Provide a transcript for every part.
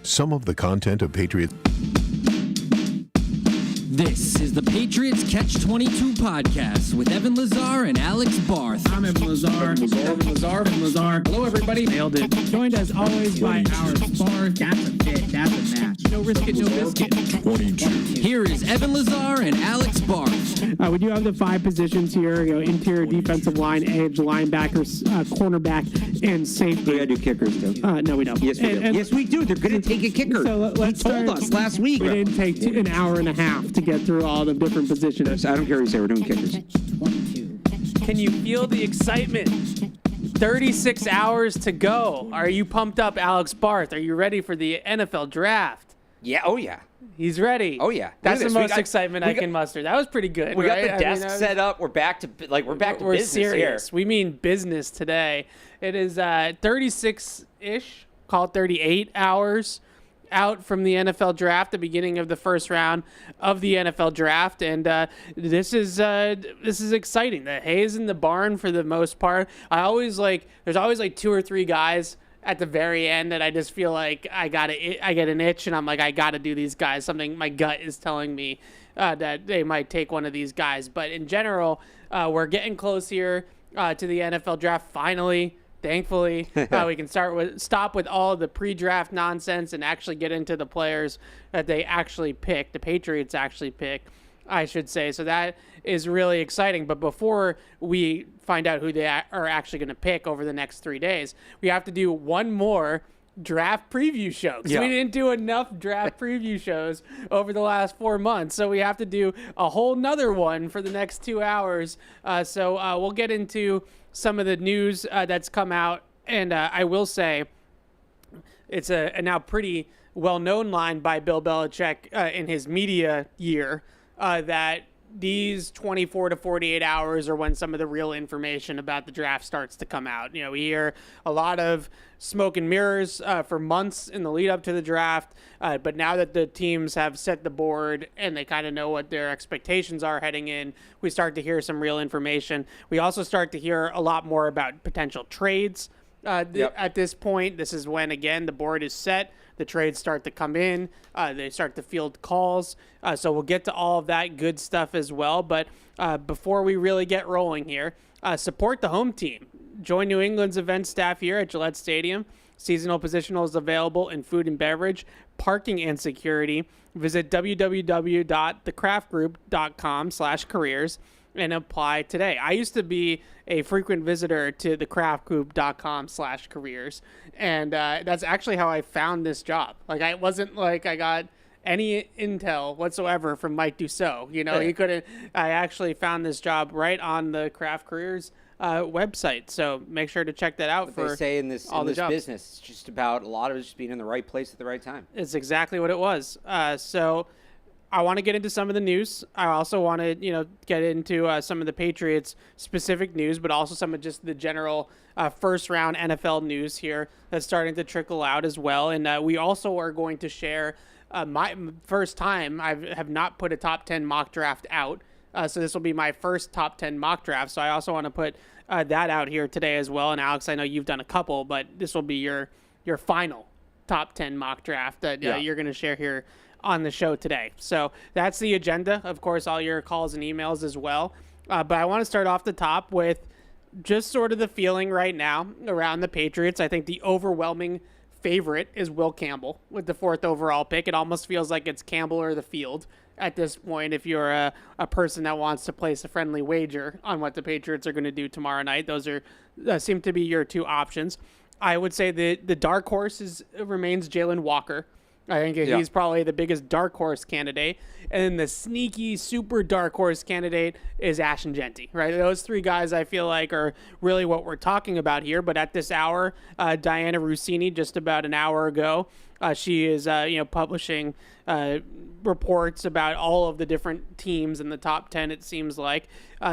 Some of the content of Patriots. This is the Patriots Catch-22 podcast with Evan Lazar and Alex Barth. I'm Evan Lazar. Evan Lazar. Hello, everybody. Nailed it. Joined as always by our Barth. That's a fit. That's a match. No risk it, no biscuit. 22. Here is Evan Lazar and Alex Barth. We do have the 5 positions here: interior defensive line, edge, linebackers, cornerback, and safety. We gotta do kickers, though. No, we don't. Yes, we do. Yes, we do. They're going to take a kicker. So let's he told us last week. We didn't take an hour and a half to get through all the different positions. I don't care what you say. We're doing kickers. Can you feel the excitement? 36 hours to go. Are you pumped up, Alex Barth? Are you ready for the NFL draft? Yeah. Oh, yeah. He's ready. Oh, yeah. That's the most excitement I can muster. That was pretty good. We right? got the desk set up. We're back to business serious. here. We mean business today. It is 36-ish, call it 38 hours out from the NFL draft, the beginning of the first round of the NFL draft, and this is exciting. The hay is in the barn for the most part. There's always like 2 or 3 guys at the very end that I just feel like I get an itch, and I'm like, I gotta do these guys. Something my gut is telling me that they might take one of these guys. But in general, we're getting close here to the NFL draft finally. Thankfully, we can stop with all the pre-draft nonsense and actually get into the players that they actually pick, the Patriots actually pick, I should say. So that is really exciting. But before we find out who they are actually going to pick over the next 3 days, we have to do one more draft preview show. Yeah. We didn't do enough draft preview shows over the last 4 months. So we have to do a whole nother one for the next 2 hours. So we'll get into some of the news that's come out, and I will say it's a now pretty well-known line by Bill Belichick in his media year that these 24 to 48 hours are when some of the real information about the draft starts to come out. We hear a lot of smoke and mirrors for months in the lead up to the draft, but now that the teams have set the board and they kind of know what their expectations are heading in, we start to hear some real information. We also start to hear a lot more about potential trades at this point. This is when, again, the board is set. The trades start to come in. They start to field calls. So we'll get to all of that good stuff as well. But before we really get rolling here, support the home team. Join New England's event staff here at Gillette Stadium. Seasonal positional is available in food and beverage, parking, and security. Visit www.thecraftgroup.com/careers and apply today. I used to be a frequent visitor to thecraftgroup.com/careers, and that's actually how I found this job. Like, I wasn't like I got any intel whatsoever from Mike Dussault. He couldn't. I actually found this job right on the Craft Careers website, so make sure to check that out. What for they say in this business, it's just about a lot of it just being in the right place at the right time. It's exactly what it was. So I want to get into some of the news. I also want to, get into some of the Patriots specific news, but also some of just the general first round NFL news here that's starting to trickle out as well. And we also are going to share my first time. I have not put a top 10 mock draft out. So this will be my first top 10 mock draft. So I also want to put that out here today as well. And Alex, I know you've done a couple, but this will be your final top 10 mock draft that you're going to share here on the show today. So that's the agenda. Of course, all your calls and emails as well. But I want to start off the top with just sort of the feeling right now around the Patriots. I think the overwhelming favorite is Will Campbell with the 4th overall pick. It almost feels like it's Campbell or the field at this point if you're a person that wants to place a friendly wager on what the Patriots are going to do tomorrow night. Those seem to be your 2 options. I would say the dark horse remains Jalen Walker I think he's probably the biggest dark horse candidate. And then the sneaky, super dark horse candidate is Ashton Jeanty, right? Those three guys I feel like are really what we're talking about here. But at this hour, Diana Rossini, just about an hour ago, she is publishing reports about all of the different teams in the top 10, it seems like.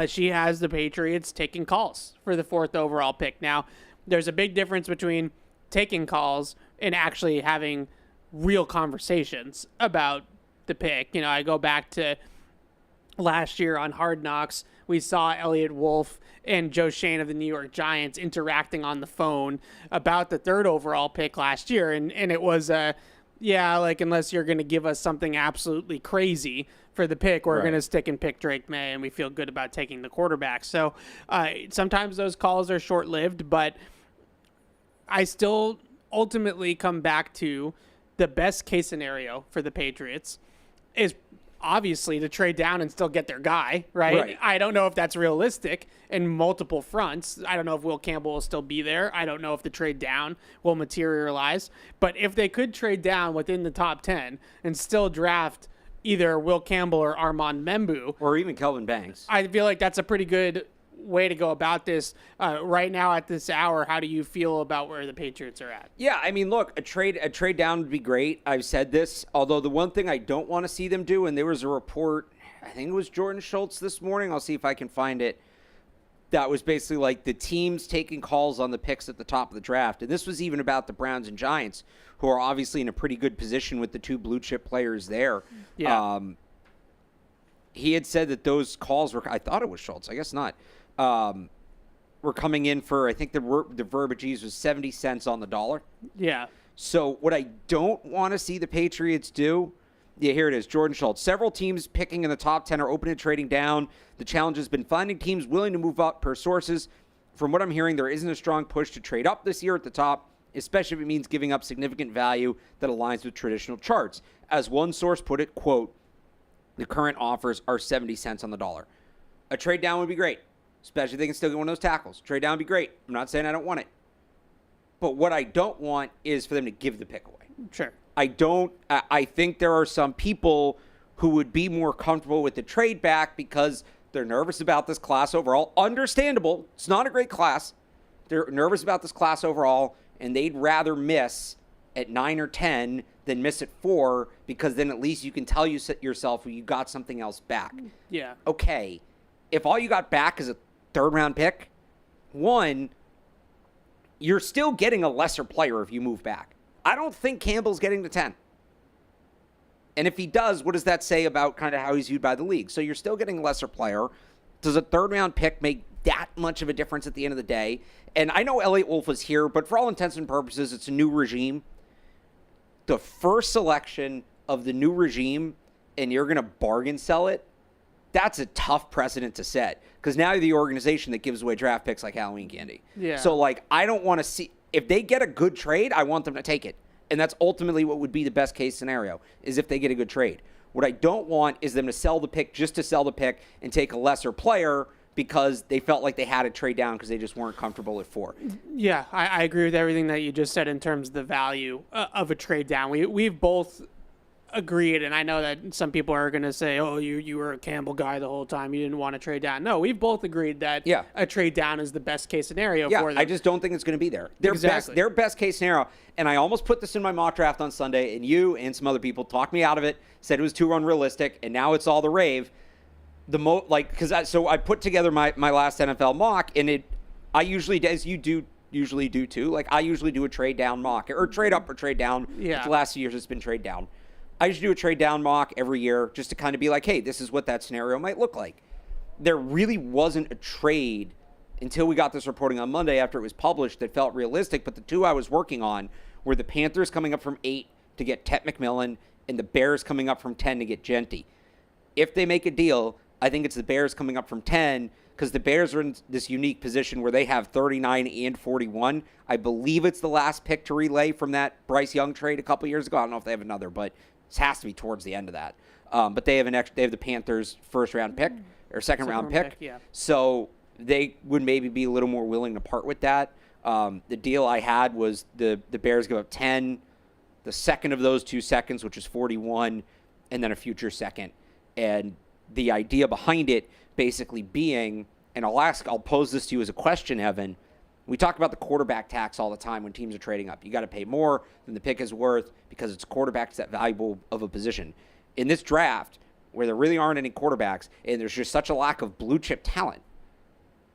She has the Patriots taking calls for the 4th overall pick. Now, there's a big difference between taking calls and actually having real conversations about the pick. I go back to last year on Hard Knocks. We saw Elliott Wolf and Joe Shane of the New York Giants interacting on the phone about the 3rd overall pick last year. And it was, unless you're going to give us something absolutely crazy for the pick, we're going to stick and pick Drake May, and we feel good about taking the quarterback. So sometimes those calls are short-lived, but I still ultimately come back to the best case scenario for the Patriots is obviously to trade down and still get their guy, right? I don't know if that's realistic in multiple fronts. I don't know if Will Campbell will still be there. I don't know if the trade down will materialize. But if they could trade down within the top 10 and still draft either Will Campbell or Armand Membu, or even Kelvin Banks, I feel like that's a pretty good way to go about this. Right now at this hour, how do you feel about where the Patriots are at? Yeah, I mean, look, a trade down would be great. I've said this, although the one thing I don't want to see them do, and there was a report, I think it was Jordan Schultz this morning, I'll see if I can find it, that was basically like the teams taking calls on the picks at the top of the draft. And this was even about the Browns and Giants, who are obviously in a pretty good position with the 2 blue chip players there. Yeah. He had said that those calls were, I thought it was Schultz, I guess not, were coming in for, I think the verbiage used was 70 cents on the dollar. Yeah. So what I don't want to see the Patriots do, here it is, Jordan Schultz. Several teams picking in the top 10 are open to trading down. The challenge has been finding teams willing to move up per sources. From what I'm hearing, there isn't a strong push to trade up this year at the top, especially if it means giving up significant value that aligns with traditional charts. As one source put it, quote, the current offers are 70 cents on the dollar. A trade down would be great, especially if they can still get one of those tackles. Trade down would be great. I'm not saying I don't want it. But what I don't want is for them to give the pick away. Sure. I think there are some people who would be more comfortable with the trade back because they're nervous about this class overall. Understandable. It's not a great class. They're nervous about this class overall, and they'd rather miss at 9 or 10 than miss at 4, because then at least you can tell yourself you got something else back. Yeah. Okay. If all you got back is a 3rd round pick, one, you're still getting a lesser player if you move back. I don't think Campbell's getting to 10. And if he does, what does that say about kind of how he's viewed by the league? So you're still getting a lesser player. Does a 3rd round pick make that much of a difference at the end of the day? And I know Elliott Wolf is here, but for all intents and purposes, it's a new regime. The first selection of the new regime, and you're going to bargain sell it, that's a tough precedent to set, because now you're the organization that gives away draft picks like Halloween candy. Yeah. So, I don't want to see, if they get a good trade, I want them to take it. And that's ultimately what would be the best case scenario, is if they get a good trade. What I don't want is them to sell the pick just to sell the pick and take a lesser player because they felt like they had to trade down because they just weren't comfortable at 4. Yeah, I agree with everything that you just said in terms of the value of a trade down. We've both agreed, and I know that some people are going to say, oh, you were a Campbell guy the whole time, you didn't want to trade down. No, we've both agreed that a trade down is the best case scenario for them. I just don't think it's going to be there. Exactly. Their best case scenario, and I almost put this in my mock draft on Sunday, and you and some other people talked me out of it, said it was too unrealistic, and now it's all the rave. So I put together my last NFL mock, and I usually, as you do too, I usually do a trade down mock, or trade up or trade down. Yeah. The last few years it's been trade down. I usually do a trade down mock every year just to kind of be like, hey, this is what that scenario might look like. There really wasn't a trade until we got this reporting on Monday after it was published that felt realistic, but the 2 I was working on were the Panthers coming up from 8 to get Tet McMillan and the Bears coming up from 10 to get Jeanty. If they make a deal, I think it's the Bears coming up from 10, because the Bears are in this unique position where they have 39 and 41. I believe it's the last pick to relay from that Bryce Young trade a couple years ago. I don't know if they have another, but it has to be towards the end of that. But they have the Panthers' first-round pick or second-round pick. Yeah. So they would maybe be a little more willing to part with that. The deal I had was the Bears give up 10 the second of those 2 seconds, which is 41, and then a future second. And the idea behind it basically being, and I'll pose this to you as a question, Evan. We talk about the quarterback tax all the time when teams are trading up. You got to pay more than the pick is worth because it's quarterback, it's that valuable of a position. In this draft, where there really aren't any quarterbacks and there's just such a lack of blue chip talent,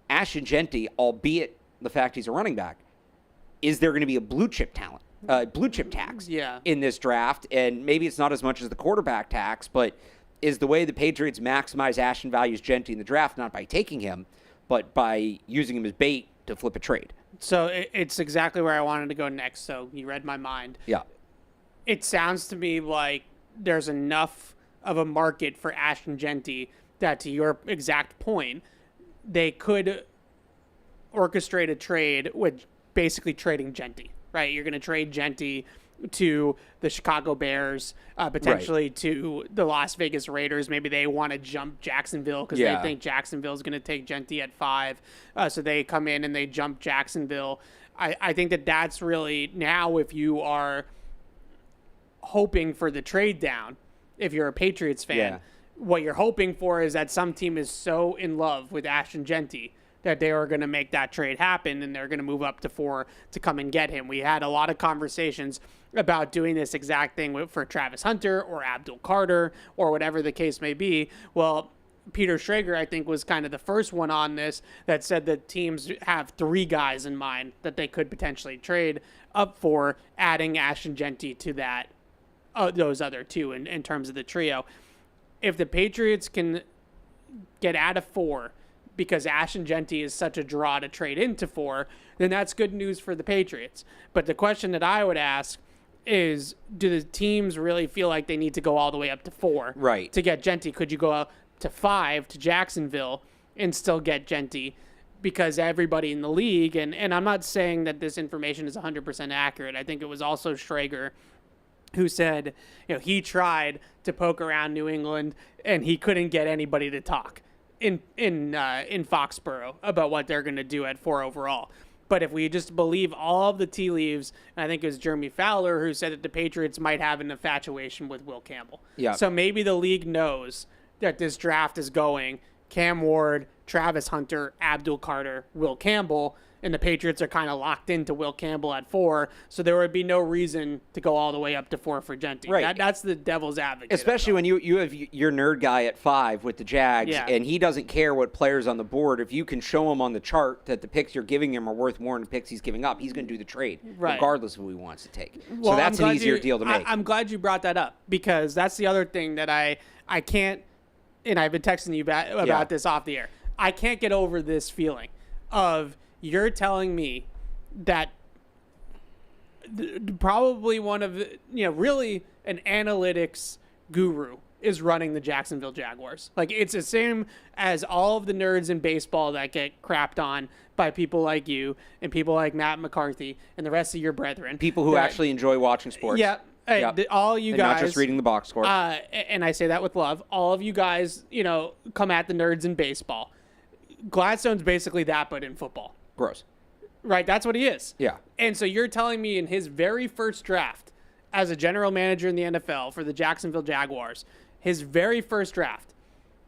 Ashton Jeanty, albeit the fact he's a running back, is there going to be a blue chip tax in this draft? And maybe it's not as much as the quarterback tax, but is the way the Patriots maximize Ashton values Jeanty in the draft not by taking him, but by using him as bait to flip a trade? So it's exactly where I wanted to go next. So you read my mind. Yeah. It sounds to me like there's enough of a market for Ashton Jeanty that, to your exact point, they could orchestrate a trade with basically trading Jeanty, right? You're going to trade Jeanty to the Chicago Bears, potentially to the Las Vegas Raiders. Maybe they want to jump Jacksonville because they think Jacksonville is going to take Jeanty at 5. So they come in and they jump Jacksonville. I think that's really, now if you are hoping for the trade down, if you're a Patriots fan, what you're hoping for is that some team is so in love with Ashton Jeanty that they are going to make that trade happen and they're going to move up to 4 to come and get him. We had a lot of conversations about doing this exact thing for Travis Hunter or Abdul Carter or whatever the case may be. Well, Peter Schrager, I think, was kind of the first one on this that said that teams have 3 guys in mind that they could potentially trade up for, adding Ashton Jeanty to that, those other 2 in terms of the trio. If the Patriots can get out of 4 because Ashton Jeanty is such a draw to trade into 4, then that's good news for the Patriots. But the question that I would ask is, do the teams really feel like they need to go all the way up to 4 to get Jeanty? Could you go up to 5 to Jacksonville and still get Jeanty? Because everybody in the league, and I'm not saying that this information is 100% accurate. I think it was also Schrager who said, he tried to poke around New England and he couldn't get anybody to talk in Foxborough about what they're going to do at 4 overall. But if we just believe all of the tea leaves, and I think it was Jeremy Fowler who said that the Patriots might have an infatuation with Will Campbell. Yeah. So maybe the league knows that this draft is going Cam Ward, Travis Hunter, Abdul Carter, Will Campbell, and the Patriots are kind of locked into Will Campbell at 4, so there would be no reason to go all the way up to 4 for Jeanty. Right. That's the devil's advocate. Especially when you have your nerd guy at 5 with the Jags, and he doesn't care what players on the board. If you can show him on the chart that the picks you're giving him are worth more than the picks he's giving up, he's going to do the trade, regardless of who he wants to take. Well, so that's an easier deal to make. I'm glad you brought that up, because that's the other thing that I can't, and I've been texting you about this off the air. I can't get over this feeling of you're telling me that probably one of the, really an analytics guru is running the Jacksonville Jaguars. Like, it's the same as all of the nerds in baseball that get crapped on by people like you and people like Matt McCarthy and the rest of your brethren. People who actually enjoy watching sports. Yeah. All you and guys, not just reading the box score. And I say that with love. All of you guys, come at the nerds in baseball. Gladstone's basically that, but in football. Gross. Right, that's what he is. Yeah. And so you're telling me in his very first draft as a general manager in the NFL for the Jacksonville Jaguars, his very first draft,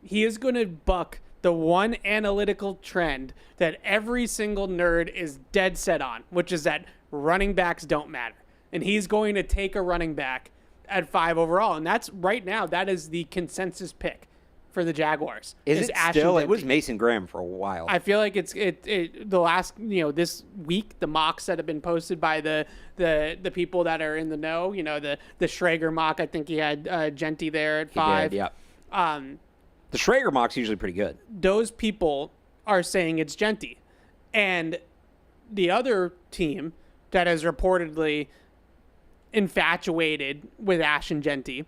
he is going to buck the one analytical trend that every single nerd is dead set on, which is that running backs don't matter. And he's going to take a running back at 5 overall. And that's right now, that is the consensus pick for the Jaguars. Is it still? Jeanty. It was Mason Graham for a while. I feel like it's the last, this week, the mocks that have been posted by the people that are in the know, the Schrager mock, I think he had Jeanty there at 5. He did, yeah. The Schrager mock's usually pretty good. Those people are saying it's Jeanty. And the other team that is reportedly infatuated with Ashton Jeanty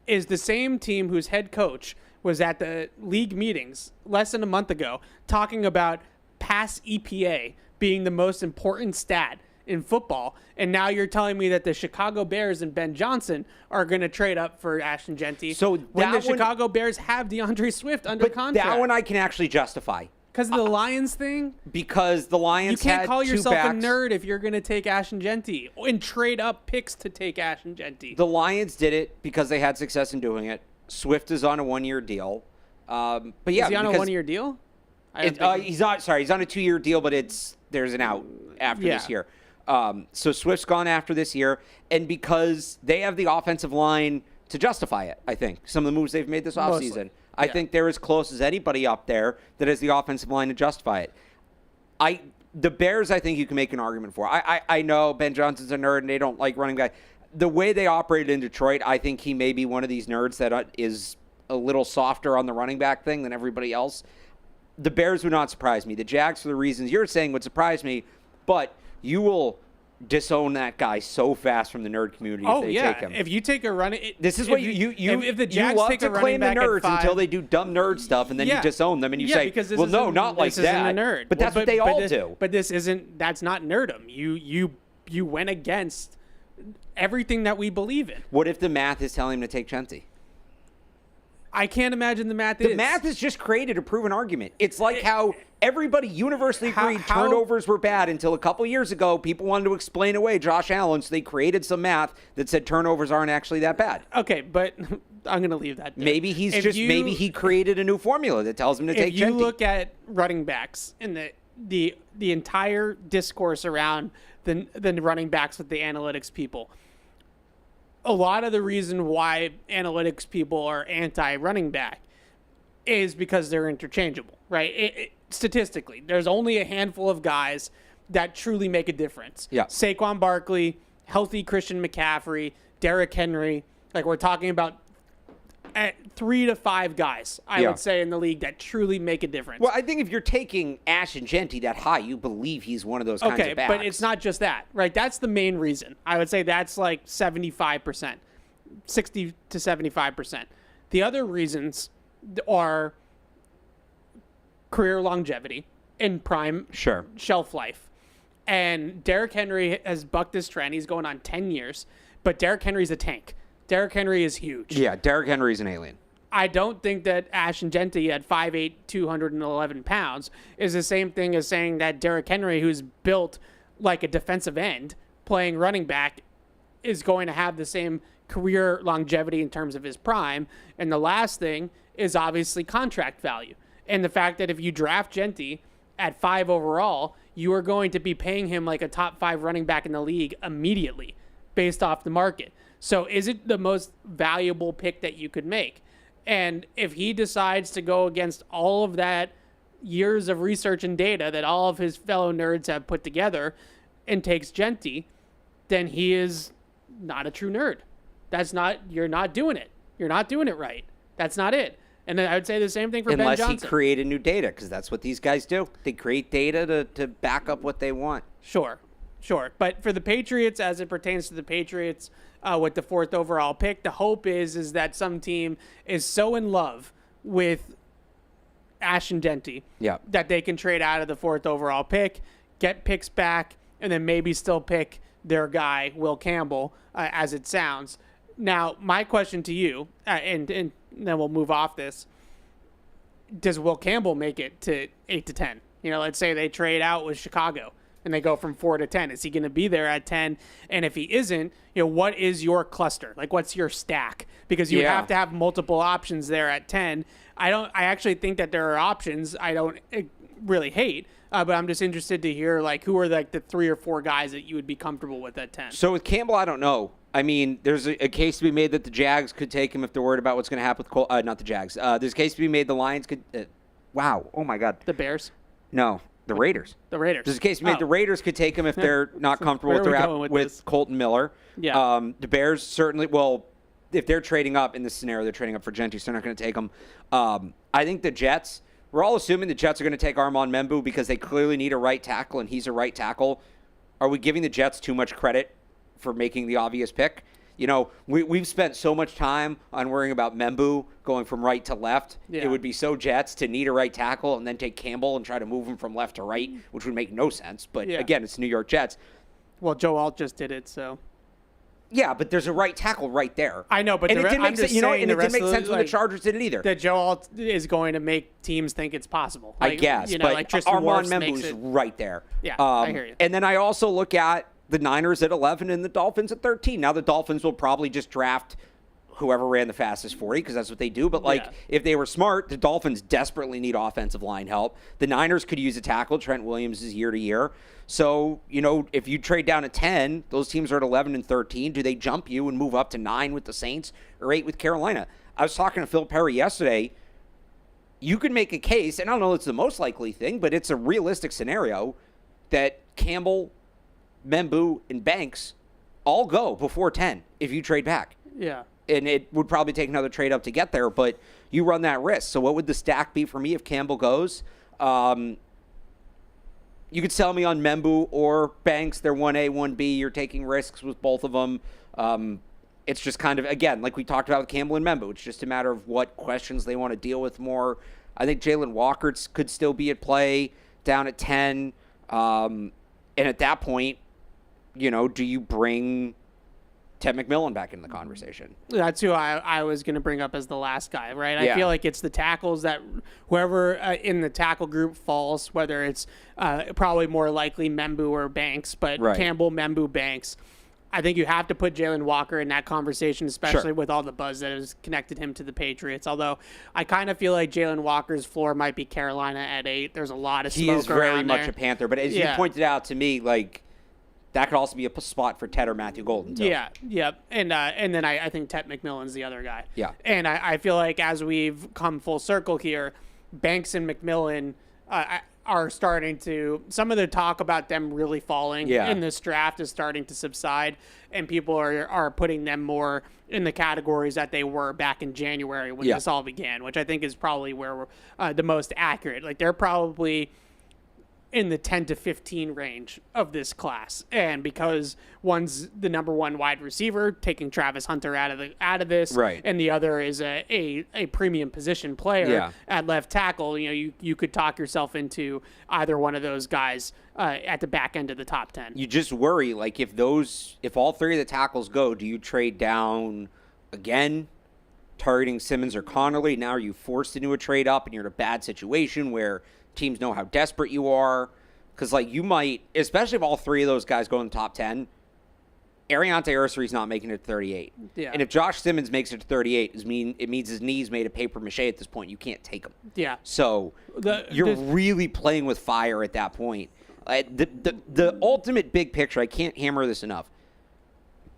is the same team whose head coach was at the league meetings less than a month ago talking about pass EPA being the most important stat in football. And now you're telling me that the Chicago Bears and Ben Johnson are going to trade up for Ashton Jeanty. So when the Chicago Bears have DeAndre Swift under contract. That one I can actually justify. Because of the Lions thing? Because the Lions You can't had call two yourself backs. a nerd if you're going to take Ashton Jeanty and trade up picks to take Ashton Jeanty. The Lions did it because they had success in doing it. Swift is on a 1-year deal. But yeah, Is he on a because 1-year deal? he's not. Sorry, he's on a 2-year deal, but there's an out after this year. So Swift's gone after this year, and because they have the offensive line to justify it, I think some of the moves they've made this offseason. I think they're as close as anybody up there that has the offensive line to justify it. The Bears, I think you can make an argument for. I know Ben Johnson's a nerd and they don't like running back. The way they operated in Detroit, I think he may be one of these nerds that is a little softer on the running back thing than everybody else. The Bears would not surprise me. The Jags, for the reasons you're saying, would surprise me, but you will disown that guy so fast from the nerd community if they take him. If you take a run, this is what if the Jags love take to a claim the running back nerds until they do dumb nerd stuff, and then you disown them and you say, "Well, no, not like that." Isn't a nerd. But that's what they all do. But this isn't. That's not nerdum. You went against everything that we believe in. What if the math is telling him to take Jeanty? I can't imagine the math. The math is just created to prove an argument. It's like how everybody universally agreed turnovers were bad until a couple years ago. People wanted to explain away Josh Allen, so they created some math that said turnovers aren't actually that bad. Okay, but I'm going to leave that there. Maybe maybe he created a new formula that tells him to take Jeanty. If you look at running backs and the entire discourse around the running backs with the analytics people, a lot of the reason why analytics people are anti-running back is because they're interchangeable, right? Statistically, there's only a handful of guys that truly make a difference. Yeah. Saquon Barkley, healthy Christian McCaffrey, Derrick Henry. Like, we're talking about 3 to 5 guys, I would say, in the league that truly make a difference. Well, I think if you're taking Ashton Jeanty that high, you believe he's one of those kinds of backs. But it's not just that, right? That's the main reason. I would say that's like 75%, 60 to 75%. The other reasons are career longevity and prime shelf life. And Derrick Henry has bucked this trend. He's going on 10 years, but Derrick Henry's a tank. Derrick Henry is huge. Yeah, Derrick Henry's an alien. I don't think that Ashton Jeanty at 5'8", 211 pounds is the same thing as saying that Derrick Henry, who's built like a defensive end, playing running back, is going to have the same career longevity in terms of his prime. And the last thing is obviously contract value. And the fact that if you draft Jeanty at 5 overall, you are going to be paying him like a top 5 running back in the league immediately based off the market. So is it the most valuable pick that you could make? And if he decides to go against all of that years of research and data that all of his fellow nerds have put together and takes Jeanty, then he is not a true nerd. You're not doing it. You're not doing it right. That's not it. And then I would say the same thing for Ben Johnson. Unless he created new data, because that's what these guys do. They create data to back up what they want. Sure. But for the Patriots, as it pertains to the Patriots, with the 4th overall pick, the hope is that some team is so in love with Ashton Jeanty that they can trade out of the 4th overall pick, get picks back, and then maybe still pick their guy, Will Campbell, as it sounds. Now, my question to you, and then we'll move off this, does Will Campbell make it to 8 to 10? Let's say they trade out with Chicago and they go from 4 to 10. Is he going to be there at 10? And if he isn't, what is your cluster? Like, what's your stack? Because you have to have multiple options there at 10. I actually think that there are options I don't really hate, but I'm just interested to hear, like, who are like the 3 or 4 guys that you would be comfortable with at 10? So with Campbell, I don't know. I mean, there's a case to be made that the Jags could take him if they're worried about what's going to happen with not the Jags. There's a case to be made the Lions could. Wow. Oh my God. The Bears? No. The Raiders. There's a case to be made the Raiders could take him if they're not comfortable with Colton Miller. Yeah. The Bears certainly. Well, if they're trading up in this scenario, they're trading up for Jeanty, so they're not going to take him. I think the Jets. We're all assuming the Jets are going to take Armand Membu because they clearly need a right tackle, and he's a right tackle. Are we giving the Jets too much credit for making the obvious pick? We've spent so much time on worrying about Membu going from right to left. Yeah. It would be so Jets to need a right tackle and then take Campbell and try to move him from left to right, which would make no sense. But again, it's New York Jets. Well, Joe Alt just did it, so. Yeah, but there's a right tackle right there. I know, but and it didn't make sense. You know, and it didn't make sense when the like, Chargers didn't either. That Joe Alt is going to make teams think it's possible. Like, I guess, you know, but like Tristan Armand Wirfs Membu's makes it. right there. Yeah, I hear you. And then I also look at the Niners at 11 and the Dolphins at 13. Now the Dolphins will probably just draft whoever ran the fastest 40 because that's what they do. But, like, if they were smart, the Dolphins desperately need offensive line help. The Niners could use a tackle. Trent Williams is year to year. So, you know, if you trade down to 10, those teams are at 11 and 13. Do they jump you and move up to 9 with the Saints or 8 with Carolina? I was talking to Phil Perry yesterday. You could make a case, and I don't know if it's the most likely thing, but it's a realistic scenario that Campbell, Membu, and Banks all go before 10 if you trade back. Yeah. And it would probably take another trade up to get there, but you run that risk. So what would the stack be for me if Campbell goes? You could sell me on Membu or Banks. They're 1A, 1B. You're taking risks with both of them. It's just kind of, again, like we talked about with Campbell and Membu, it's just a matter of what questions they want to deal with more. I think Jalen Walker could still be at play down at 10. And at that point, you know, do you bring Ted McMillan back into the conversation? That's who I was going to bring up as the last guy, right? Yeah. I feel like it's the tackles that whoever in the tackle group falls, whether it's probably more likely Membu or Banks, but Right. Campbell, Membu, Banks. I think you have to put Jalen Walker in that conversation, especially with all the buzz that has connected him to the Patriots. Although I kind of feel like Jalen Walker's floor might be Carolina at 8. There's a lot of smoke He is very around much there. a Panther, but as you pointed out to me, like, that could also be a spot for Ted or Matthew Golden, too. Yeah. And then I think Ted McMillan's the other guy. Yeah. And I feel like as we've come full circle here, Banks and McMillan are starting to, some of the talk about them really falling in this draft is starting to subside, and people are putting them more in the categories that they were back in January when this all began, which I think is probably where we're the most accurate. Like, they're probably in the 10 to 15 range of this class. And because one's the number one wide receiver, taking Travis Hunter out of this, right, and the other is a premium position player at left tackle, you know, you could talk yourself into either one of those guys at the back end of the top 10. You just worry, like, if all three of the tackles go, do you trade down again, targeting Simmons or Connerly? Now are you forced into a trade up and you're in a bad situation where teams know how desperate you are? Because, like, you might, especially if all three of those guys go in the top 10, Ariante Ursery's not making it to 38. Yeah. And if Josh Simmons makes it to 38, it means his knee's made of paper mache at this point. You can't take him. Yeah. So you're really playing with fire at that point. The ultimate big picture, I can't hammer this enough.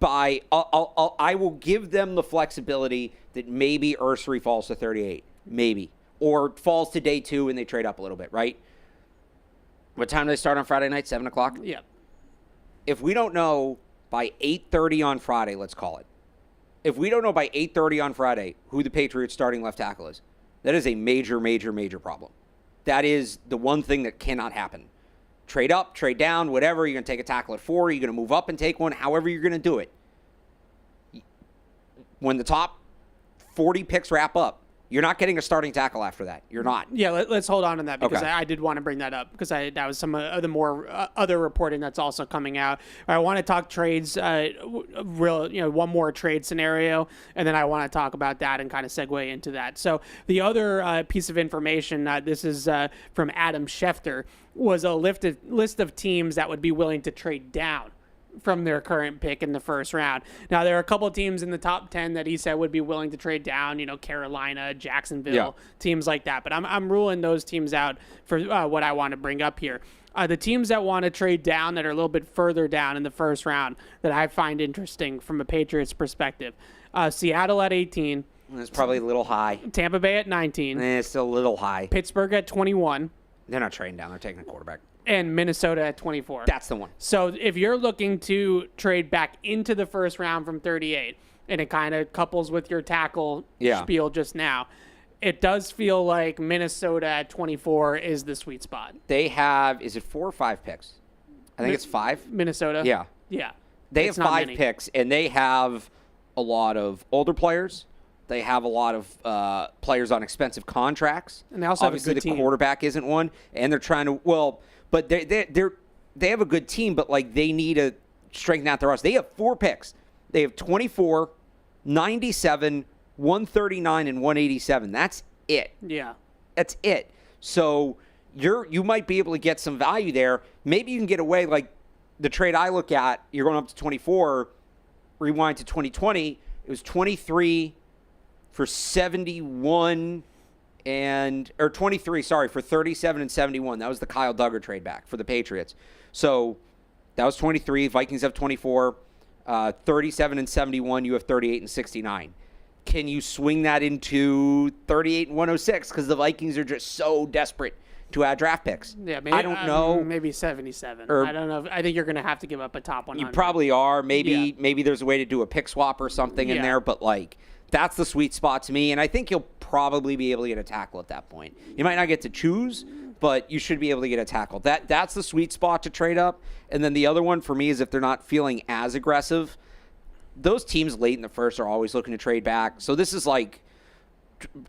I will give them the flexibility that maybe Ursery falls to 38. Maybe. Or falls to day 2 and they trade up a little bit, right? What time do they start on Friday night? 7 o'clock? Yeah. If we don't know by 8:30 on Friday, let's call it. If we don't know by 8:30 on Friday who the Patriots starting left tackle is, that is a major, major, major problem. That is the one thing that cannot happen. Trade up, trade down, whatever. You're going to take a tackle at 4. You're going to move up and take one, however you're going to do it. When the top 40 picks wrap up, you're not getting a starting tackle after that. You're not. Yeah, let's hold on to that because Okay. I did want to bring that up because that was some of the more other reporting that's also coming out. I want to talk trades, one more trade scenario, and then I want to talk about that and kind of segue into that. So the other piece of information, this is from Adam Schefter, was a list of teams that would be willing to trade down from their current pick in the first round. Now, there are a couple of teams in the top 10 that he said would be willing to trade down, Carolina, Jacksonville, teams like that. But I'm ruling those teams out for what I want to bring up here. The teams that want to trade down that are a little bit further down in the first round that I find interesting from a Patriots perspective. Seattle at 18. It's probably a little high. Tampa Bay at 19. It's still a little high. Pittsburgh at 21. They're not trading down. They're taking a quarterback. And Minnesota at 24. That's the one. So if you're looking to trade back into the first round from 38, and it kind of couples with your tackle spiel just now, it does feel like Minnesota at 24 is the sweet spot. They have, is it 4 or 5 picks? I think it's 5. Minnesota? Yeah. Yeah. They It's have not 5 many. picks, and they have a lot of older players. They have a lot of players on expensive contracts. And they also have a Obviously, good team. the quarterback isn't one, and they're trying to, but they have a good team, but, like, they need to strengthen out their roster. They have 4 picks. They have 24, 97, 139, and 187. That's it. Yeah. That's it. So you might be able to get some value there. Maybe you can get away like the trade I look at. You're going up to 24. Rewind to 2020. It was 23 for 71 or 23, sorry, for 37 and 71. That was the Kyle Duggar trade back for the Patriots. So that was 23. Vikings have 24. 37 and 71. You have 38 and 69. Can you swing that into 38 and 106? Because the Vikings are just so desperate to add draft picks. Yeah, maybe, I don't know. Maybe 77. Or, I don't know. I think you're going to have to give up a top 100. You probably are. Maybe there's a way to do a pick swap or something in there. But, like, that's the sweet spot to me. And I think you'll probably be able to get a tackle at that point. You might not get to choose, but you should be able to get a tackle. That's the sweet spot to trade up. And then the other one for me is if they're not feeling as aggressive, those teams late in the first are always looking to trade back. So this is like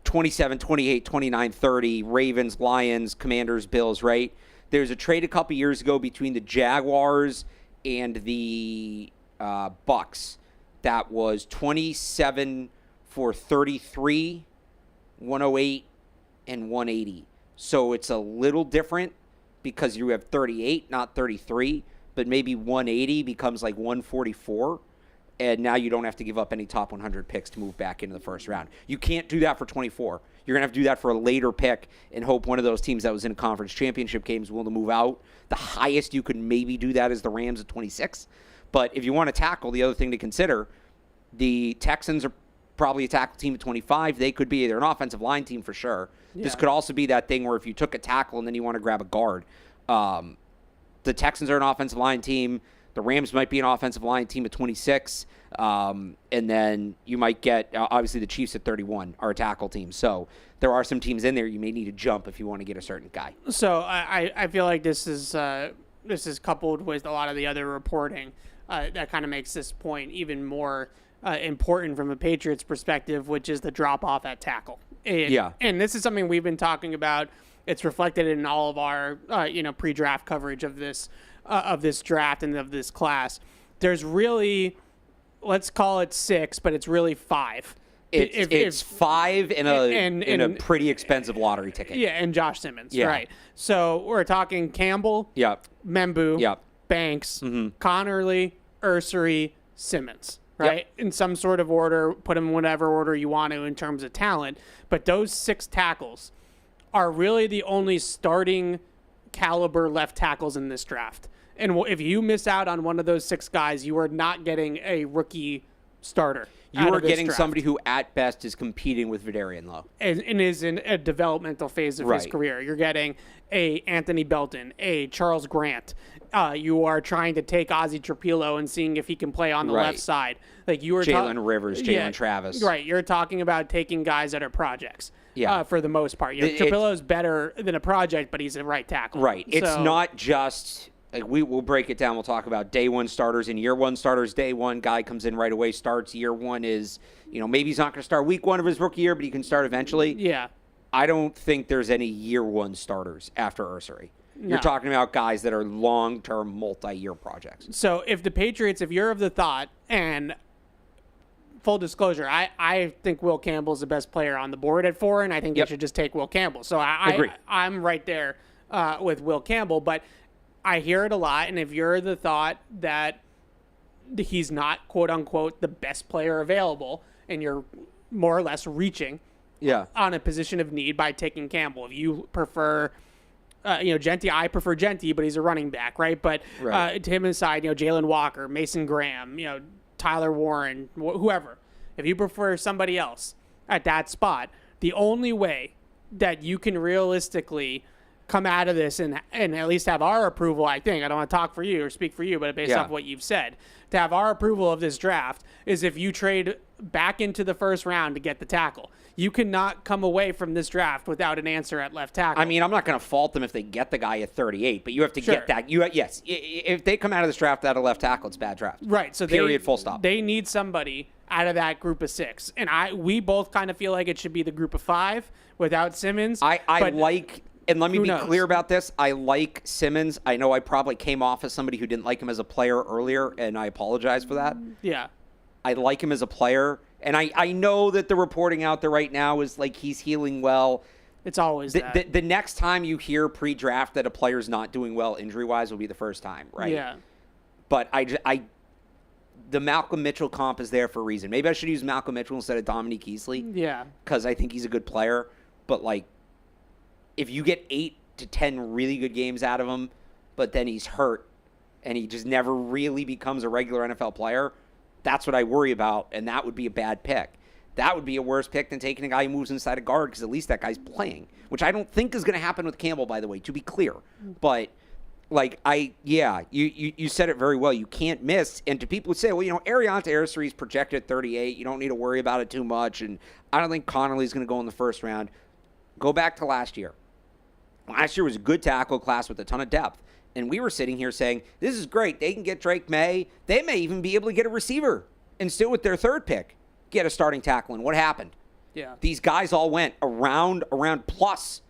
27, 28, 29, 30, Ravens, Lions, Commanders, Bills, right? There's a trade a couple years ago between the Jaguars and the Bucks that was 27 for 33, 108, and 180. So it's a little different because you have 38, not 33, but maybe 180 becomes like 144. And now you don't have to give up any top 100 picks to move back into the first round. You can't do that for 24. You're going to have to do that for a later pick and hope one of those teams that was in conference championship games will move out. The highest you could maybe do that is the Rams at 26. But if you want to tackle, the other thing to consider, the Texans are probably a tackle team at 25. They could be either an offensive line team for sure. Yeah. This could also be that thing where if you took a tackle and then you want to grab a guard. The Texans are an offensive line team. The Rams might be an offensive line team at 26. And then you might get, obviously, the Chiefs at 31 are a tackle team. So there are some teams in there you may need to jump if you want to get a certain guy. So I feel like this is coupled with a lot of the other reporting that kind of makes this point even more important from a Patriots perspective, which is the drop-off at tackle. And this is something we've been talking about. It's reflected in all of our pre-draft coverage of this draft and of this class. There's really, let's call it 6, but it's really 5. It's 5 in a pretty expensive lottery ticket. Yeah, and Josh Simmons, right? So we're talking Campbell, Membu, Banks, Connerly, Ursery, Simmons, right? In some sort of order, put them in whatever order you want to in terms of talent. But those 6 tackles are really the only starting caliber left tackles in this draft. And if you miss out on one of those 6 guys, you are not getting a rookie starter. You are getting somebody who, at best, is competing with Vidarian Lowe. And is in a developmental phase of his career. You're getting a Anthony Belton, a Charles Grant. You are trying to take Ozzie Trapilo and seeing if he can play on the left side. Like you were Jalen Rivers, Jalen Travis. Right. You're talking about taking guys that are projects. For the most part. Trapilo's better than a project, but he's a right tackle. Right. It's not just... Like we'll break it down. We'll talk about day one starters and year one starters. Day one guy comes in right away, starts. Year one is, maybe he's not going to start week 1 of his rookie year, but he can start eventually. Yeah. I don't think there's any year one starters after Ursery. No. You're talking about guys that are long-term, multi-year projects. So if the Patriots, if you're of the thought, and full disclosure, I think Will Campbell's the best player on the board at 4, and I think they should just take Will Campbell. So I'm right there with Will Campbell, but I hear it a lot, and if you're the thought that he's not, quote-unquote, the best player available, and you're more or less reaching on a position of need by taking Campbell. If you prefer, Jeanty, I prefer Jeanty, but he's a running back, right? But to him aside, Jalen Walker, Mason Graham, Tyler Warren, whoever. If you prefer somebody else at that spot, the only way that you can realistically come out of this and at least have our approval, I think, I don't want to talk for you or speak for you, but based off what you've said, to have our approval of this draft is if you trade back into the first round to get the tackle. You cannot come away from this draft without an answer at left tackle. I mean, I'm not going to fault them if they get the guy at 38, but you have to get that. Yes, if they come out of this draft out of left tackle, it's a bad draft. Right. So period, full stop. They need somebody out of that group of 6. And we both kind of feel like it should be the group of 5 without Simmons. And let me be clear about this. I like Simmons. I know I probably came off as somebody who didn't like him as a player earlier, and I apologize for that. Yeah. I like him as a player. And I know that the reporting out there right now is like he's healing well. It's always that. The next time you hear pre-draft that a player's not doing well injury-wise will be the first time, right? Yeah. But the Malcolm Mitchell comp is there for a reason. Maybe I should use Malcolm Mitchell instead of Dominique Easley. Yeah. Because I think he's a good player. But, like, if you get 8 to 10 really good games out of him, but then he's hurt and he just never really becomes a regular NFL player, that's what I worry about, and that would be a bad pick. That would be a worse pick than taking a guy who moves inside a guard because at least that guy's playing, which I don't think is going to happen with Campbell, by the way, to be clear. But, like, you said it very well. You can't miss. And to people who say, well, Ariante Arcery is projected at 38. You don't need to worry about it too much. And I don't think Connerly's going to go in the first round. Go back to last year. Last year was a good tackle class with a ton of depth. And we were sitting here saying, this is great. They can get Drake May. They may even be able to get a receiver and still with their third pick get a starting tackle. And what happened? Yeah. These guys all went around plus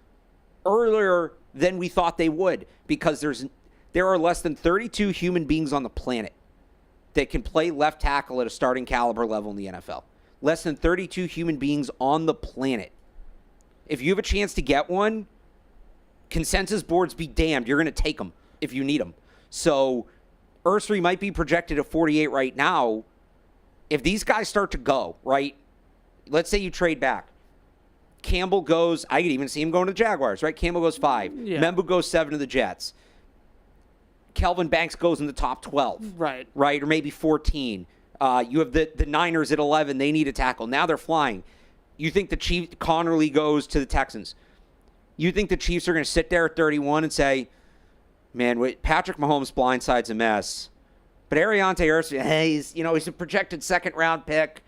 earlier than we thought they would because there are less than 32 human beings on the planet that can play left tackle at a starting caliber level in the NFL. Less than 32 human beings on the planet. If you have a chance to get one, consensus boards be damned. You're going to take them if you need them. So Ursery might be projected at 48 right now. If these guys start to go, right, let's say you trade back. Campbell goes, I could even see him going to the Jaguars, right? Campbell goes 5. Yeah. Membu goes 7 to the Jets. Kelvin Banks goes in the top 12. Right. Right, or maybe 14. You have the Niners at 11. They need a tackle. Now they're flying. You think the Chiefs, Connerly goes to the Texans. You think the Chiefs are going to sit there at 31 and say, man, wait, Patrick Mahomes blindside's a mess. But Ariante Arcery, hey, he's a projected second-round pick.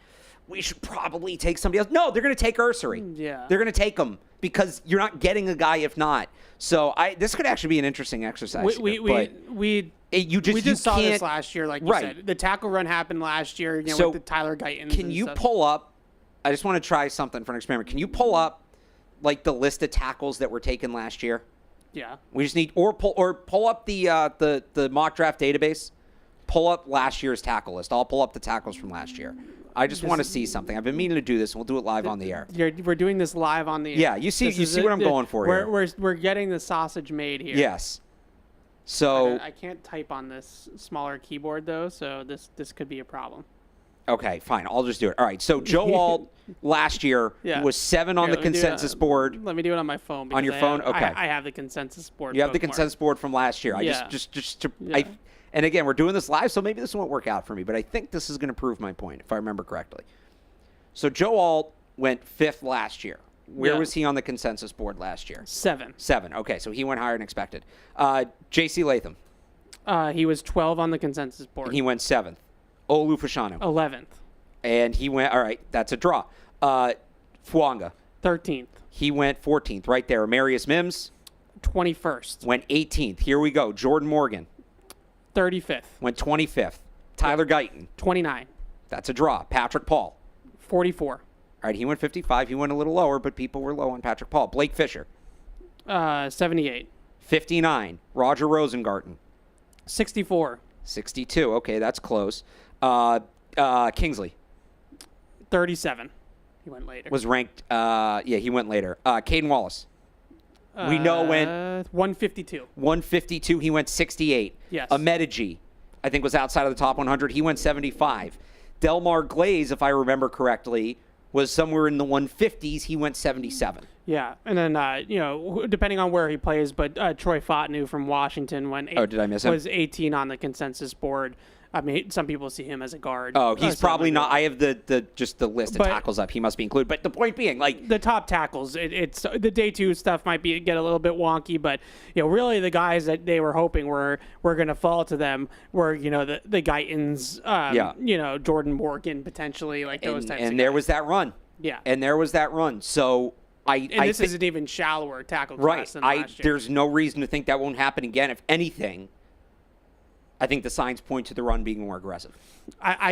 We should probably take somebody else. No, they're going to take Ursery. Yeah. They're going to take him because you're not getting a guy if not. So this could actually be an interesting exercise. We just saw this last year, like you said. The tackle run happened last year, with the Tyler Guyton. Can you pull up? I just want to try something for an experiment. Can you pull up like the list of tackles that were taken last year? Yeah. We just need pull up the mock draft database. Pull up last year's tackle list. I'll pull up the tackles from last year. I just want to see something. I've been meaning to do this, and we'll do it live on the air. We're doing this live on the air. Yeah, you see what I'm going for here. We're getting the sausage made here. Yes. So I can't type on this smaller keyboard though, so this could be a problem. Okay, fine. I'll just do it. All right. So Joe Alt last year was 7 on the consensus board. Let me do it on my phone. On your phone? Okay. I have the consensus board. You have the consensus board from last year. And again, we're doing this live, so maybe this won't work out for me, but I think this is going to prove my point, if I remember correctly. So Joe Alt went 5th last year. Where was he on the consensus board last year? 7. 7. Okay, so he went higher than expected. J.C. Latham. He was 12 on the consensus board. He went 7th. Olu Fashanu. 11th. And he went, all right, that's a draw. Fuanga. 13th. He went 14th, right there. Marius Mims. 21st. Went 18th. Here we go. Jordan Morgan. 35th. Went 25th. Tyler Guyton. 29. That's a draw. Patrick Paul. 44. All right, he went 55. He went a little lower, but people were low on Patrick Paul. Blake Fisher. 78. 59. Roger Rosengarten. 64. 62. Okay, that's close. Kingsley. 37. He went later. Was ranked. He went later. Caden Wallace. We know when 152. 152. He went 68. Yes. Amediji, I think, was outside of the top 100. He went 75. Delmar Glaze, if I remember correctly, was somewhere in the 150s. He went 77. Yeah, and then depending on where he plays, but Troy Fotenu from Washington went. Did I miss him? Was 18 on the consensus board. I mean, some people see him as a guard. Oh, he's probably not. I have the list of tackles up. He must be included. But the point being, like the top tackles, it's the day 2 stuff might get a little bit wonky, but really the guys that they were hoping were going to fall to them were the Guytons, Jordan Morgan potentially, like those types. And there was that run. Yeah. And there was that run. So this is an even shallower tackle class than last year. There's no reason to think that won't happen again. If anything, I think the signs point to the run being more aggressive.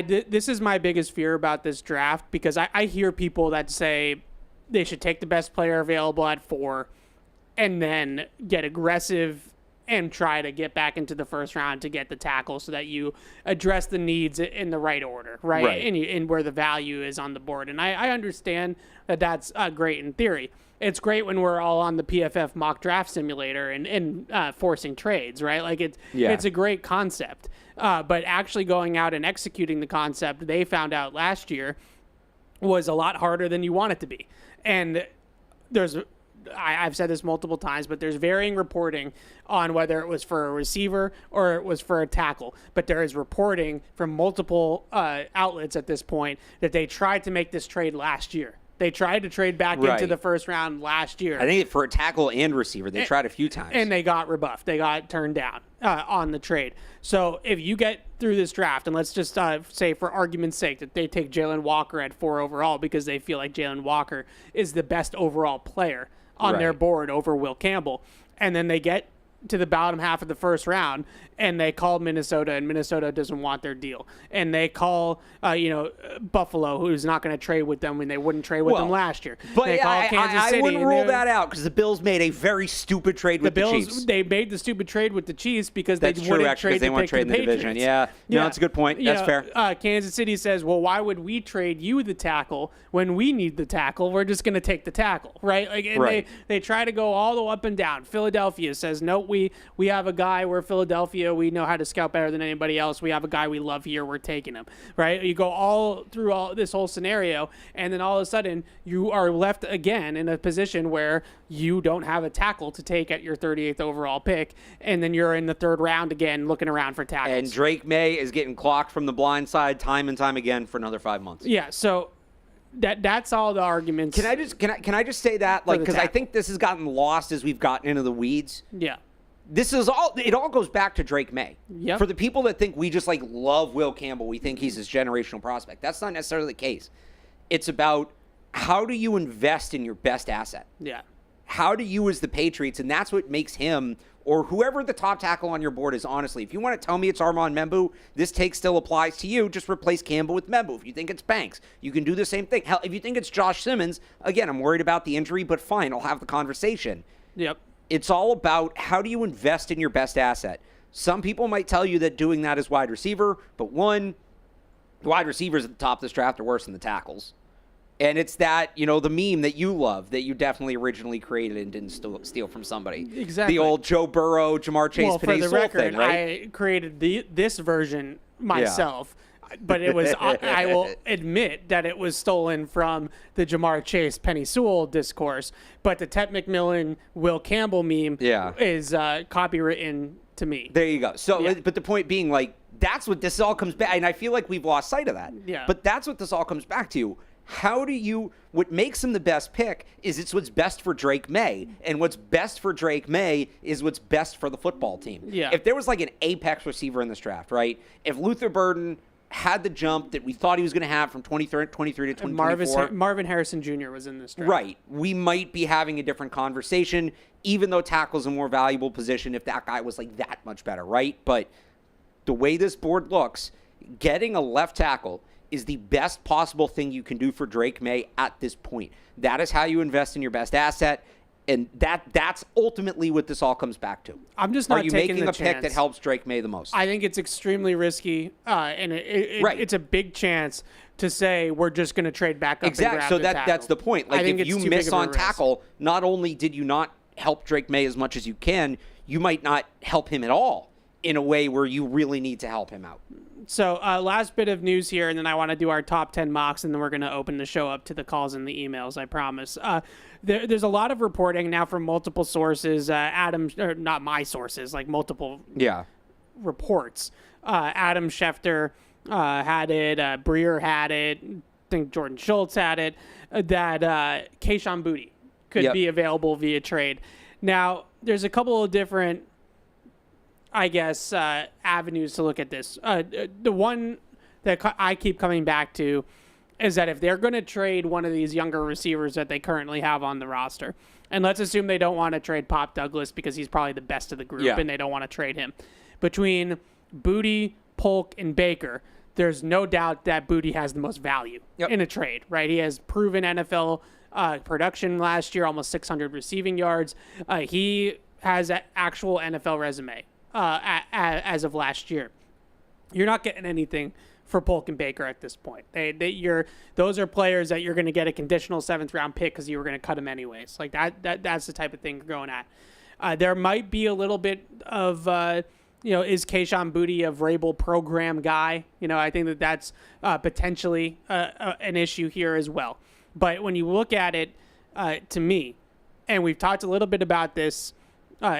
This is my biggest fear about this draft because I hear people that say they should take the best player available at 4 and then get aggressive and try to get back into the first round to get the tackle so that you address the needs in the right order, right? And where the value is on the board. And I understand that that's great in theory. It's great when we're all on the PFF mock draft simulator and forcing trades, right? Like it's a great concept. But actually going out and executing the concept they found out last year was a lot harder than you want it to be. And I've said this multiple times, but there's varying reporting on whether it was for a receiver or it was for a tackle. But there is reporting from multiple outlets at this point that they tried to make this trade last year. They tried to trade back into the first round last year. I think for a tackle and receiver, they tried a few times. And they got rebuffed. They got turned down on the trade. So if you get through this draft, and let's just say for argument's sake that they take Jalen Walker at 4 overall because they feel like Jalen Walker is the best overall player on their board over Will Campbell, and then they get to the bottom half of the first round, and they call Minnesota, and Minnesota doesn't want their deal. And they call, Buffalo, who's not going to trade with them when they wouldn't trade with them last year. But they call Kansas City. I wouldn't rule that out because the Bills made a very stupid trade with the Chiefs. They made the stupid trade with the Chiefs because That's they true, wouldn't actually, trade they the want pick to trade to in the the division. Patriots. No, that's a good point. That's fair. Kansas City says, well, why would we trade you the tackle when we need the tackle? We're just going to take the tackle, right? They try to go all the way up and down. Philadelphia says, no, we have a guy. We're Philadelphia. We know how to scout better than anybody else. We have a guy we love here. We're taking him, right? You go all through this whole scenario, and then all of a sudden you are left again in a position where you don't have a tackle to take at your 38th overall pick, and then you're in the third round again looking around for tackles. And Drake May is getting clocked from the blind side time and time again for another 5 months. Yeah, so that's all the arguments. Can I just say that, like, because I think this has gotten lost as we've gotten into the weeds. Yeah. It all goes back to Drake May. Yep. For the people that think we just love Will Campbell, we think he's this generational prospect. That's not necessarily the case. It's about how do you invest in your best asset? Yeah. How do you as the Patriots, and that's what makes him or whoever the top tackle on your board is, honestly. If you want to tell me it's Armand Membu, this take still applies to you. Just replace Campbell with Membu. If you think it's Banks, you can do the same thing. Hell, if you think it's Josh Simmons, again, I'm worried about the injury, but fine, I'll have the conversation. Yep. It's all about how do you invest in your best asset. Some people might tell you that doing that is wide receiver, but one, the wide receivers at the top of this draft are worse than the tackles. And it's that, the meme that you love, that you definitely originally created and didn't steal from somebody. Exactly. The old Joe Burrow, Jamar Chase, well, for Penei the Sewell record, thing, right? I created this version myself. Yeah. But it was, I will admit that it was stolen from the Jamar Chase, Penei Sewell discourse. But the Ted McMillan, Will Campbell meme is copywritten to me. There you go. So, but the point being, that's what this all comes back. And I feel like we've lost sight of that. Yeah. But that's what this all comes back to. What makes him the best pick is it's what's best for Drake May. And what's best for Drake May is what's best for the football team. Yeah. If there was an apex receiver in this draft, right? If Luther Burden had the jump that we thought he was going to have from 23 to 2024. Marvin Harrison Jr. was in this draft. Right. We might be having a different conversation, even though tackle's a more valuable position if that guy was that much better, right? But the way this board looks, getting a left tackle is the best possible thing you can do for Drake May at this point. That is how you invest in your best asset, and that's ultimately what this all comes back to. I'm just not taking the chance. Are you making a pick that helps Drake May the most? I think it's extremely risky, and it's a big chance to say we're just going to trade back up and grab the tackle. That's the point. If you miss on tackle, not only did you not help Drake May as much as you can, you might not help him at all in a way where you really need to help him out. So last bit of news here, and then I want to do our top 10 mocks, and then we're going to open the show up to the calls and the emails, I promise. There's a lot of reporting now from multiple sources. Not my sources, multiple reports. Adam Schefter had it. Breer had it. I think Jordan Schultz had it. That Kayshon Boutte could be available via trade. Now, there's a couple of different avenues to look at this. The one that I keep coming back to is that if they're going to trade one of these younger receivers that they currently have on the roster, and let's assume they don't want to trade Pop Douglas because he's probably the best of the group and they don't want to trade him. Between Boutte, Polk, and Baker, there's no doubt that Boutte has the most value in a trade, right? He has proven NFL production last year, almost 600 receiving yards. He has an actual NFL resume as of last year. You're not getting anything for Polk and Baker at this point. Those are players that you're going to get a conditional 7th round pick because you were going to cut them anyways. Like that's the type of thing you're going at. There might be a little bit of, is Kayshon Boutte a Vrabel program guy? I think that's potentially an issue here as well. But when you look at it, to me, and we've talked a little bit about this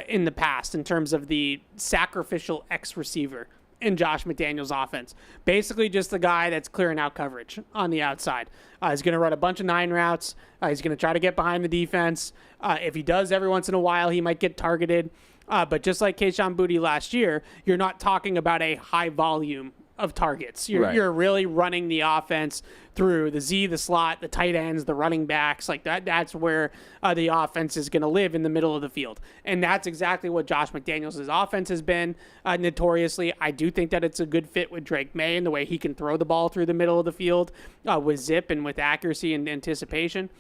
in the past in terms of the sacrificial X receiver in Josh McDaniels' offense. Basically just the guy that's clearing out coverage on the outside. He's going to run a bunch of 9 routes. He's going to try to get behind the defense. If he does every once in a while, he might get targeted. But just like Kayshon Boutte last year, you're not talking about a high volume of targets. You're really running the offense through the Z, the slot, the tight ends, the running backs. Like that's where the offense is going to live, in the middle of the field. And that's exactly what Josh McDaniels' offense has been notoriously. I do think that it's a good fit with Drake May and the way he can throw the ball through the middle of the field with zip and with accuracy and anticipation.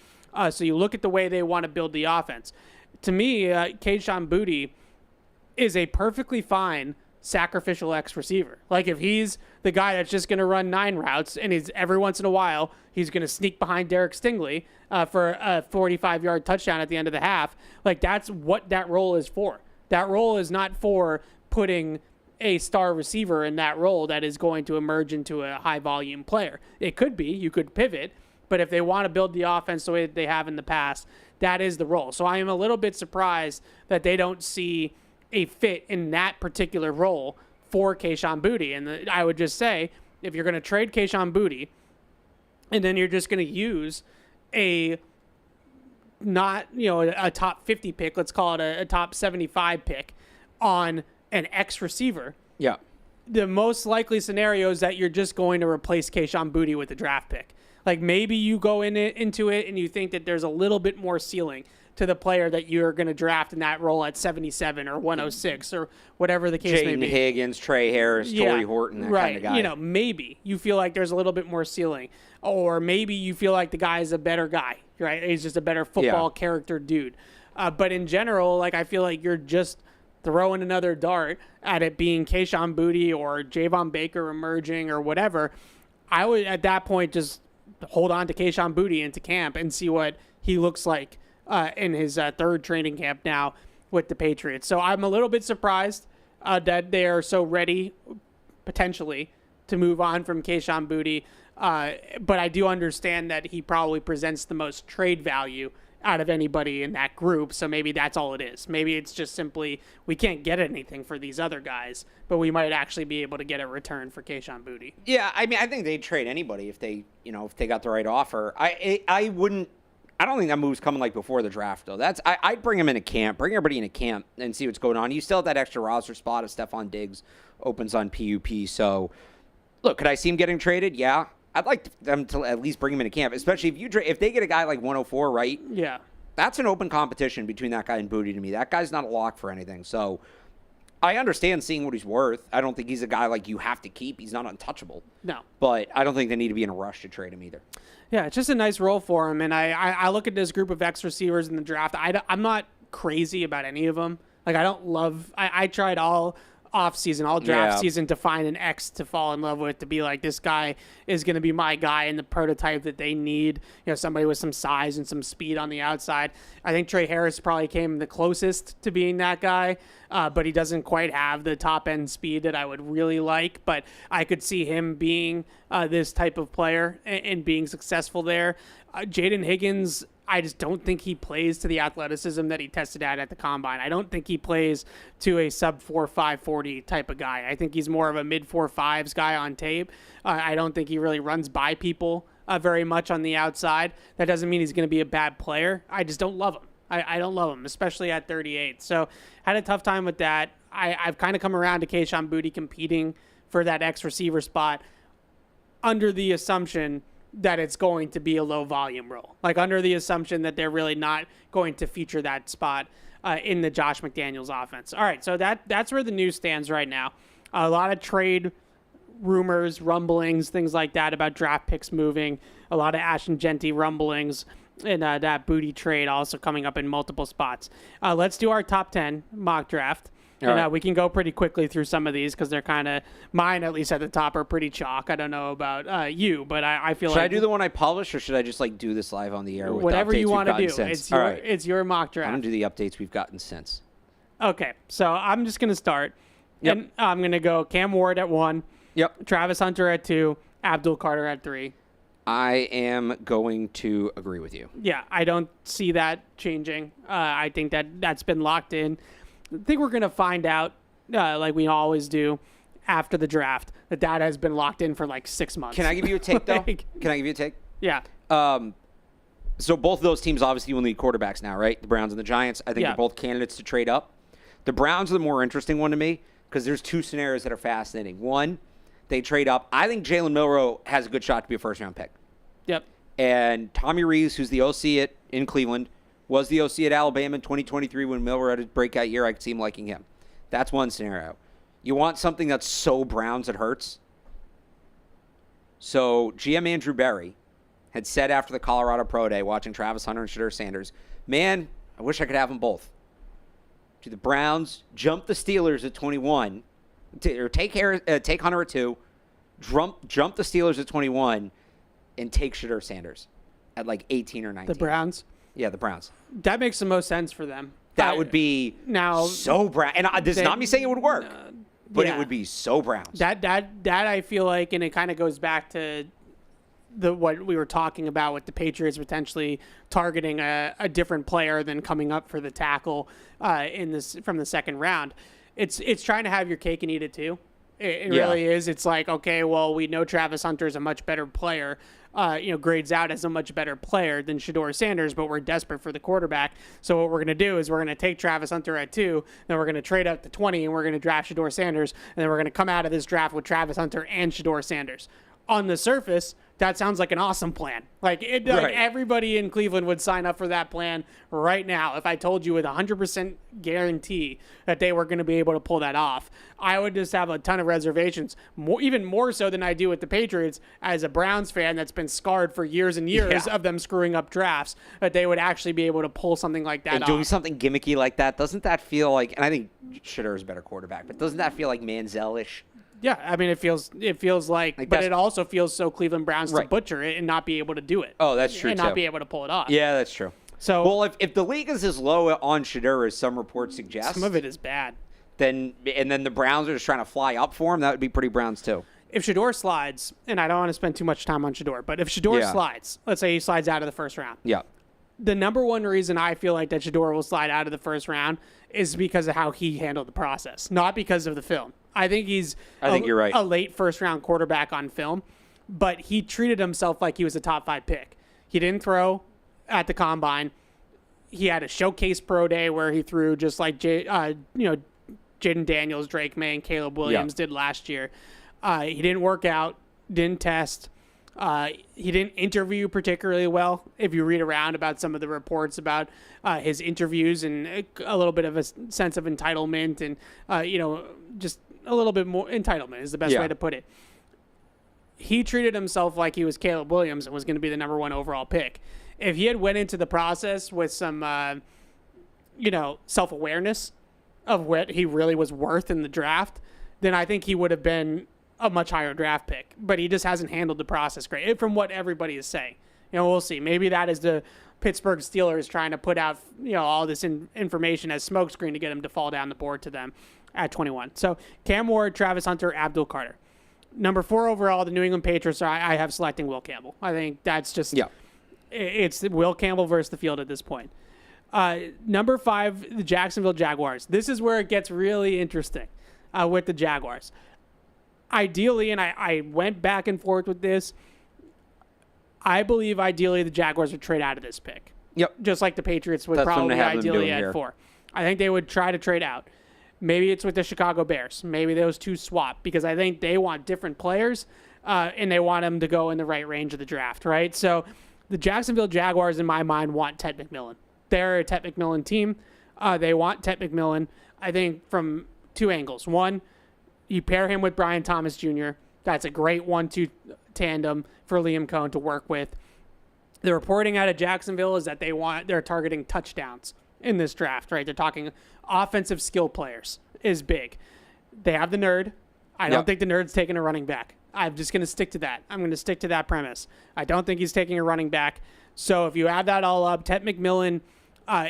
So you look at the way they want to build the offense. To me, Kayshon Boutte is a perfectly fine sacrificial X receiver. Like if he's the guy that's just going to run 9 routes and he's every once in a while he's going to sneak behind Derek Stingley for a 45-yard touchdown at the end of the half, like that's what that role is for. That role is not for putting a star receiver in that role that is going to emerge into a high volume player. It could be, you could pivot, but if they want to build the offense the way that they have in the past, that is the role. So I am a little bit surprised that they don't see a fit in that particular role for Kayshon Boutte. And I would just say, if you're going to trade Kayshon Boutte and then you're just going to use a top 50 pick, let's call it a top 75 pick on an X receiver. Yeah. The most likely scenario is that you're just going to replace Kayshon Boutte with a draft pick. Like maybe you go into it and you think that there's a little bit more ceiling to the player that you're going to draft in that role at 77 or 106 or whatever the case may be. Jaden Higgins, Trey Harris, Torrey Horton, that kind of guy. Maybe you feel like there's a little bit more ceiling, or maybe you feel like the guy is a better guy, right? He's just a better football character dude. But in general, like I feel like you're just throwing another dart at it being Kayshon Boutte or Javon Baker emerging or whatever. I would at that point just hold on to Kayshon Boutte into camp and see what he looks like in his 3rd training camp now with the Patriots. So I'm a little bit surprised that they are so ready, potentially, to move on from Kayshon Boutte. But I do understand that he probably presents the most trade value out of anybody in that group. So maybe that's all it is. Maybe it's just simply we can't get anything for these other guys, but we might actually be able to get a return for Kayshon Boutte. Yeah, I mean, I think they'd trade anybody if they got the right offer. I don't think that move's coming like before the draft, though. I'd bring him in a camp, bring everybody in a camp and see what's going on. You still have that extra roster spot if Stephon Diggs opens on PUP. So, look, could I see him getting traded? Yeah. I'd like them to at least bring him in a camp, especially if they get a guy like 104, right? Yeah. That's an open competition between that guy and Boutte to me. That guy's not a lock for anything. So, I understand seeing what he's worth. I don't think he's a guy like you have to keep. He's not untouchable. No. But I don't think they need to be in a rush to trade him either. Yeah, it's just a nice role for him. And I look at this group of X receivers in the draft. I'm not crazy about any of them. Like, I tried all offseason, all draft season to find an X to fall in love with, to be like, this guy is going to be my guy and the prototype that they need. Somebody with some size and some speed on the outside. I think Trey Harris probably came the closest to being that guy, but he doesn't quite have the top end speed that I would really like. But I could see him being this type of player and being successful there. Jaden Higgins, I just don't think he plays to the athleticism that he tested at the combine. I don't think he plays to a sub 4.5 40 type of guy. I think he's more of a mid 4.5s guy on tape. I don't think he really runs by people very much on the outside. That doesn't mean he's going to be a bad player. I just don't love him. I don't love him, especially at 38. So had a tough time with that. I've kind of come around to Kayshon Boutte competing for that X receiver spot under the assumption that it's going to be a low volume role, like under the assumption that they're really not going to feature that spot in the Josh McDaniels offense. All right, so that's where the news stands right now. A lot of trade rumors, rumblings, things like that about draft picks moving, a lot of Ashton Jeanty rumblings And that Boutte trade also coming up in multiple spots. Let's do our top 10 mock draft. All right. We can go pretty quickly through some of these because they're kind of, mine at least at the top, are pretty chalk. I don't know about you, but I feel Should like. I do the one I published, or should I just do this live on the air with whatever the updates you want to do. Since? It's your mock I'm draft. going to do the updates we've gotten since. Okay, so I'm just going to start. Yep. And I'm going to go Cam Ward at 1, Yep. Travis Hunter at 2, Abdul Carter at 3. I am going to agree with you. Yeah, I don't see that changing. I think that's been locked in. I think we're going to find out, like we always do, after the draft, that has been locked in for 6 months. Can I give you a take, though? Can I give you a take? Yeah. So both of those teams obviously will need quarterbacks now, right? The Browns and the Giants. I think Yeah. they're both candidates to trade up. The Browns are the more interesting one to me because there's two scenarios that are fascinating. One, they trade up. I think Jalen Milroe has a good shot to be a first-round pick. Yep. And Tommy Rees, who's the OC in Cleveland, was the OC at Alabama in 2023 when Milroe had his breakout year. I could see him liking him. That's one scenario. You want something that's so Browns it hurts? So GM Andrew Berry had said after the Colorado Pro Day, watching Travis Hunter and Shedeur Sanders, man, I wish I could have them both. Do the Browns jump the Steelers at 21, or take Hunter at 2, jump the Steelers at 21, and take Shedeur Sanders at 18 or 19? The Browns. Yeah, the Browns. That makes the most sense for them. That would be so Brown. And this is not me saying it would work, but yeah. it would be so Browns. That I feel like, and it kind of goes back to what we were talking about with the Patriots potentially targeting a different player than coming up for the tackle from the second round. It's trying to have your cake and eat it too. It really is. It's like, okay, well, we know Travis Hunter is a much better player. Grades out as a much better player than Shedeur Sanders, but we're desperate for the quarterback. So what we're going to do is we're going to take Travis Hunter at 2, then we're going to trade up to 20, and we're going to draft Shedeur Sanders, and then we're going to come out of this draft with Travis Hunter and Shedeur Sanders. On the surface, that sounds like an awesome plan. Like everybody in Cleveland would sign up for that plan right now. If I told you with 100% guarantee that they were going to be able to pull that off, I would just have a ton of reservations, even more so than I do with the Patriots as a Browns fan that's been scarred for years and years of them screwing up drafts, that they would actually be able to pull something like that and off. Doing something gimmicky like that, doesn't that feel like, and I think Shedeur is a better quarterback, but doesn't that feel like Manziel-ish? Yeah, I mean, it feels like but it also feels so Cleveland Browns to butcher it and not be able to do it. Oh, that's true, and not be able to pull it off. Yeah, that's true. So, well, if the league is as low on Shedeur as some reports suggest, some of it is bad. Then the Browns are just trying to fly up for him, that would be pretty Browns too. If Shedeur slides, and I don't want to spend too much time on Shedeur, but if Shedeur slides, let's say he slides out of the first round. Yeah. The number one reason I feel like that Shedeur will slide out of the first round is because of how he handled the process, not because of the film. I think you're right. A late first-round quarterback on film, but he treated himself like he was a top-5 pick. He didn't throw at the combine. He had a showcase pro day where he threw just like Jaden Daniels, Drake May, and Caleb Williams did last year. He didn't work out, didn't test. He didn't interview particularly well. If you read around about some of the reports about his interviews and a little bit of a sense of entitlement and, just a little bit more entitlement is the best way to put it. He treated himself like he was Caleb Williams and was going to be the number 1 overall pick. If he had went into the process with some, self-awareness of what he really was worth in the draft, then I think he would have been a much higher draft pick. But he just hasn't handled the process great, from what everybody is saying. We'll see. Maybe that is the Pittsburgh Steelers trying to put out, all this information as smokescreen to get him to fall down the board to them at 21. So Cam Ward, Travis Hunter, Abdul Carter. Number 4 overall, the New England Patriots, I have selecting Will Campbell. I think that's just, it's Will Campbell versus the field at this point. Number 5, the Jacksonville Jaguars. This is where it gets really interesting with the Jaguars. Ideally, and I went back and forth with this, I believe ideally the Jaguars would trade out of this pick. Yep. Just like the Patriots would probably ideally at 4. I think they would try to trade out. Maybe it's with the Chicago Bears. Maybe those two swap because I think they want different players and they want them to go in the right range of the draft, right? So the Jacksonville Jaguars, in my mind, want Ted McMillan. They're a Ted McMillan team. They want Ted McMillan, I think, from 2 angles. One, you pair him with Brian Thomas Jr. That's a great 1-2 tandem for Liam Cohen to work with. The reporting out of Jacksonville is that they're targeting touchdowns in this draft, right? They're talking offensive skill players is big. They have the nerd. I don't think the nerd's taking a running back. I'm just going to stick to that. I'm going to stick to that premise. I don't think he's taking a running back. So if you add that all up, Ted McMillan,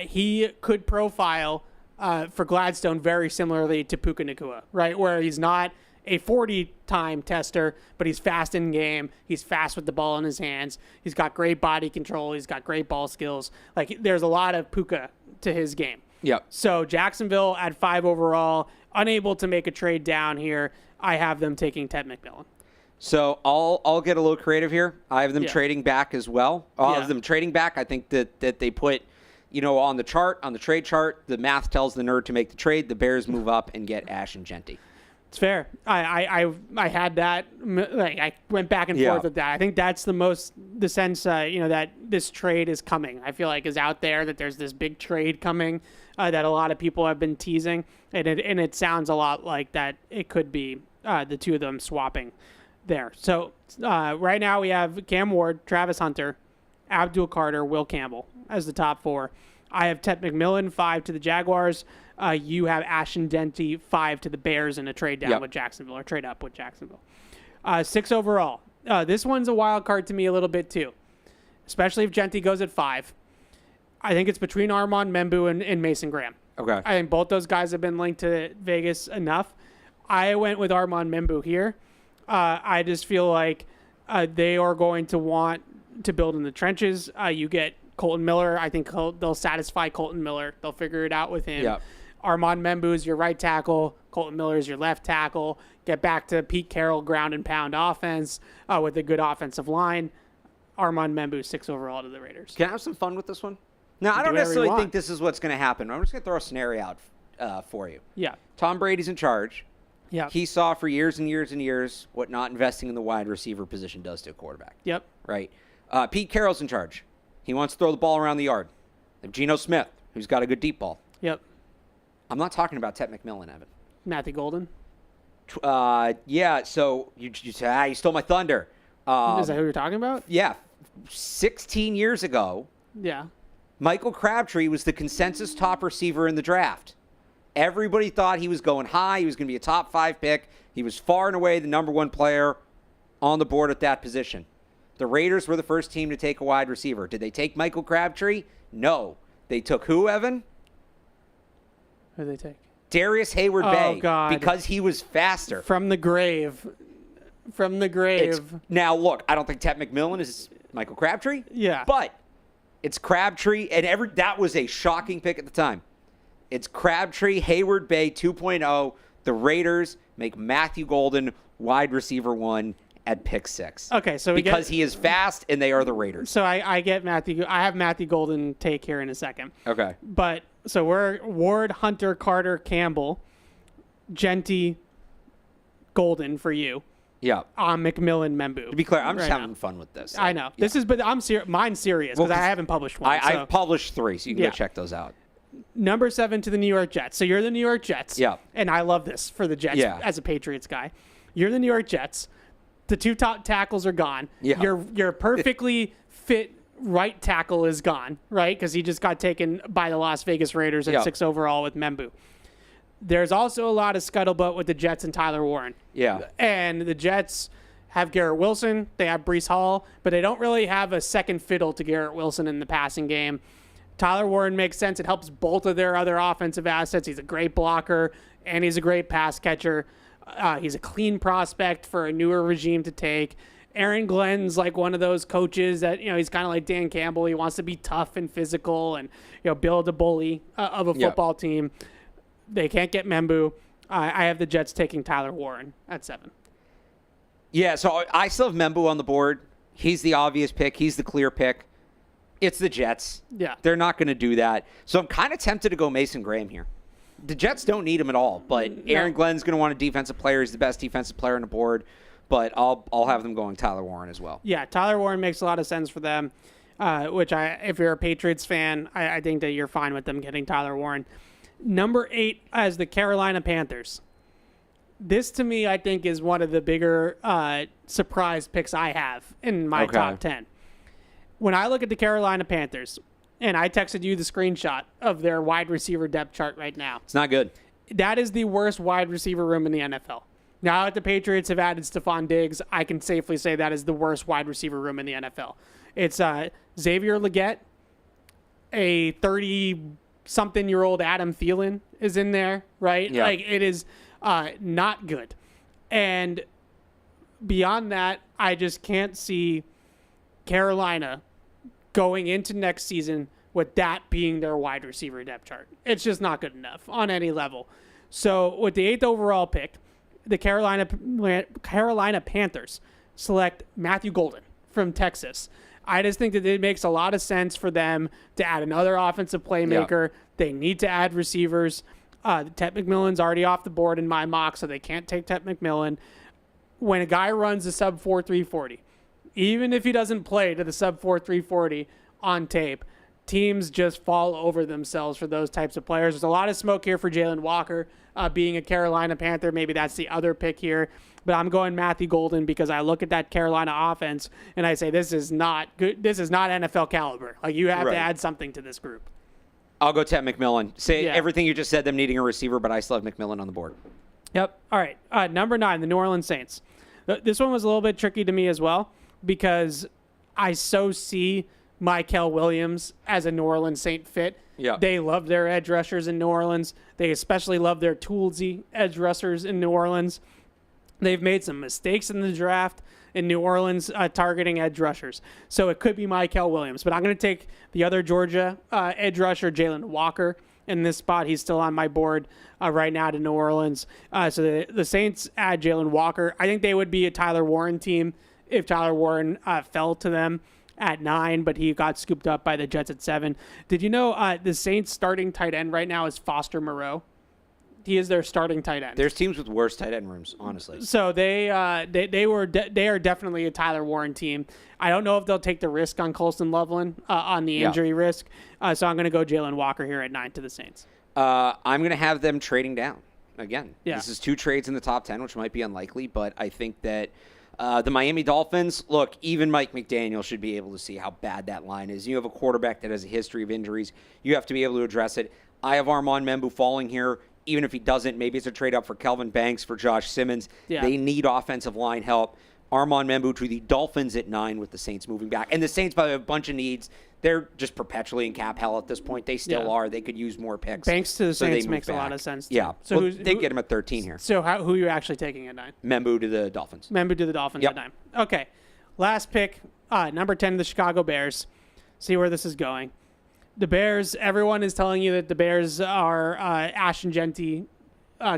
he could profile for Gladstone very similarly to Puka Nacua, right? Where he's not a 40-time tester, but he's fast in game. He's fast with the ball in his hands. He's got great body control. He's got great ball skills. Like, there's a lot of Puka to his game. Yep. So Jacksonville at 5 overall, unable to make a trade down here. I have them taking Ted McMillan. So I'll get a little creative here. I have them trading back as well. I'll have them trading back. I think that they put, on the chart, on the trade chart, the math tells the nerd to make the trade. The Bears move up and get Ashton Jeanty. It's fair. I had that. Like, I went back and forth with that. I think that's the sense that this trade is coming. I feel like is out there that there's this big trade coming that a lot of people have been teasing, and it sounds a lot like that. It could be the two of them swapping there. So right now we have Cam Ward, Travis Hunter, Abdul Carter, Will Campbell as the top 4. I have Ted McMillan 5 to the Jaguars. You have Ashton Jeanty 5 to the Bears in a trade down with Jacksonville or trade up with Jacksonville. 6 overall. This one's a wild card to me a little bit too, especially if Jeanty goes at 5. I think it's between Armand Membu and Mason Graham. Okay. I think both those guys have been linked to Vegas enough. I went with Armand Membu here. I just feel like they are going to want to build in the trenches. You get Colton Miller. I think they'll satisfy Colton Miller. They'll figure it out with him. Yep. Armand Membu is your right tackle. Colton Miller is your left tackle. Get back to Pete Carroll ground and pound offense with a good offensive line. Armand Membu 6 overall to the Raiders. Can I have some fun with this one? Now, I don't necessarily think this is what's going to happen. I'm just going to throw a scenario out for you. Yeah. Tom Brady's in charge. Yeah. He saw for years and years and years what not investing in the wide receiver position does to a quarterback. Yep. Right. Pete Carroll's in charge. He wants to throw the ball around the yard. They have Geno Smith, who's got a good deep ball. Yep. I'm not talking about Ted McMillan, Evan. Matthew Golden. Yeah. So you stole my thunder. Is that who you're talking about? Yeah. 16 years ago, Yeah. Michael Crabtree was the consensus top receiver in the draft. Everybody thought he was going high. He was going to be a top 5 pick. He was far and away the number 1 player on the board at that position. The Raiders were the first team to take a wide receiver. Did they take Michael Crabtree? No. They took who, Evan? Who did they take? Darius Hayward-Bay. Oh, God. Because he was faster. From the grave. From the grave. Now, look, I don't think Ted McMillan is Michael Crabtree. Yeah. But it's Crabtree, and that was a shocking pick at the time. It's Crabtree, Hayward-Bay 2.0. The Raiders make Matthew Golden wide receiver 1 at pick 6. Okay, so because he is fast, and they are the Raiders. So I get Matthew. I have Matthew Golden take here in a second. Okay. But so we're Ward, Hunter, Carter, Campbell, Jeanty, Golden for you. Yeah. McMillan, Membu. To be clear, I'm just having fun with this. I know. Yeah. But I'm mine's serious because I haven't published one. I've published 3, so you can go check those out. Number 7 to the New York Jets. So you're the New York Jets. Yeah. And I love this for the Jets as a Patriots guy. You're the New York Jets. The 2 top tackles are gone. Yeah. Your perfectly fit right tackle is gone, right? Because he just got taken by the Las Vegas Raiders at 6 overall with Membu. There's also a lot of scuttlebutt with the Jets and Tyler Warren. Yeah. And the Jets have Garrett Wilson. They have Breece Hall. But they don't really have a second fiddle to Garrett Wilson in the passing game. Tyler Warren makes sense. It helps both of their other offensive assets. He's a great blocker, and he's a great pass catcher. He's a clean prospect for a newer regime to take. Aaron Glenn's like one of those coaches that, he's kind of like Dan Campbell. He wants to be tough and physical and, build a bully of a football team. They can't get Membu. I have the Jets taking Tyler Warren at 7. Yeah, so I still have Membu on the board. He's the obvious pick. He's the clear pick. It's the Jets. Yeah. They're not going to do that. So I'm kind of tempted to go Mason Graham here. The Jets don't need him at all, but Aaron Glenn's going to want a defensive player. He's the best defensive player on the board, but I'll have them going Tyler Warren as well. Yeah, Tyler Warren makes a lot of sense for them, which if you're a Patriots fan, I think that you're fine with them getting Tyler Warren. Number 8 as the Carolina Panthers. This, to me, I think is one of the bigger surprise picks I have in my top 10. when I look at the Carolina Panthers, and I texted you the screenshot of their wide receiver depth chart right now. It's not good. That is the worst wide receiver room in the NFL. Now that the Patriots have added Stephon Diggs, I can safely say that is the worst wide receiver room in the NFL. It's Xavier Legette, a 30-something-year-old Adam Thielen is in there, right? Yeah. Like, it is not good. And beyond that, I just can't see Carolina going into next season with that being their wide receiver depth chart. It's just not good enough on any level. So with the 8th overall pick, the Carolina Panthers select Matthew Golden from Texas. I just think that it makes a lot of sense for them to add another offensive playmaker. Yeah. They need to add receivers. Tet McMillan's already off the board in my mock, so they can't take Tet McMillan. When a guy runs a sub 4.340, even if he doesn't play to the sub 4.340 on tape, teams just fall over themselves for those types of players. There's a lot of smoke here for Jalen Walker being a Carolina Panther. Maybe that's the other pick here. But I'm going Matthew Golden because I look at that Carolina offense and I say, this is not good. This is not NFL caliber. Like, you have to add something to this group. I'll go Tet McMillan. Everything you just said, them needing a receiver, but I still have McMillan on the board. Yep. All right. Number 9, the New Orleans Saints. This one was a little bit tricky to me as well because I so see Mykel Williams as a New Orleans Saint fit. Yeah. They love their edge rushers in New Orleans. They especially love their toolsy edge rushers in New Orleans. They've made some mistakes in the draft in New Orleans targeting edge rushers. So it could be Mykel Williams. But I'm going to take the other Georgia edge rusher, Jalen Walker, in this spot. He's still on my board right now to New Orleans. So the Saints add Jalen Walker. I think they would be a Tyler Warren team if Tyler Warren fell to them at 9, but he got scooped up by the Jets at 7. Did you know the Saints starting tight end right now is Foster Moreau? He is their starting tight end. There's teams with worse tight end rooms, honestly. So they are definitely a Tyler Warren team. I don't know if they'll take the risk on Colston Loveland on the injury risk. So I'm going to go Jalen Walker here at 9 to the Saints. I'm going to have them trading down again. Yeah. This is 2 trades in the top 10, which might be unlikely, but I think that the Miami Dolphins, look, even Mike McDaniel should be able to see how bad that line is. You have a quarterback that has a history of injuries. You have to be able to address it. I have Armand Membu falling here. Even if he doesn't, maybe it's a trade up for Kelvin Banks, for Josh Simmons. Yeah. They need offensive line help. Armand Membu to the Dolphins at 9 with the Saints moving back. And the Saints, by the way, have a bunch of needs. They're just perpetually in cap hell at this point. They still are. They could use more picks. Banks to the Saints makes a lot of sense. Yeah. So they get him at 13 here. So who are you actually taking at 9? Membu to the Dolphins. Membu to the Dolphins at 9. Okay. Last pick, number 10, the Chicago Bears. See where this is going. The Bears, everyone is telling you that the Bears are Ashton Jeanty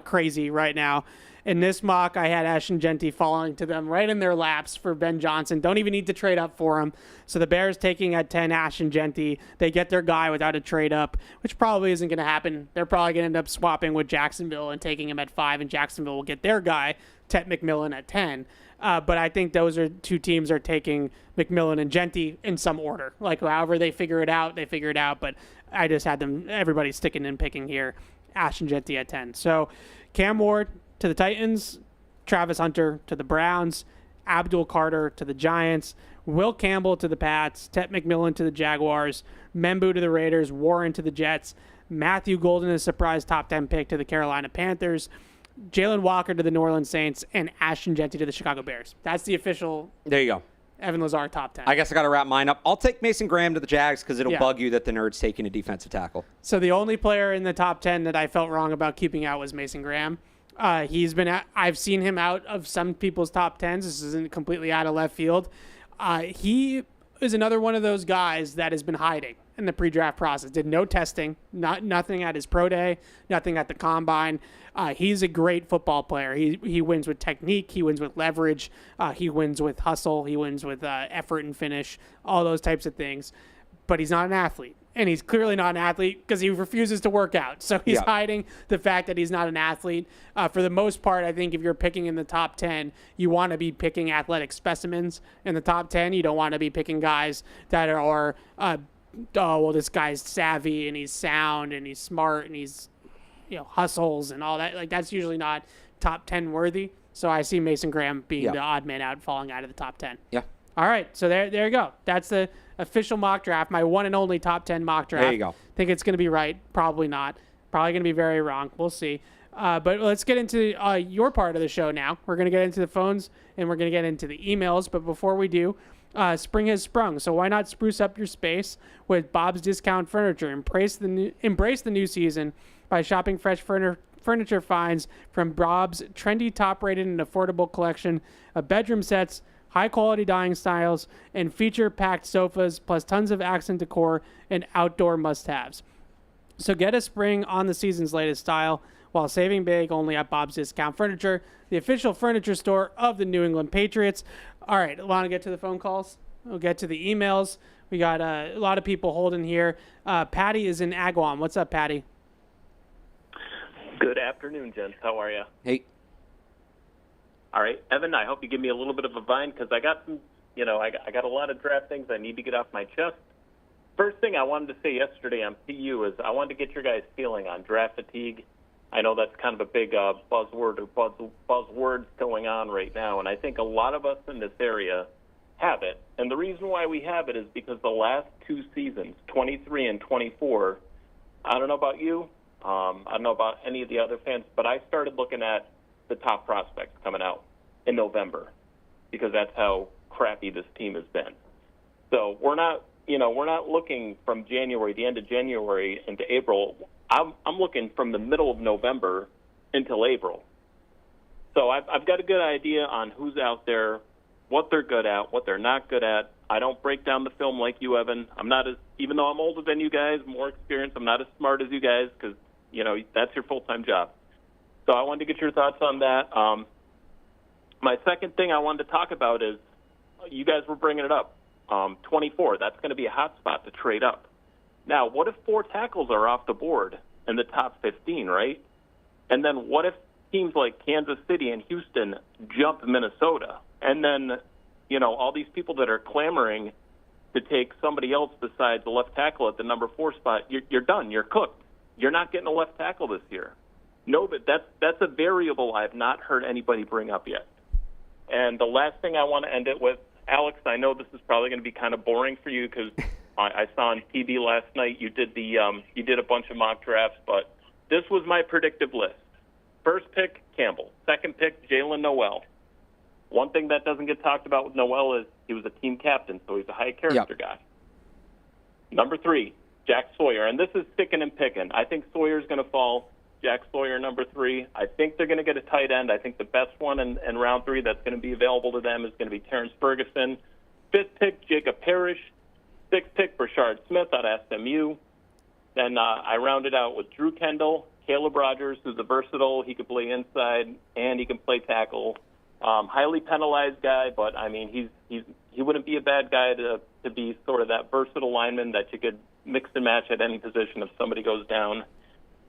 crazy right now. In this mock, I had Ashton Jeanty falling to them right in their laps for Ben Johnson. Don't even need to trade up for him. So the Bears taking at 10 Ashton Jeanty. They get their guy without a trade up, which probably isn't going to happen. They're probably going to end up swapping with Jacksonville and taking him at 5, and Jacksonville will get their guy, Tet McMillan, at 10. But I think those are 2 teams are taking McMillan and Jeanty in some order. Like, however they figure it out, they figure it out. But I just had everybody sticking and picking here, Ashton Jeanty at 10. So Cam Ward to the Titans, Travis Hunter to the Browns, Abdul Carter to the Giants, Will Campbell to the Pats, Tet McMillan to the Jaguars, Membu to the Raiders, Warren to the Jets, Matthew Golden, a surprise top 10 pick to the Carolina Panthers, Jalen Walker to the New Orleans Saints, and Ashton Jeanty to the Chicago Bears. That's the official. There you go. Evan Lazar top 10. I guess I got to wrap mine up. I'll take Mason Graham to the Jags because it'll bug you that the Nerd's taking a defensive tackle. So the only player in the top 10 that I felt wrong about keeping out was Mason Graham. I've seen him out of some people's top 10s. This isn't completely out of left field. He is another one of those guys that has been hiding in the pre-draft process. Did no testing, nothing at his pro day, nothing at the combine. He's a great football player. He wins with technique. He wins with leverage. He wins with hustle. He wins with effort and finish, all those types of things. But he's not an athlete. And he's clearly not an athlete because he refuses to work out. So he's hiding the fact that he's not an athlete. For the most part, I think if you're picking in the top 10, you want to be picking athletic specimens in the top 10. You don't want to be picking guys that are, this guy's savvy and he's sound and he's smart and he's, hustles and all that. Like, that's usually not top 10 worthy. So I see Mason Graham being the odd man out, falling out of the top 10. Yeah. All right, so there you go. That's the official mock draft, my one and only top 10 mock draft. There you go. Think it's going to be right? Probably not. Probably going to be very wrong. We'll see. But let's get into your part of the show now. We're going to get into the phones, and we're going to get into the emails. But before we do, spring has sprung, so why not spruce up your space with Bob's Discount Furniture? Embrace the new season by shopping fresh furniture finds from Bob's trendy, top-rated, and affordable collection of bedroom sets, high-quality dining styles, and feature-packed sofas, plus tons of accent decor and outdoor must-haves. So get a spring on the season's latest style while saving big only at Bob's Discount Furniture, the official furniture store of the New England Patriots. All right, want to get to the phone calls? We'll get to the emails. We got a lot of people holding here. Patty is in Agawam. What's up, Patty? Good afternoon, gents. How are you? Hey. All right, Evan, I hope you give me a little bit of a vine because I got some, I got a lot of draft things I need to get off my chest. First thing I wanted to say yesterday on PU is I wanted to get your guys' feeling on draft fatigue. I know that's kind of a big buzzword or buzzwords going on right now, and I think a lot of us in this area have it. And the reason why we have it is because the last two seasons, 23 and 24, I don't know about you, I don't know about any of the other fans, but I started looking at the top prospects coming out in November because that's how crappy this team has been. So we're not looking from January, the end of January into April. I'm looking from the middle of November until April. So I've got a good idea on who's out there, what they're good at, what they're not good at. I don't break down the film like you, Evan. I'm not even though I'm older than you guys, more experienced, I'm not as smart as you guys because, that's your full-time job. So I wanted to get your thoughts on that. My second thing I wanted to talk about is you guys were bringing it up. 24, that's going to be a hot spot to trade up. Now, what if 4 tackles are off the board in the top 15, right? And then what if teams like Kansas City and Houston jump Minnesota? And then, all these people that are clamoring to take somebody else besides the left tackle at the number 4 spot, you're done. You're cooked. You're not getting a left tackle this year. No, but that's a variable I've not heard anybody bring up yet. And the last thing I want to end it with, Alex, I know this is probably going to be kind of boring for you because I saw on TV last night you did a bunch of mock drafts, but this was my predictive list. First pick, Campbell. Second pick, Jalen Noel. One thing that doesn't get talked about with Noel is he was a team captain, so he's a high character guy. Number 3, Jack Sawyer, and this is sticking and picking. I think Sawyer's going to fall. Jack Sawyer, number 3. I think they're going to get a tight end. I think the best one in round 3 that's going to be available to them is going to be Terrence Ferguson. 5th pick, Jacob Parrish. 6th pick, Brashard Smith out of SMU. Then I rounded out with Drew Kendall, Caleb Rogers, who's a versatile. He could play inside and he can play tackle. Highly penalized guy, but I mean he wouldn't be a bad guy to be sort of that versatile lineman that you could mix and match at any position if somebody goes down.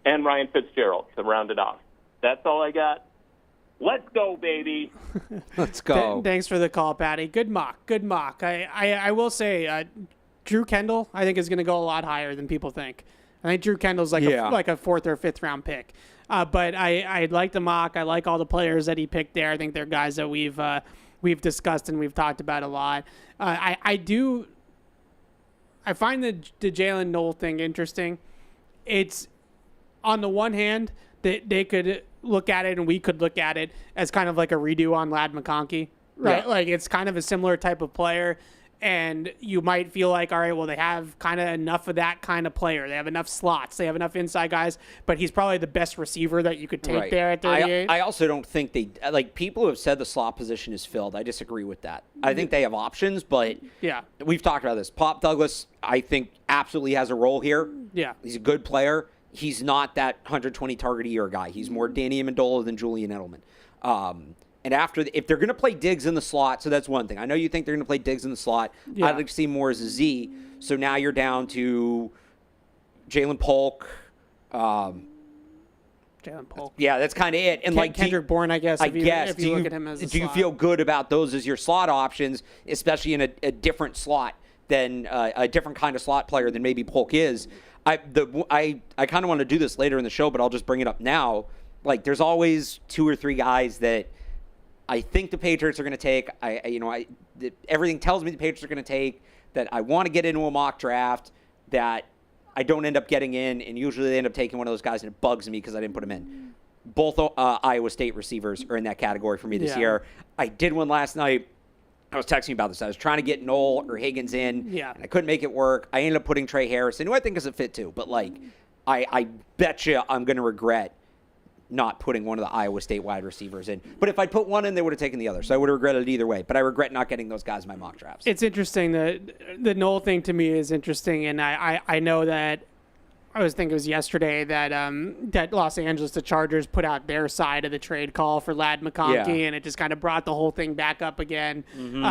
And Ryan Fitzgerald to round it off. That's all I got. Let's go, baby. Let's go. Thanks for the call, Patty. Good mock. I will say, Drew Kendall, I think, is going to go a lot higher than people think. I think Drew Kendall's like a 4th or 5th round pick. But I like the mock. I like all the players that he picked there. I think they're guys that we've discussed and we've talked about a lot. I find the Jalen Noel thing interesting. It's on the one hand that they could look at it and we could look at it as kind of like a redo on Ladd McConkey, right? Yeah. Like it's kind of a similar type of player. And you might feel like, all right, well, they have kind of enough of that kind of player. They have enough slots. They have enough inside guys. But he's probably the best receiver that you could take there at 38. I also don't think people who have said the slot position is filled. I disagree with that. I think they have options, but we've talked about this. Pop Douglas, I think, absolutely has a role here. Yeah. He's a good player. He's not that 120 target a year guy. He's more Danny Amendola than Julian Edelman. And if they're going to play Diggs in the slot, so that's one thing. I know you think they're going to play Diggs in the slot. Yeah. I'd like to see more as a Z. So now you're down to Jalen Polk. Jalen Polk. Yeah, that's kind of it. And Kendrick Bourne, I guess. If you look at him as a do you slot. feel good about those as your slot options, especially in a different slot than a different kind of slot player than maybe Polk is? I kind of want to do this later in the show, but I'll just bring it up now. Like, there's always 2 or 3 guys that I think the Patriots are going to take. Everything tells me the Patriots are going to take. That I want to get into a mock draft. That I don't end up getting in, and usually they end up taking one of those guys, and it bugs me because I didn't put him in. Both Iowa State receivers are in that category for me this year. I did one last night. I was texting you about this. I was trying to get Knoll or Higgins in, and I couldn't make it work. I ended up putting Trey Harrison, who I think is a fit too. But, I bet you I'm going to regret not putting one of the Iowa State wide receivers in. But if I'd put one in, they would have taken the other. So I would have regretted it either way. But I regret not getting those guys in my mock drafts. It's interesting. The Knoll thing to me is interesting. And I know that I was thinking it was yesterday that Los Angeles, the Chargers, put out their side of the trade call for Ladd McConkey, and it just kind of brought the whole thing back up again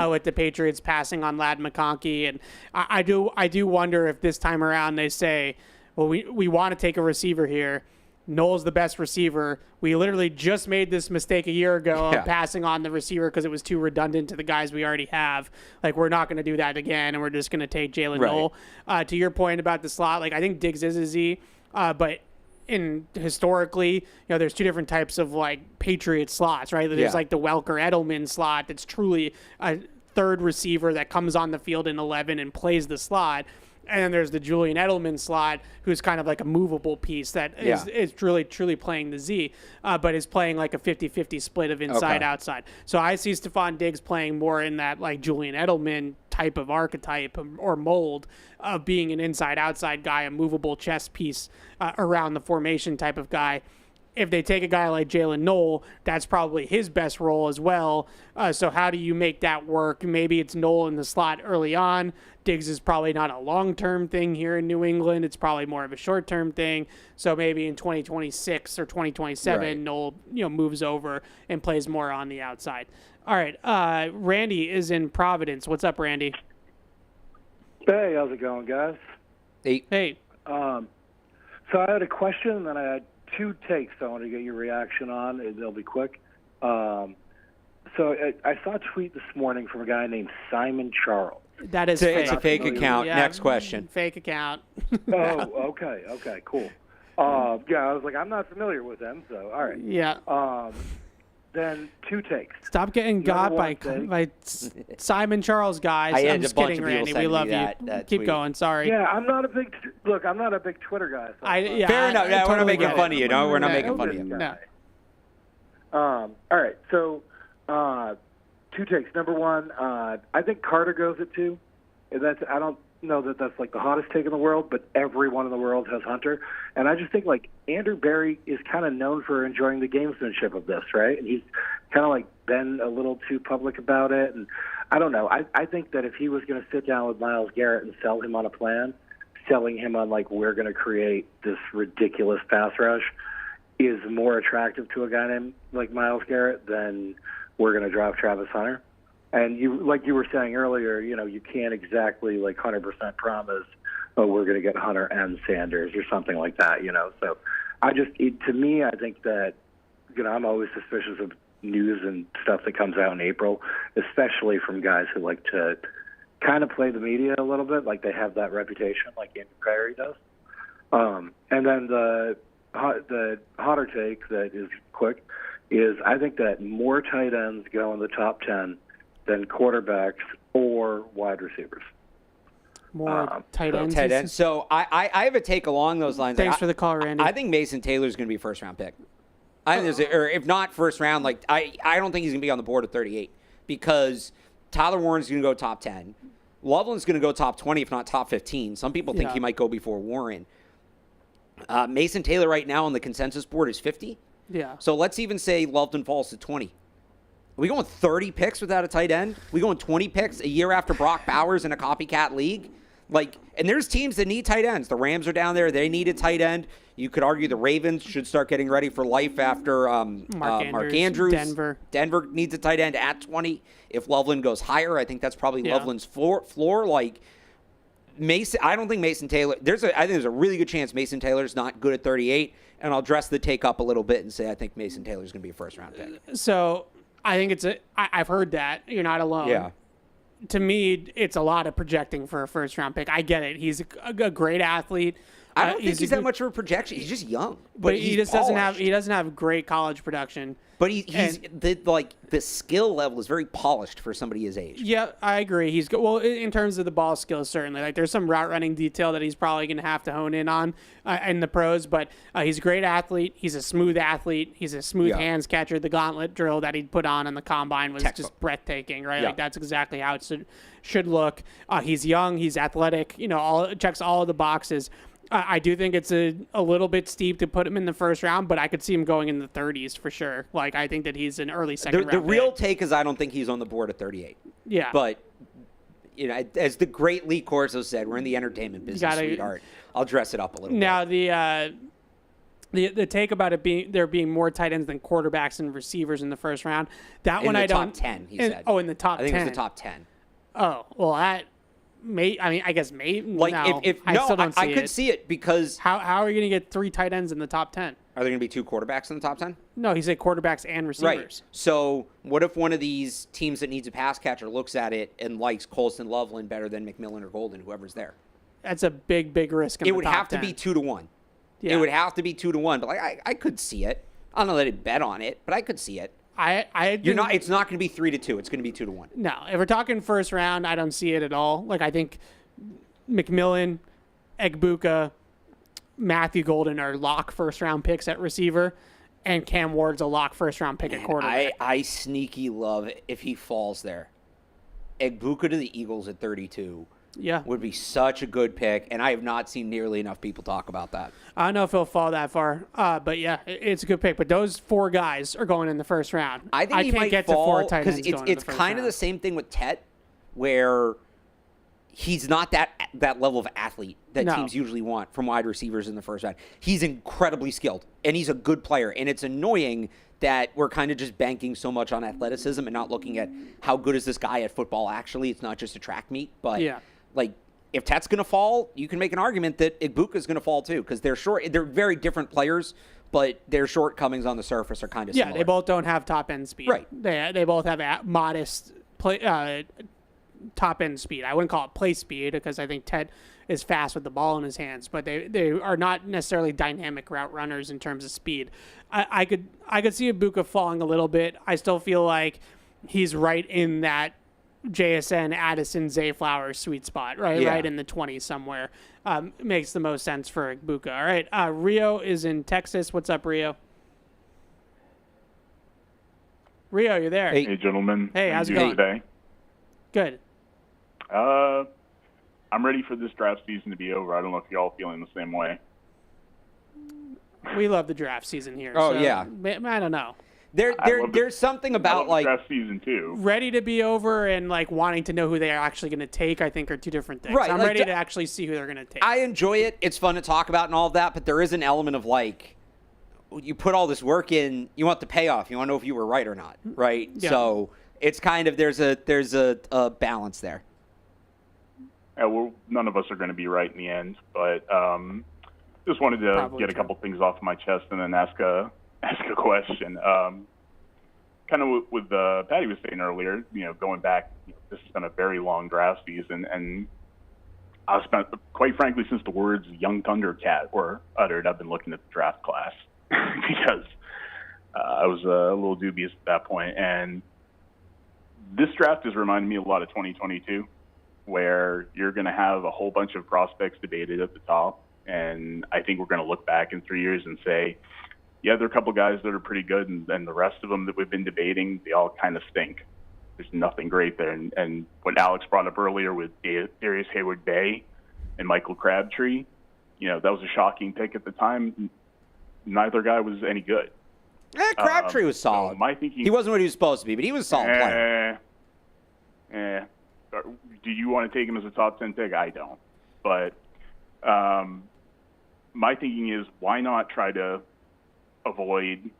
with the Patriots passing on Ladd McConkey. And I do wonder if this time around they say, well, we want to take a receiver here. Knoll's the best receiver. We literally just made this mistake a year ago of passing on the receiver because it was too redundant to the guys we already have. We're not going to do that again, and we're just going to take Jalen Knoll. To your point about the slot, I think Diggs is a Z, but historically, there's two different types of Patriot slots, right? There's the Welker Edelman slot that's truly a third receiver that comes on the field in 11 and plays the slot. And then there's the Julian Edelman slot, who's kind of like a movable piece that is truly playing the Z, but is playing like a 50-50 split of inside-outside. So I see Stephon Diggs playing more in that Julian Edelman type of archetype or mold of being an inside-outside guy, a movable chess piece around the formation type of guy. If they take a guy like Jalen Knoll, that's probably his best role as well. So how do you make that work? Maybe it's Knoll in the slot early on. Diggs is probably not a long-term thing here in New England. It's probably more of a short-term thing. So maybe in 2026 or 2027, Knoll moves over and plays more on the outside. All right, Randy is in Providence. What's up, Randy? Hey, how's it going, guys? Hey. So I had a question, and then I had two takes I want to get your reaction on. They'll be quick. So I saw a tweet this morning from a guy named Simon Charles. That is fake. It's a fake account. Yeah, next question. Fake account. Oh, okay, cool. I was like, I'm not familiar with them, so all right. Yeah. Then two takes. Stop getting got by Simon Charles, guys. I'm just kidding, Randy. We love you. Keep going. Sorry. Yeah, I'm not a big Twitter guy. So fair enough. Yeah, we're not making fun of you. No, we're not making fun of you. No. All right. So, two takes. Number one, I think Carter goes at 2. I don't know that that's the hottest take in the world, but everyone in the world has Hunter. And I just think Andrew Berry is kind of known for enjoying the gamesmanship of this, right? And he's kind of been a little too public about it. And I don't know. I think that if he was going to sit down with Myles Garrett and sell him on a plan, selling him on we're going to create this ridiculous pass rush is more attractive to a guy named Myles Garrett than we're going to draft Travis Hunter. And you were saying earlier, you can't exactly 100% promise, we're going to get Hunter and Sanders or something like that, So to me, I think that, I'm always suspicious of news and stuff that comes out in April, especially from guys who like to kind of play the media a little bit, they have that reputation like Andrew Perry does. And then the hotter take that is quick is I think that more tight ends go in the top 10 than quarterbacks or wide receivers. More tight ends. So I have a take along those lines. Thanks for the call, Randy. I think Mason Taylor's going to be a first-round pick. I think or if not first round, I don't think he's going to be on the board at 38 because Tyler Warren's going to go top 10. Loveland's going to go top 20, if not top 15. Some people think he might go before Warren. Mason Taylor right now on the consensus board is 50. Yeah. So let's even say Loveland falls to 20. Are we going 30 picks without a tight end? Are we going 20 picks a year after Brock Bowers in a copycat league? And there's teams that need tight ends. The Rams are down there. They need a tight end. You could argue the Ravens should start getting ready for life after Mark Andrews. Denver needs a tight end at 20. If Loveland goes higher, I think that's probably Loveland's floor. Mason, I don't think Mason Taylor. I think there's a really good chance Mason Taylor's not good at 38. And I'll dress the take up a little bit and say I think Mason Taylor's going to be a first-round pick. So I think I've heard that. You're not alone. Yeah. To me, it's a lot of projecting for a first-round pick. I get it. He's a great athlete, I don't think he's that good, much of a projection. He's just young, but he's he just polished. doesn't have great college production. But the skill level is very polished for somebody his age. Yeah, I agree. He's good. Well, in terms of the ball skills, certainly. Like, there's some route running detail that he's probably going to have to hone in on in the pros. But he's a great athlete. He's a smooth athlete. He's a smooth hands catcher. The gauntlet drill that he put on the combine was just breathtaking, right? Yeah. Like, that's exactly how it should look. He's young. He's athletic. Checks all of the boxes. I do think it's a little bit steep to put him in the first round, but I could see him going in the 30s for sure. Like, I think that he's an early second round The real pick. take is I don't think he's on the board at 38. Yeah. But, as the great Lee Corso said, we're in the entertainment business, sweetheart. I'll dress it up a little now, bit. The take about there being more tight ends than quarterbacks and receivers in the first round, that In one the I top don't. 10, he said. Oh, in the top 10. I think it was the top 10. Oh, well, that I guess maybe. Like, no, if I still don't see I could it. see it because How are you going to get 3 tight ends in the top 10? are there going to be 2 quarterbacks in the top 10? No, he said quarterbacks and receivers. Right. So what if one of these teams that needs a pass catcher looks at it and likes Colston Loveland better than McMillan or Golden, whoever's there? That's a big risk. It would have to be 2-1. Yeah. It would have to be 2-1. But I could see it. I don't know that I'd bet on it, but I could see it. It's not going to be 3-2. It's going to be 2-1. No, if we're talking first round, I don't see it at all. Like, I think McMillan, Egbuka, Matthew Golden are lock first round picks at receiver, and Cam Ward's a lock first round pick at quarterback. I sneaky love it if he falls there. Egbuka to the Eagles at 32 would be such a good pick, and I have not seen nearly enough people talk about that. I don't know if he'll fall that far, but yeah, it's a good pick. But those 4 guys are going in the first round. I think he can't might get fall to 4 tight ends going in it's the first kind of round. the same thing with Tet, where he's not that level of athlete that teams usually want from wide receivers in the first round. He's incredibly skilled, and he's a good player. And it's annoying that we're kind of just banking so much on athleticism and not looking at how good is this guy at football actually. It's not just a track meet. But, if Tet's going to fall, you can make an argument that Egbuka's going to fall too, because they're short. They're very different players, but their shortcomings on the surface are kind of similar. Yeah, they both don't have top-end speed. Right. They both have modest top-end speed. I wouldn't call it play speed because I think Ted is fast with the ball in his hands, but they are not necessarily dynamic route runners in terms of speed. I could see Egbuka falling a little bit. I still feel like he's right in that JSN, Addison, Zayflower sweet spot, right? Yeah. Right in the 20s somewhere. Makes the most sense for Egbuka. All right, Rio is in Texas. What's up, Rio? Rio, you're there. Hey, gentlemen. Hey, How how's you it doing going? today? Good. I'm ready for this draft season to be over. I don't know if y'all feeling the same way. We love the draft season here. Oh, so, yeah. I don't know. There's something about like draft season too. Ready to be over and like wanting to know who they are actually going to take, I think, are 2 different things. Right, I'm like, ready to actually see who they're going to take. I enjoy it. It's fun to talk about and all of that, but there is an element of like, you put all this work in, you want the payoff. You want to know if you were right or not, right? Yeah. So it's kind of there's a balance there. Yeah, well, none of us are going to be right in the end, but just wanted to Probably get a true. couple things off my chest and then ask a question. Kind of with Patty was saying earlier, going back, this has been a very long draft season, and I've spent, quite frankly, since the words "young Thundercat" were uttered, I've been looking at the draft class because I was a little dubious at that point. And this draft has reminded me a lot of 2022, where you're going to have a whole bunch of prospects debated at the top, and I think we're going to look back in 3 years and say, yeah, there are a couple guys that are pretty good, and the rest of them that we've been debating, they all kind of stink. There's nothing great there. And what Alex brought up earlier with Darius Hayward-Bay and Michael Crabtree, that was a shocking pick at the time. Neither guy was any good. Crabtree was solid. So my thinking, he wasn't what he was supposed to be, but he was a solid player. Do you want to take him as a top 10 pick? I don't. But my thinking is, why not try to avoid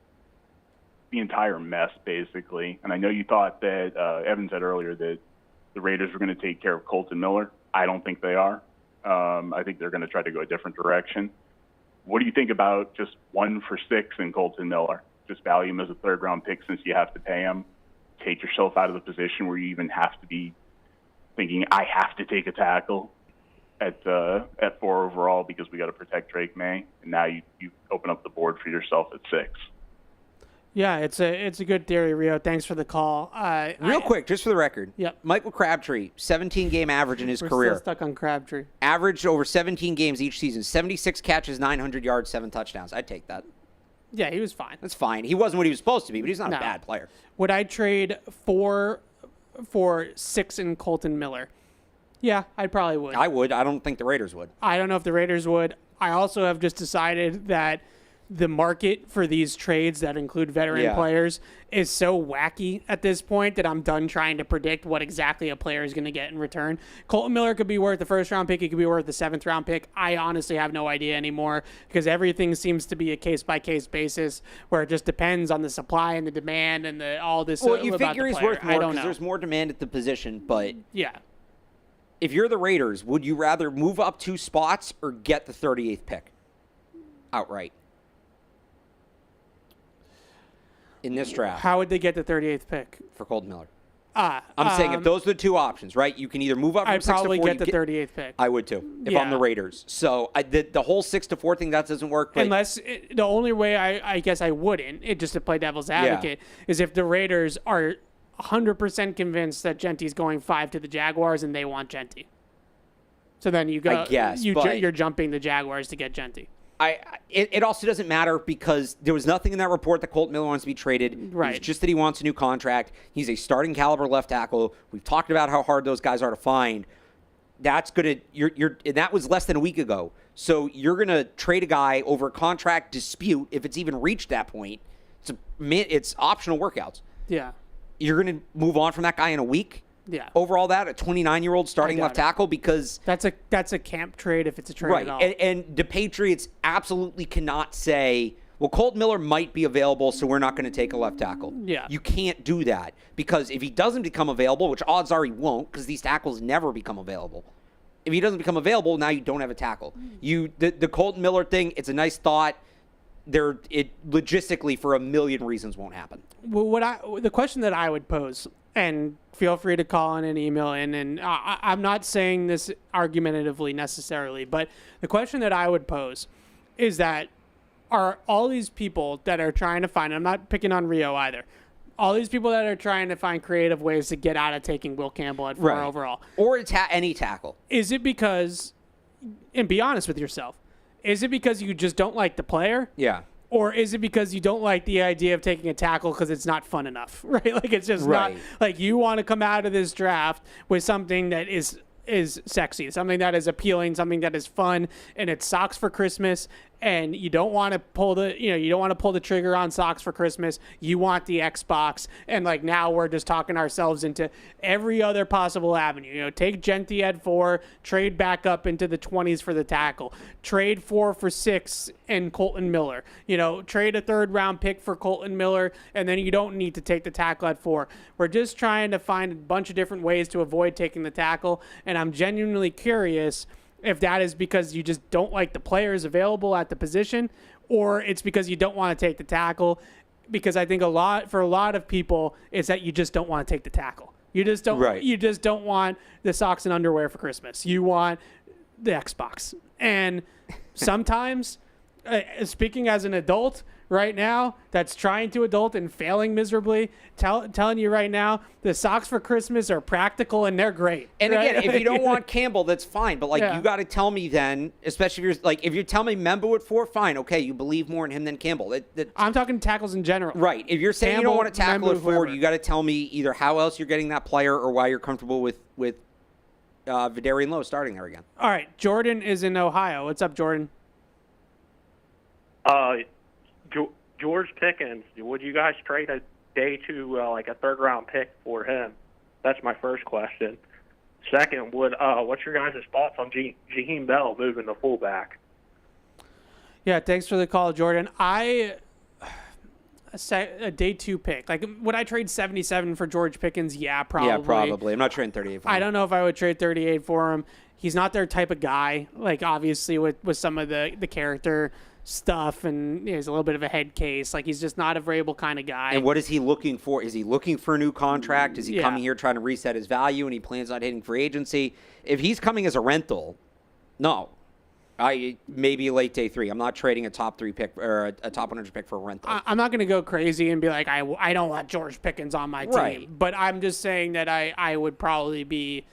the entire mess, basically? And I know you thought that Evan said earlier that the Raiders were going to take care of Colton Miller. I don't think they are. I think they're going to try to go a different direction. What do you think about just 1 for 6 in Colton Miller? Just value him as a third-round pick since you have to pay him. Take yourself out of the position where you even have to be thinking, I have to take a tackle. at 4 overall because we got to protect Drake May, and now you open up the board for yourself at 6. Yeah, it's a good theory, Rio. Thanks for the call. Real quick, just for the record. Yep. Michael Crabtree, 17-game average in his We're career. still stuck on Crabtree. Averaged over 17 games each season. 76 catches, 900 yards, 7 touchdowns. I'd take that. Yeah, he was fine. That's fine. He wasn't what he was supposed to be, but he's not No. a bad player. Would I trade 4 for 6 in Colton Miller? Yeah, I probably would. I would. I don't think the Raiders would. I don't know if the Raiders would. I also have just decided that the market for these trades that include veteran players is so wacky at this point that I'm done trying to predict what exactly a player is going to get in return. Colton Miller could be worth the 1st-round pick. He could be worth the 7th-round pick. I honestly have no idea anymore because everything seems to be a case-by-case basis where it just depends on the supply and the demand and all this. Well, you about figure the he's player. worth more I don't because know. there's more demand at the position, but Yeah. if you're the Raiders, would you rather move up 2 spots or get the 38th pick outright in this draft How would they get the 38th pick? for Colton Miller? I'm saying if those are the 2 options, right? You can either move up from I'd 6 probably to 4. get the 38th pick. I would too if I'm the Raiders. So the whole 6 to 4 thing, that doesn't work. But The only way I guess I wouldn't, just to play devil's advocate, is if the Raiders are 100% convinced that Jeanty's going 5 to the Jaguars and they want Jeanty. So then you go. I guess, you're jumping the Jaguars to get Jeanty. It also doesn't matter because there was nothing in that report that Colton Miller wants to be traded. Right. It's just that he wants a new contract. He's a starting caliber left tackle. We've talked about how hard those guys are to find. That's gonna and that was less than a week ago. So you're gonna trade a guy over a contract dispute if it's even reached that point. It's optional workouts. Yeah. You're gonna move on from that guy in a week. Yeah. Over all that, a 29-year-old starting left tackle because that's a camp trade if it's a trade right. at all. And the Patriots absolutely cannot say, well, Colton Miller might be available, so we're not going to take a left tackle. Yeah. You can't do that because if he doesn't become available, which odds are he won't because these tackles never become available. If he doesn't become available, now you don't have a tackle. The Colton Miller thing, it's a nice thought. It logistically for a million reasons won't happen. Well, the question that I would pose, and feel free to call in and email in, and I'm not saying this argumentatively necessarily, but the question that I would pose is that are all these people that are trying to find, I'm not picking on Rio either, all these people that are trying to find creative ways to get out of taking Will Campbell at 4 overall. Or any tackle. Is it because, and be honest with yourself, is it because you just don't like the player? Yeah. Or is it because you don't like the idea of taking a tackle because it's not fun enough, right? Like it's just not, like you want to come out of this draft with something that is sexy, something that is appealing, something that is fun, and it's socks for Christmas. And you don't want to pull the trigger on socks for Christmas. You want the Xbox, and like now we're just talking ourselves into every other possible avenue. Take Jeanty at 4, trade back up into the 20s for the tackle, trade 4 for 6 and Colton Miller. Trade a 3rd-round pick for Colton Miller, and then you don't need to take the tackle at 4. We're just trying to find a bunch of different ways to avoid taking the tackle, and I'm genuinely curious if that is because you just don't like the players available at the position, or it's because you don't want to take the tackle. Because I think for a lot of people, it's that you just don't want to take the tackle. You just don't. Right. You just don't want the socks and underwear for Christmas. You want the Xbox. And sometimes, speaking as an adult right now that's trying to adult and failing miserably, telling you right now, the socks for Christmas are practical and they're great. And right? again, if you don't want Campbell, that's fine. But you got to tell me then, especially if you tell me Membo at 4, fine, okay, you believe more in him than Campbell. I'm talking tackles in general. Right. If you're saying Campbell, you don't want to tackle Membo, at 4, whoever. you got to tell me either how else you're getting that player or why you're comfortable with Vidarian Lowe starting there again. All right, Jordan is in Ohio. What's up, Jordan? George Pickens, would you guys trade a day 2 like a 3rd-round pick for him? That's my first question. Second, what's your guys' thoughts on Jaheim Bell moving to fullback? Yeah, thanks for the call, Jordan. A day 2 pick. Like, would I trade 77 for George Pickens? Yeah, probably. Yeah, probably. I'm not trading 38 for him. I don't know if I would trade 38 for him. He's not their type of guy. Like, obviously, with some of the character stuff, and he's a little bit of a head case. Like, he's just not a variable kind of guy. And what is he looking for? Is he looking for a new contract? Is he coming here trying to reset his value and he plans on hitting free agency? If he's coming as a rental, No. Maybe late day 3. I'm not trading a top 3 pick or a top 100 pick for a rental. I'm not going to go crazy and be like, I don't want George Pickens on my team. Right. But I'm just saying that I would probably be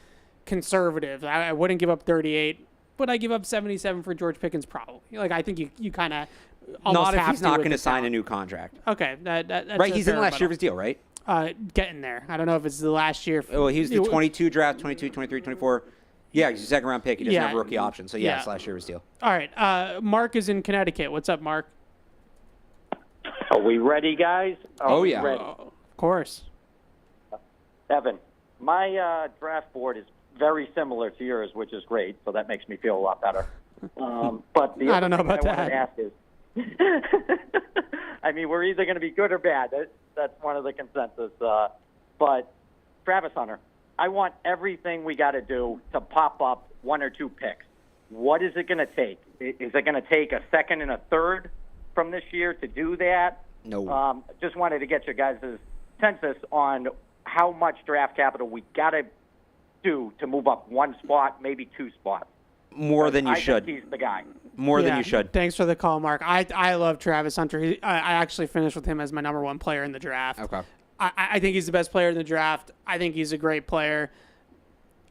conservative. I wouldn't give up 38, but I give up 77 for George Pickens probably. Like, I think you kind of almost not if have he's to not with going to the sign a talent. new contract. Okay. That's Right, a he's in the fair last year of his rebuttal. deal, right? Getting there. I don't know if it's the last year. Well, he was the 22 draft, 22, 23, 24. Yeah, he's a second-round pick. He doesn't have a rookie option. So, it's last year of his deal. All right. Mark is in Connecticut. What's up, Mark? Are we ready, guys? Oh, yeah. Ready. Of course. Evan, my draft board is very similar to yours, which is great, so that makes me feel a lot better. But the I other don't know thing about I wanted to ask is, I mean, we're either going to be good or bad. That's one of the consensus. But Travis Hunter, I want everything we got to do to pop up 1 or 2 picks. What is it going to take? Is it going to take a second and a third from this year to do that? No. Just wanted to get your guys' consensus on how much draft capital we got to do to move up 1 spot, maybe 2 spots. More than you should. I think he's the guy. More than you should. Thanks for the call, Mark. I love Travis Hunter. I actually finished with him as my number 1 player in the draft. Okay. I think he's the best player in the draft. I think he's a great player.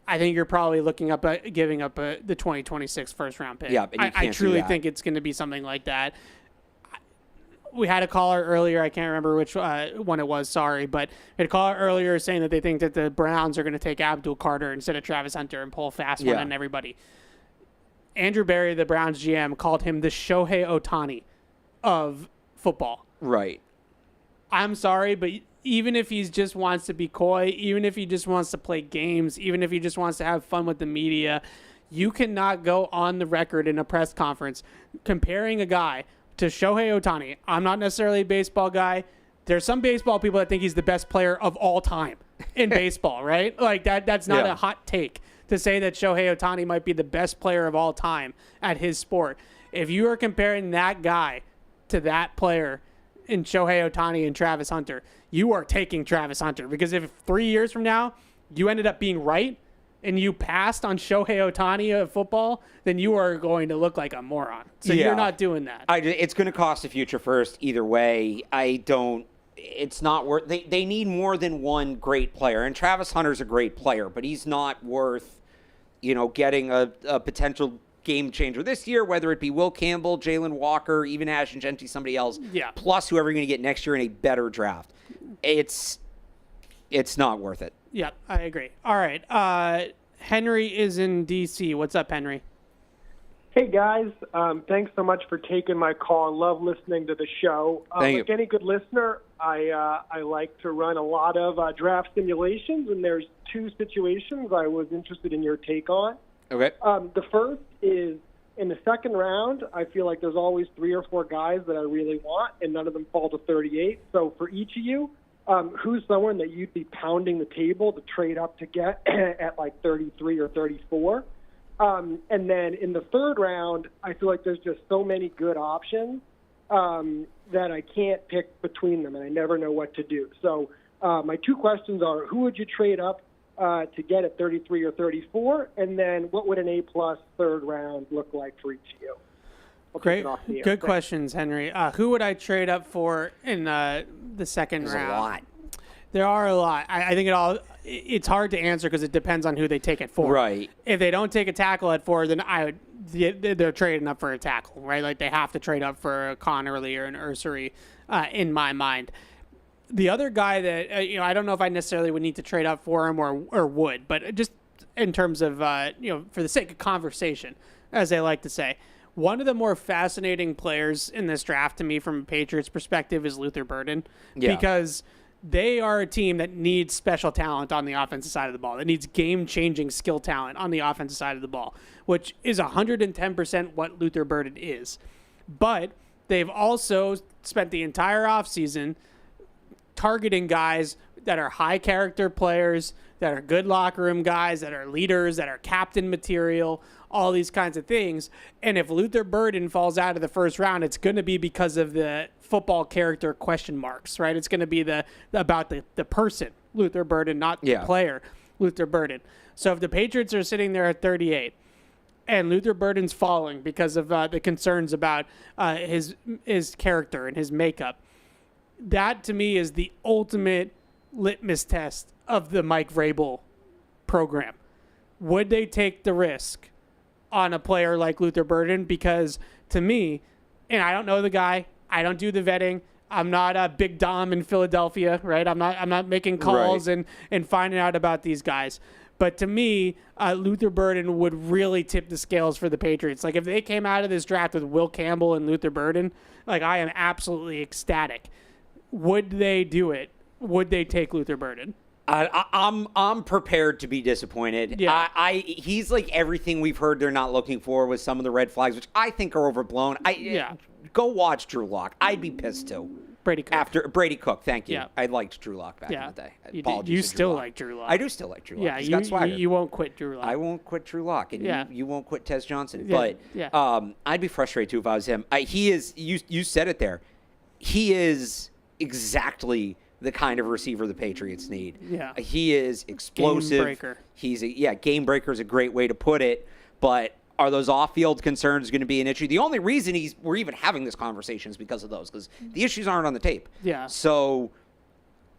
I think you're probably looking up at giving up the 2026 first-round pick. Yeah, and you I can't truly do that. think it's going to be something like that. We had a caller earlier. I can't remember which one it was. Sorry, but we had a caller earlier saying that they think that the Browns are going to take Abdul Carter instead of Travis Hunter and pull a fast one on everybody. Andrew Berry, the Browns GM, called him the Shohei Ohtani of football. Right. I'm sorry, but even if he just wants to be coy, even if he just wants to play games, even if he just wants to have fun with the media, you cannot go on the record in a press conference comparing a guy to Shohei Ohtani. I'm not necessarily a baseball guy. There's some baseball people that think he's the best player of all time in baseball, right? Like that's not a hot take to say that Shohei Ohtani might be the best player of all time at his sport. If you are comparing that guy to that player in Shohei Ohtani and Travis Hunter, you are taking Travis Hunter, because if 3 years from now you ended up being right and you passed on Shohei Ohtani of football, then you are going to look like a moron. So you're not doing that. It's going to cost a future first either way. It's not worth. They need more than one great player, and Travis Hunter's a great player, but he's not worth, getting a potential game changer this year, whether it be Will Campbell, Jalen Walker, even Ashton Jeanty, somebody else, plus whoever you're going to get next year in a better draft. It's not worth it. Yeah, I agree. All right. Henry is in D.C. What's up, Henry? Hey, guys. Thanks so much for taking my call. I love listening to the show. Like any good listener, I like to run a lot of draft simulations, and there's 2 situations I was interested in your take on. Okay. The first is in the second round, I feel like there's always 3 or 4 guys that I really want, and none of them fall to 38. So for each of you, who's someone that you'd be pounding the table to trade up to get at like 33 or 34? And then in the third round, I feel like there's just so many good options that I can't pick between them, and I never know what to do. So my 2 questions are, who would you trade up to get at 33 or 34? And then what would an A-plus third round look like for each of you? Great. Good questions, Henry. Who would I trade up for in the second round? There's a lot. There are a lot. I think it's hard to answer because it depends on who they take it for. Right. If they don't take a tackle at 4, then they're trading up for a tackle, right? Like they have to trade up for a Connerly or an Ursary in my mind. The other guy that, I don't know if I necessarily would need to trade up for him or would, but just in terms of, for the sake of conversation, as they like to say, one of the more fascinating players in this draft to me from a Patriots perspective is Luther Burden, because they are a team that needs special talent on the offensive side of the ball. It needs game-changing skill talent on the offensive side of the ball, which is 110% what Luther Burden is. But they've also spent the entire offseason targeting guys that are high-character players, that are good locker room guys, that are leaders, that are captain material, all these kinds of things. And if Luther Burden falls out of the first round, it's going to be because of the football character question marks, right? It's going to be about the person, Luther Burden, not the player, Luther Burden. So if the Patriots are sitting there at 38, and Luther Burden's falling because of the concerns about his character and his makeup. That, to me, is the ultimate litmus test of the Mike Vrabel program. Would they take the risk on a player like Luther Burden? Because to me, and I don't know the guy, I don't do the vetting. I'm not a Big Dom in Philadelphia, right? I'm not making calls and finding out about these guys. But to me, Luther Burden would really tip the scales for the Patriots. Like, if they came out of this draft with Will Campbell and Luther Burden, like, I am absolutely ecstatic. Would they do it? Would they take Luther Burden? I'm prepared to be disappointed. Yeah. He's like everything we've heard they're not looking for with some of the red flags, which I think are overblown. Go watch Drew Lock. I'd be pissed too. Brady Cook. Thank you. Yeah. I liked Drew Lock back in the day. You still like Drew Lock. I do still like Drew Lock. Yeah, He's got swagger. You won't quit Drew Lock. I won't quit Drew Lock, and you won't quit Tez Johnson. Yeah, But I'd be frustrated too if I was him. He is. You said it there. He is exactly the kind of receiver the Patriots need. Yeah. He is explosive. Game breaker. Game breaker is a great way to put it. But are those off-field concerns going to be an issue? The only reason we're even having this conversation is because of those, because the issues aren't on the tape. Yeah. So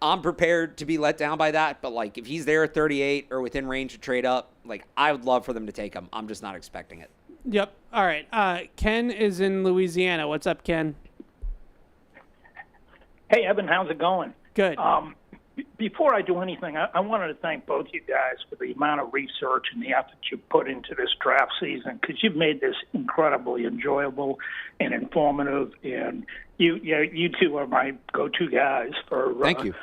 I'm prepared to be let down by that. But, like, if he's there at 38 or within range to trade up, like, I would love for them to take him. I'm just not expecting it. Yep. All right. Ken is in Louisiana. What's up, Ken? Hey, Evan, how's it going? Good. Before I do anything, I wanted to thank both you guys for the amount of research and the effort you put into this draft season, because you've made this incredibly enjoyable and informative. And you two are my go-to guys for thank you.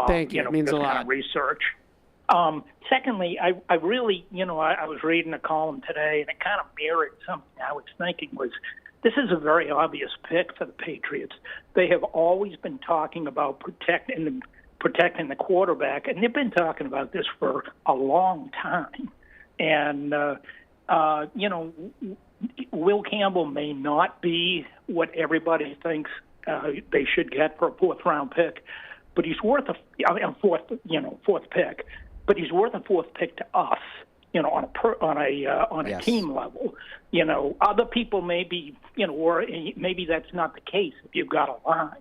Thank you. It means this a lot. kind of research. Secondly, I really, I was reading a column today, and it kind of mirrored something I was thinking was, this is a very obvious pick for the Patriots. They have always been talking about protecting the quarterback, and they've been talking about this for a long time. And, Will Campbell may not be what everybody thinks they should get for a fourth-round pick, but he's worth fourth pick. But he's worth a fourth pick to us. On a team level, other people maybe, or maybe that's not the case if you've got a line.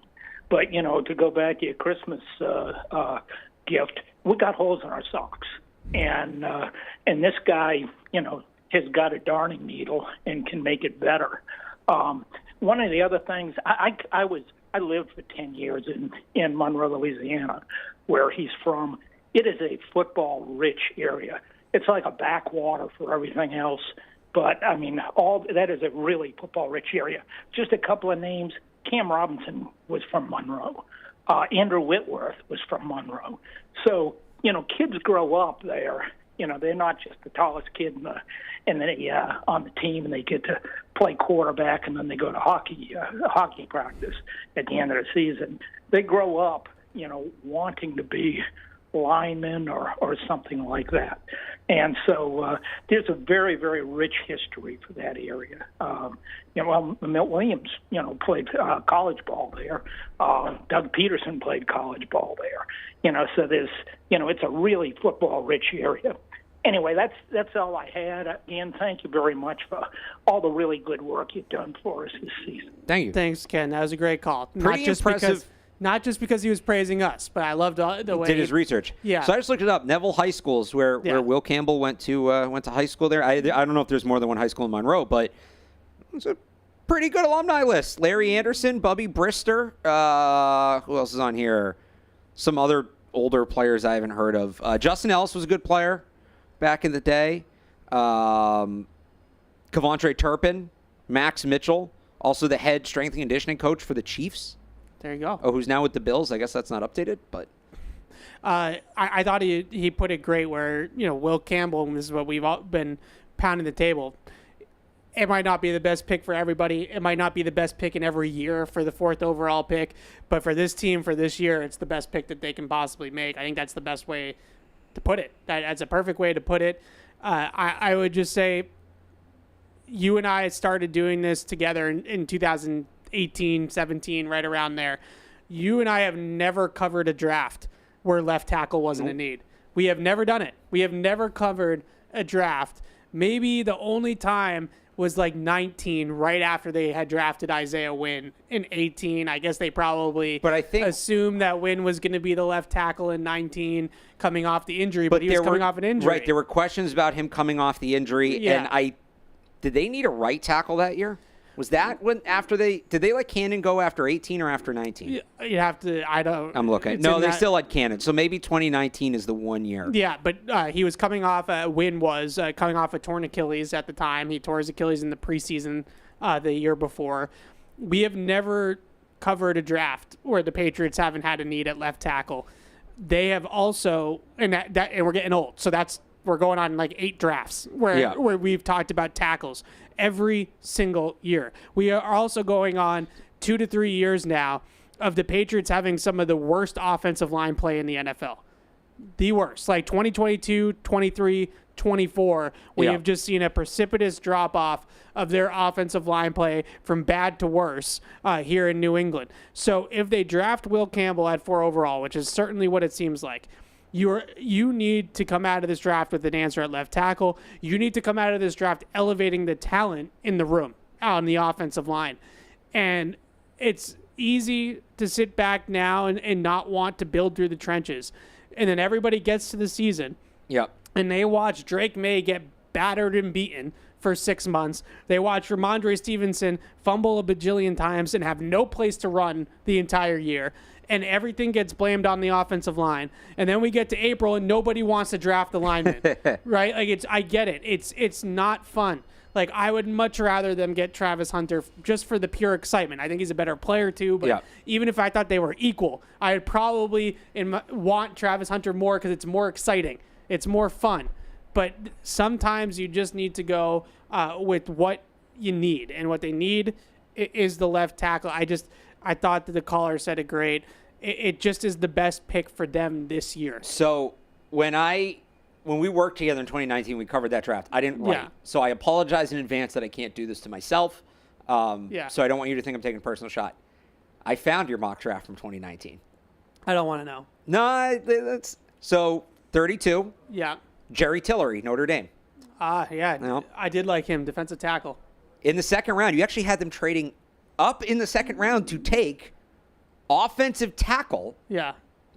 But, to go back to your Christmas gift, we got holes in our socks. And this guy, has got a darning needle and can make it better. One of the other things, I lived for 10 years in Monroe, Louisiana, where he's from. It is a football-rich area. It's like a backwater for everything else. But, that is a really football-rich area. Just a couple of names. Cam Robinson was from Monroe. Andrew Whitworth was from Monroe. So, kids grow up there. They're not just the tallest kid on the team, and they get to play quarterback, and then they go to hockey practice at the end of the season. They grow up, wanting to be linemen or something like that. And so there's a very, very rich history for that area. Milt Williams, played college ball there. Doug Peterson played college ball there. So there's, it's a really football-rich area. Anyway, that's all I had. Again, thank you very much for all the really good work you've done for us this season. Thank you. Thanks, Ken. That was a great call. Pretty impressive. Not just because he was praising us, but I loved the way he did his research. Yeah. So I just looked it up. Neville High School is where Will Campbell went to high school there. I don't know if there's more than one high school in Monroe, but it's a pretty good alumni list. Larry Anderson, Bubby Brister. Who else is on here? Some other older players I haven't heard of. Justin Ellis was a good player back in the day. Kevontre Turpin, Max Mitchell, also the head strength and conditioning coach for the Chiefs. There you go. Oh, who's now with the Bills? I guess that's not updated, but I thought he put it great. Where Will Campbell, and this is what we've all been pounding the table. It might not be the best pick for everybody. It might not be the best pick in every year for the 4th overall pick, but for this team for this year, it's the best pick that they can possibly make. I think that's the best way to put it. That's a perfect way to put it. I would just say, you and I started doing this together in 2018, 17, right around there. You and I have never covered a draft where left tackle wasn't a need. We have never done it. We have never covered a draft Maybe the only time was like 19, right after they had drafted Isaiah Wynn in 18. I guess they probably assumed that Wynn was going to be the left tackle in 19 coming off the injury, but he was coming off an injury. Right, there were questions about him coming off the injury, and did they need a right tackle that year? Was that when did they let Cannon go after 18 or after 19? You have to, I'm looking. No, they still had Cannon. So maybe 2019 is the 1 year. Yeah, but he was coming off, Wynn was coming off a torn Achilles at the time. He tore his Achilles in the preseason the year before. We have never covered a draft where the Patriots haven't had a need at left tackle. They have also, and we're getting old, so we're going on like 8 drafts where we've talked about tackles every single year. We are also going on 2 to 3 years now of the Patriots having some of the worst offensive line play in the NFL. The worst. Like 2022, 23, 24, we have just seen a precipitous drop-off of their offensive line play from bad to worse here in New England. So if they draft Will Campbell at 4 overall, which is certainly what it seems like, you need to come out of this draft with an answer at left tackle. You need to come out of this draft elevating the talent in the room on the offensive line. And it's easy to sit back now and not want to build through the trenches. And then everybody gets to the season. Yep. And they watch Drake May get battered and beaten for 6 months. They watch Ramondre Stevenson fumble a bajillion times and have no place to run the entire year. And everything gets blamed on the offensive line. And then we get to April and nobody wants to draft the lineman, right? Like I get it. It's not fun. Like I would much rather them get Travis Hunter just for the pure excitement. I think he's a better player too, but even if I thought they were equal, I would probably want Travis Hunter more because it's more exciting. It's more fun. But sometimes you just need to go with what you need. And what they need is the left tackle. I thought that the caller said it great. It just is the best pick for them this year. So when we worked together in 2019, we covered that draft. I didn't write. Yeah. So I apologize in advance that I can't do this to myself. So I don't want you to think I'm taking a personal shot. I found your mock draft from 2019. I don't want to know. No, that's so 32. Yeah. Jerry Tillery, Notre Dame. Yeah. No. I did like him, defensive tackle. In the second round, you actually had them trading up in the second round to take offensive tackle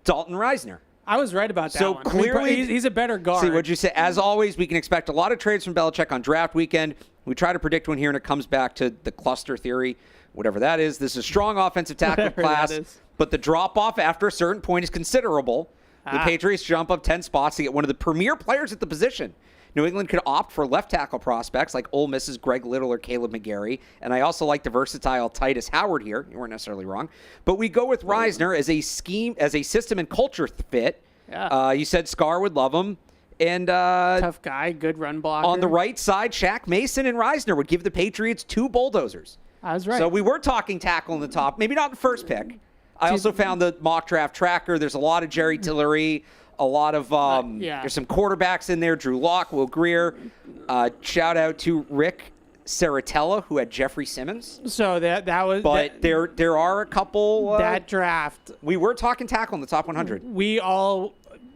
Dalton Reisner. I was right about that so one. Clearly, he's a better guard. See, what'd you say? As always, we can expect a lot of trades from Belichick on draft weekend. We try to predict one here, and it comes back to the cluster theory, whatever that is. This is a strong offensive tackle class, but the drop-off after a certain point is considerable. The Patriots jump up 10 spots to get one of the premier players at the position. New England could opt for left tackle prospects like Ole Miss's Greg Little or Caleb McGarry, and I also like the versatile Titus Howard here. You weren't necessarily wrong. But we go with Reisner as a system and culture fit. Yeah. You said Scar would love him. And tough guy, good run blocker. On the right side, Shaq Mason and Reisner would give the Patriots 2 bulldozers. I was right. So we were talking tackle in the top, maybe not the first pick. I also found the mock draft tracker. There's a lot of Jerry Tillery. A lot of there's some quarterbacks in there. Drew Lock, Will Grier. Shout out to Rick Saratella, who had Jeffrey Simmons. So that was. But there are a couple. That draft. We were talking tackle in the top 100. We all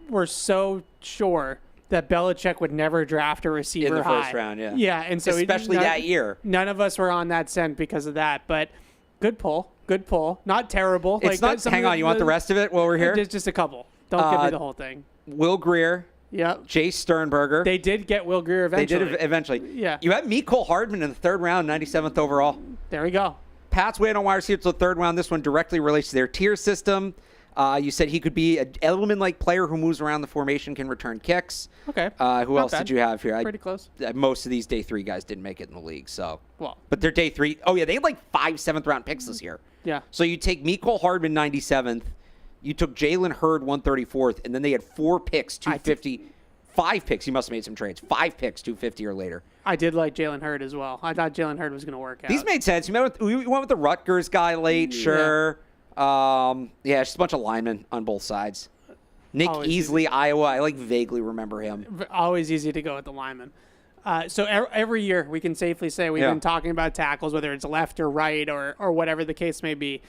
were so sure that Belichick would never draft a receiver in the high. first round. Yeah. Yeah, and so especially that year, none of us were on that scent because of that. But good pull. Not terrible. It's not. Hang on. You want the rest of it while we're here? Just a couple. Don't give me the whole thing. Will Grier. Yep. Jace Sternberger. They did get Will Grier eventually. They did eventually. Yeah. You had Mecole Hardman in the 3rd round, 97th overall. There we go. Pats waiting on wide receivers to the 3rd round. This one directly relates to their tier system. You said he could be an element-like player who moves around the formation, can return kicks. Okay. Who else did you have here? Pretty close. Most of these day 3 guys didn't make it in the league. So. Well. But they're day 3. Oh, yeah. They had like 5 7th-round picks this year. Yeah. So you take Mecole Hardman, 97th. You took Jalen Hurd, 134th, and then they had 4 picks, 250. 5 picks. You must have made some trades. 5 picks, 250 or later. I did like Jalen Hurd as well. I thought Jalen Hurd was going to work out. These made sense. We went with the Rutgers guy late, sure. It's just a bunch of linemen on both sides. Nick Easley, Iowa. I vaguely remember him. Always easy to go with the linemen. So every year we can safely say we've been talking about tackles, whether it's left or right or whatever the case may be.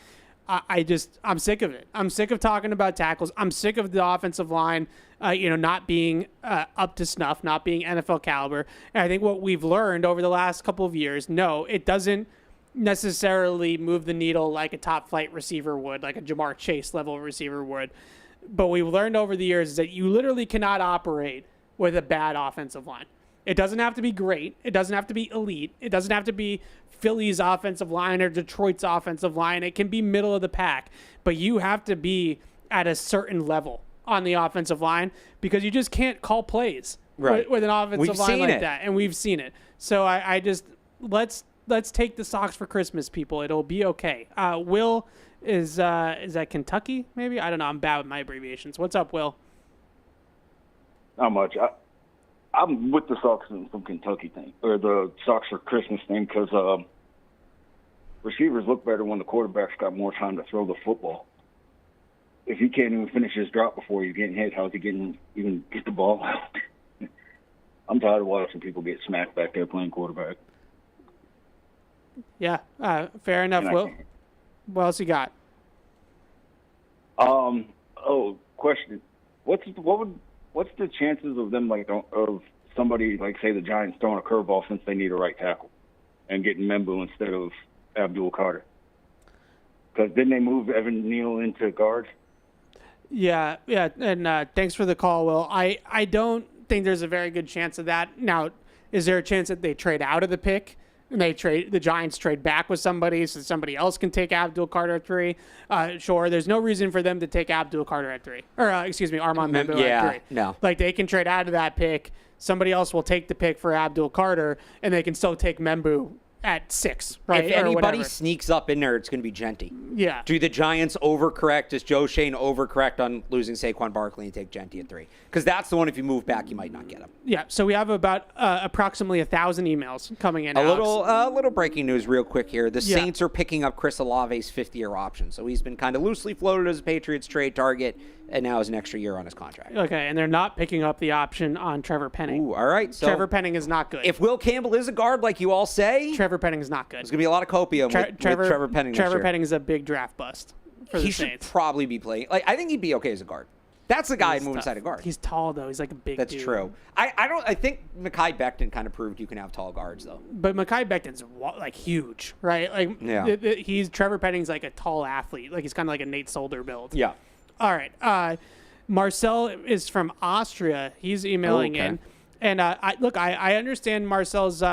I'm sick of it. I'm sick of talking about tackles. I'm sick of the offensive line not being up to snuff, not being NFL caliber. And I think what we've learned over the last couple of years, no, it doesn't necessarily move the needle like a top flight receiver would, like a Jamar Chase level receiver would. But we've learned over the years is that you literally cannot operate with a bad offensive line. It doesn't have to be great. It doesn't have to be elite. It doesn't have to be Philly's offensive line or Detroit's offensive line. It can be middle of the pack. But you have to be at a certain level on the offensive line because you just can't call plays with an offensive line like that. And we've seen it. So I just let's take the socks for Christmas, people. It'll be okay. Will is that Kentucky? Maybe, I don't know. I'm bad with my abbreviations. What's up, Will? Not much. I'm with the Sox from Kentucky thing, or the Sox for Christmas thing, because receivers look better when the quarterback's got more time to throw the football. If he can't even finish his drop before he's getting hit, how's he even get the ball out? I'm tired of watching people get smacked back there playing quarterback. Yeah, fair enough, Will. What else you got? Question. What's the chances of them, of somebody, say the Giants throwing a curveball since they need a right tackle and getting Membu instead of Abdul Carter? Because didn't they move Evan Neal into guard? Yeah, and thanks for the call, Will. I don't think there's a very good chance of that. Now, is there a chance that they trade out of the pick? And the Giants trade back with somebody so somebody else can take Abdul Carter at 3. Sure, there's no reason for them to take Abdul Carter at 3. Or, Armand Membu at 3. No. Like, they can trade out of that pick. Somebody else will take the pick for Abdul Carter, and they can still take Membu at 6, right? If anybody sneaks up in there, it's going to be Jeanty. Yeah. Do the Giants overcorrect? Does Joe Shane overcorrect on losing Saquon Barkley and take Jeanty at 3? Because that's the one, if you move back, you might not get him. Yeah, so we have about approximately 1,000 emails coming in. A little breaking news real quick here. The Saints are picking up Chris Olave's 5th-year option. So he's been kind of loosely floated as a Patriots trade target, and now has an extra year on his contract. Okay, and they're not picking up the option on Trevor Penning. Ooh, all right. So Trevor Penning is not good. If Will Campbell is a guard like you all say, Trevor Penning is not good. There's going to be a lot of copium with Trevor Penning this year. Trevor Penning is a big draft bust for the Saints. He should probably be playing. I think he'd be okay as a guard. That's the guy I'd move inside a guard. He's tall, though. He's like a big dude. That's true. I think Mekhi Becton kind of proved you can have tall guards, though. But Mekhi Becton's huge, right? Trevor Penning's like a tall athlete. Like, he's kind of like a Nate Solder build. Yeah. All right. Marcel is from Austria. He's emailing in. And I understand Marcel's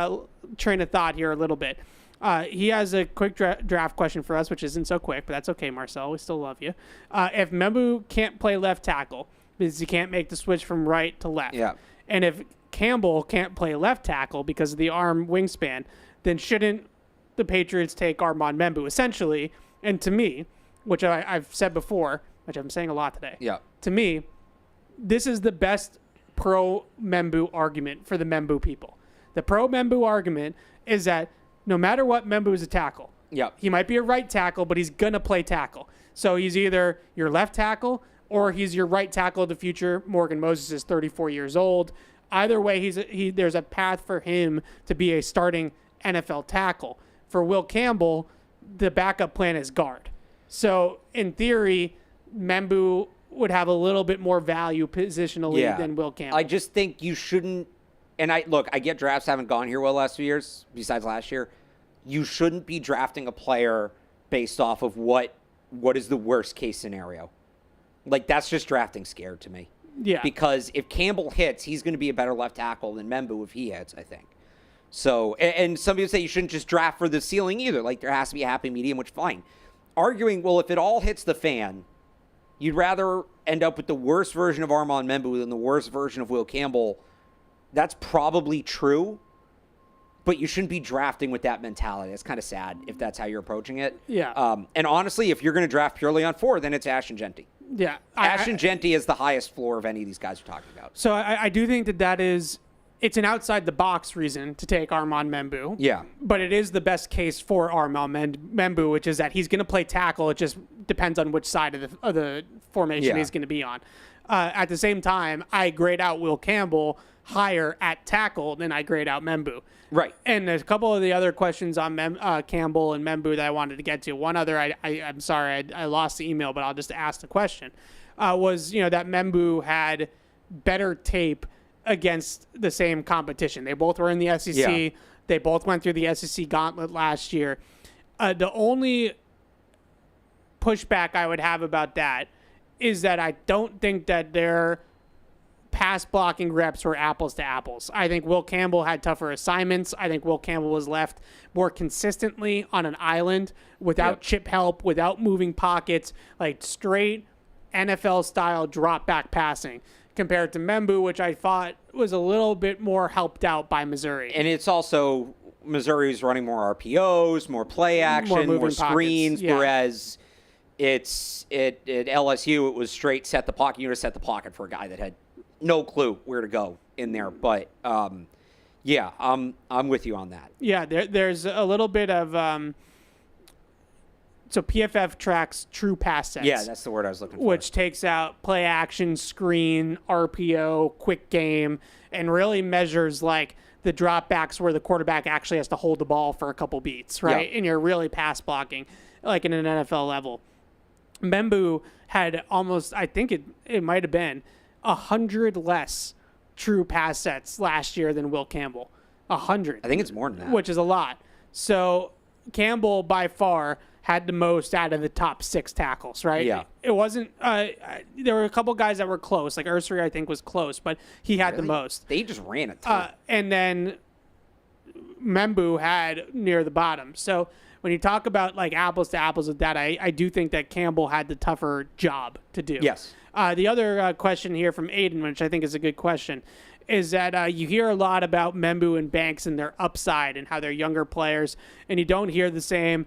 train of thought here a little bit. He has a quick draft question for us, which isn't so quick, but that's okay, Marcel. We still love you. If Membu can't play left tackle because he can't make the switch from right to left, and if Campbell can't play left tackle because of the arm wingspan, then shouldn't the Patriots take Armand Membu, essentially? And to me, which I've said before, which I'm saying a lot today, to me, this is the best pro-Membu argument for the Membu people. The pro-Membu argument is that no matter what, Membu is a tackle. He might be a right tackle, but he's going to play tackle. So he's either your left tackle or he's your right tackle of the future. Morgan Moses is 34 years old. Either way, there's a path for him to be a starting NFL tackle. For Will Campbell, the backup plan is guard. So in theory, Membu would have a little bit more value positionally than Will Campbell. I just think you shouldn't. And I get drafts haven't gone here well the last few years, besides last year. You shouldn't be drafting a player based off of what is the worst case scenario. Like, that's just drafting scared to me. Yeah. Because if Campbell hits, he's going to be a better left tackle than Membu if he hits, I think. So, and some people say you shouldn't just draft for the ceiling either. Like, there has to be a happy medium, which fine. Arguing, well, if it all hits the fan, you'd rather end up with the worst version of Armand Membu than the worst version of Will Campbell. That's probably true, but you shouldn't be drafting with that mentality. It's kind of sad if that's how you're approaching it. Yeah. And honestly, if you're going to draft purely on 4, then it's Ashton Jeanty. Yeah. Ashton Jeanty is the highest floor of any of these guys we're talking about. So I do think that is, it's an outside-the-box reason to take Armand Membu. Yeah. But it is the best case for Armand Membu, which is that he's going to play tackle. It just depends on which side of the formation he's going to be on. At the same time, I grade out Will Campbell higher at tackle than I grade out Membu. Right. And there's a couple of the other questions on Campbell and Membu that I wanted to get to. One other, I'm sorry, I lost the email, but I'll just ask the question, was, that Membu had better tape against the same competition. They both were in the SEC. Yeah. They both went through the SEC gauntlet last year. The only pushback I would have about that is that I don't think that their pass blocking reps were apples to apples. I think Will Campbell had tougher assignments. I think Will Campbell was left more consistently on an island without chip help, without moving pockets, like straight NFL-style drop-back passing, compared to Membu, which I thought was a little bit more helped out by Missouri. And it's also Missouri's running more RPOs, more play action, more screens, whereas at LSU it was straight set the pocket. You would have set the pocket for a guy that had no clue where to go in there. But I'm with you on that. Yeah, there's a little bit of so PFF tracks true pass sets. Yeah, that's the word I was looking for. Which takes out play action, screen, RPO, quick game, and really measures like the dropbacks where the quarterback actually has to hold the ball for a couple beats, right? Yeah. And you're really pass blocking, like in an NFL level. Membu had almost, I think it might have been 100 less true pass sets last year than Will Campbell. 100. I think it's more than that. Which is a lot. So Campbell by far had the most out of the top 6 tackles, right? Yeah. It wasn't, there were a couple guys that were close, like Ursary I think was close, but he had the most. They just ran a ton. And then Membu had near the bottom. So when you talk about like apples to apples with that, I do think that Campbell had the tougher job to do. Yes. The other question here from Aiden, which I think is a good question, is that you hear a lot about Membu and Banks and their upside and how they're younger players, and you don't hear the same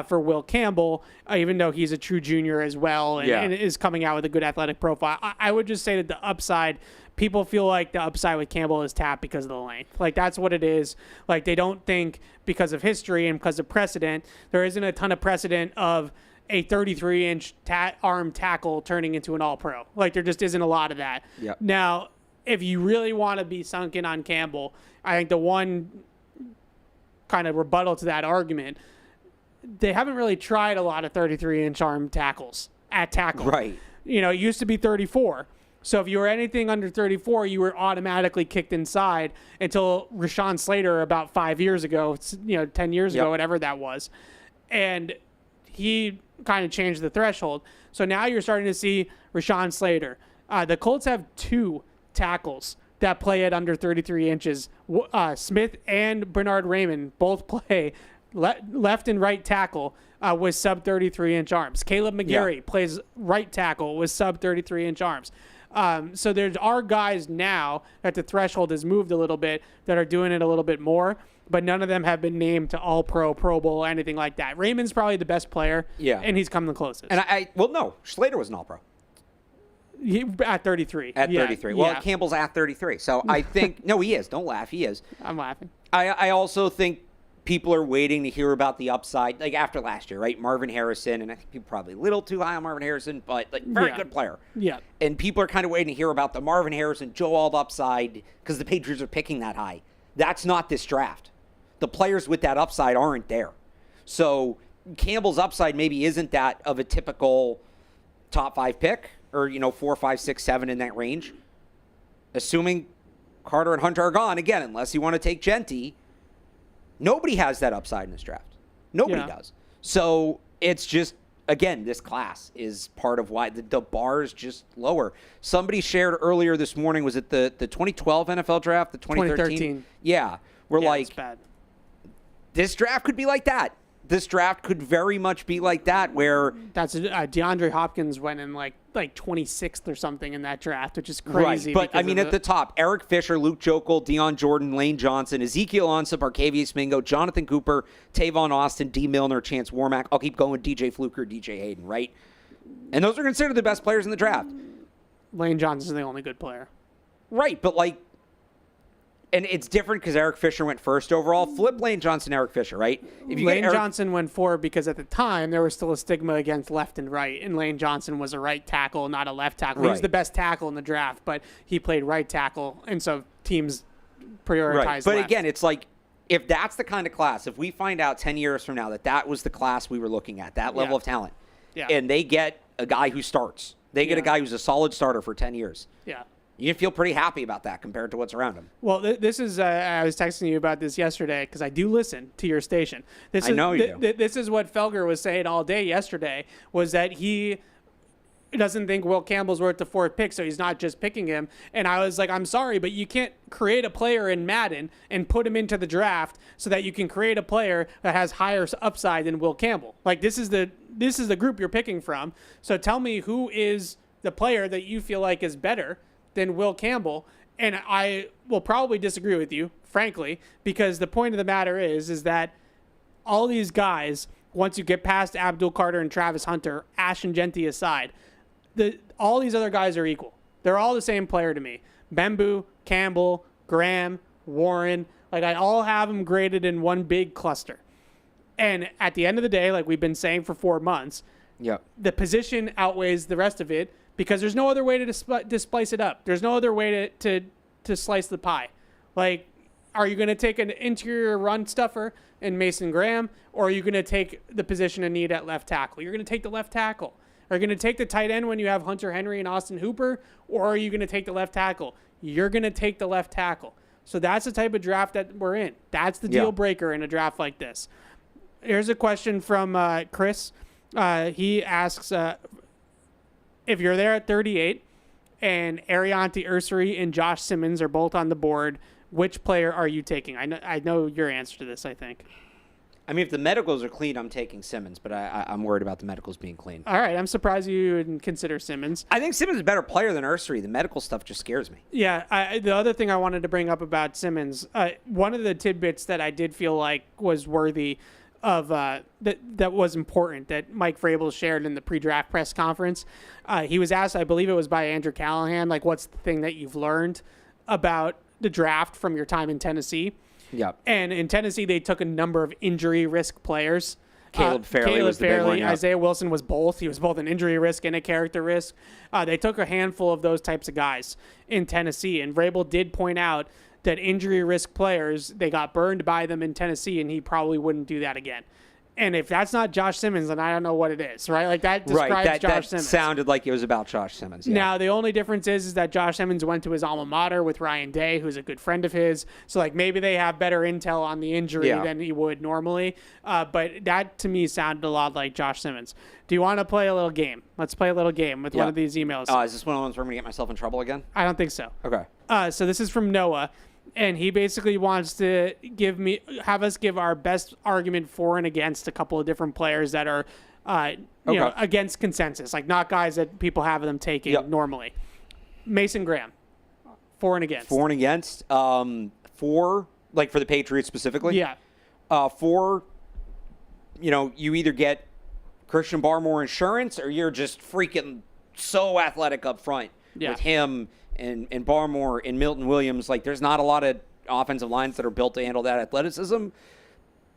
for Will Campbell, even though he's a true junior as well and is coming out with a good athletic profile. I would just say that the upside, people feel like the upside with Campbell is tapped because of the length. Like, that's what it is. Like, they don't think because of history and because of precedent, there isn't a ton of precedent of a 33-inch arm tackle turning into an all-pro. Like, there just isn't a lot of that. Yep. Now, if you really want to be sunken on Campbell, I think the one kind of rebuttal to that argument, they haven't really tried a lot of 33-inch arm tackles at tackle. Right. You know, it used to be 34. So if you were anything under 34, you were automatically kicked inside until Rashawn Slater about 5 years ago, 10 years ago, whatever that was. And he kind of changed the threshold. So now you're starting to see Rashawn Slater. The Colts have 2 tackles that play at under 33 inches. Smith and Bernard Raymond both play left and right tackle with sub 33-inch arms. Caleb McGarry plays right tackle with sub 33-inch arms. So there are guys now that the threshold has moved a little bit that are doing it a little bit more, but none of them have been named to All-Pro, Pro Bowl, anything like that. Raymond's probably the best player, and he's come the closest. And no, Slater was an All-Pro. At 33. At 33. Well, Campbell's at 33. So I think, no, he is. Don't laugh. He is. I'm laughing. I also think people are waiting to hear about the upside, like after last year, right? Marvin Harrison, and I think people probably a little too high on Marvin Harrison, but like very good player. Yeah. And people are kind of waiting to hear about the Marvin Harrison, Joe Alt upside because the Patriots are picking that high. That's not this draft. The players with that upside aren't there. So Campbell's upside maybe isn't that of a typical top 5 pick or, 4, 5, 6, 7 in that range. Assuming Carter and Hunter are gone, again, unless you want to take Jeanty, nobody has that upside in this draft. Nobody does. So it's just, again, this class is part of why the bar is just lower. Somebody shared earlier this morning, was it the 2012 NFL draft, the 2013? Yeah. We're like, it's bad. This draft could be like that. This draft could very much be like that, where that's DeAndre Hopkins went in like 26th or something in that draft, which is crazy. Right, but I mean, at the top, Eric Fisher, Luke Jokel, Deion Jordan, Lane Johnson, Ezekiel Ansah, Arcavius Mingo, Jonathan Cooper, Tavon Austin, D. Milner, Chance Warmack. I'll keep going with DJ Fluker, DJ Hayden, right? And those are considered the best players in the draft. Lane Johnson's the only good player. Right, but and it's different because Eric Fisher went first overall. Flip Lane Johnson, Eric Fisher, right? Lane Johnson went forward because at the time there was still a stigma against left and right, and Lane Johnson was a right tackle, not a left tackle. He was the best tackle in the draft, but he played right tackle, and so teams prioritized right. But left. Again, it's like, if that's the kind of class, if we find out 10 years from now that was the class we were looking at, that level of talent, and they get a guy who starts, they get a guy who's a solid starter for 10 years. Yeah. You feel pretty happy about that compared to what's around him. Well, this is I was texting you about this yesterday because I do listen to your station. I know you do. This is what Felger was saying all day yesterday, was that he doesn't think Will Campbell's worth the 4th pick, so he's not just picking him. And I was like, I'm sorry, but you can't create a player in Madden and put him into the draft so that you can create a player that has higher upside than Will Campbell. Like, this is the group you're picking from. So tell me who is the player that you feel like is better than Will Campbell. And I will probably disagree with you, frankly, because the point of the matter is that all these guys, once you get past Abdul Carter and Travis Hunter, Ashton Jeanty aside, all these other guys are equal. They're all the same player to me. Bembu, Campbell, Graham, Warren, like I all have them graded in one big cluster. And at the end of the day, like we've been saying for 4 months, the position outweighs the rest of it because there's no other way to splice it up. There's no other way to slice the pie. Like, are you going to take an interior run stuffer in Mason Graham, or are you going to take the position of need at left tackle? You're going to take the left tackle. Are you going to take the tight end when you have Hunter Henry and Austin Hooper, or are you going to take the left tackle? You're going to take the left tackle. So that's the type of draft that we're in. That's the deal breaker in a draft like this. Here's a question from Chris. He asks, if you're there at 38 and Ariante Ursary and Josh Simmons are both on the board, which player are you taking? I know your answer to this, I think. I mean, if the medicals are clean, I'm taking Simmons, but I'm worried about the medicals being clean. All right, I'm surprised you would consider Simmons. I think Simmons is a better player than Ursary. The medical stuff just scares me. Yeah, the other thing I wanted to bring up about Simmons, one of the tidbits that I did feel like was worthy of that was important that Mike Vrabel shared in the pre-draft press conference. He was asked, I believe it was by Andrew Callahan, like, what's the thing that you've learned about the draft from your time in Tennessee? Yeah. And in Tennessee, they took a number of injury risk players. Caleb Farley was the big one. Yeah. Isaiah Wilson was both. He was both an injury risk and a character risk. They took a handful of those types of guys in Tennessee. And Vrabel did point out that injury risk players, they got burned by them in Tennessee, and he probably wouldn't do that again. And if that's not Josh Simmons, then I don't know what it is, right? Like, that describes Josh Simmons. That sounded like it was about Josh Simmons. Yeah. Now, the only difference is that Josh Simmons went to his alma mater with Ryan Day, who's a good friend of his. So, like, maybe they have better intel on the injury than he would normally. But that, to me, sounded a lot like Josh Simmons. Do you want to play a little game? Let's play a little game with one of these emails. Is this one of the ones where I'm going to get myself in trouble again? I don't think so. Okay. So this is from Noah. And he basically wants to have us give our best argument for and against a couple of different players that are, you know, against consensus, like not guys that people have them taking normally. Mason Graham, for and against. For and against. For the Patriots specifically. Yeah. For, you know, you either get Christian Barmore insurance or you're just freaking so athletic up front with him. And Barmore and Milton Williams, like, there's not a lot of offensive lines that are built to handle that athleticism.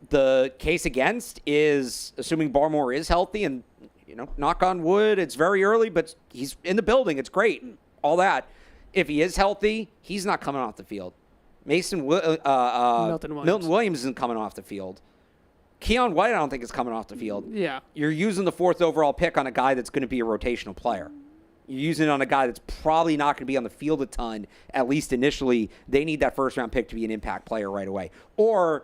The case against is assuming Barmore is healthy and, you know, knock on wood, it's very early, but he's in the building. It's great. All that. If he is healthy, he's not coming off the field. Milton Williams isn't coming off the field. Keon White, I don't think is coming off the field. Yeah. You're using the 4th overall pick on a guy that's going to be a rotational player. You're using it on a guy that's probably not going to be on the field a ton, at least initially. They need that first-round pick to be an impact player right away. Or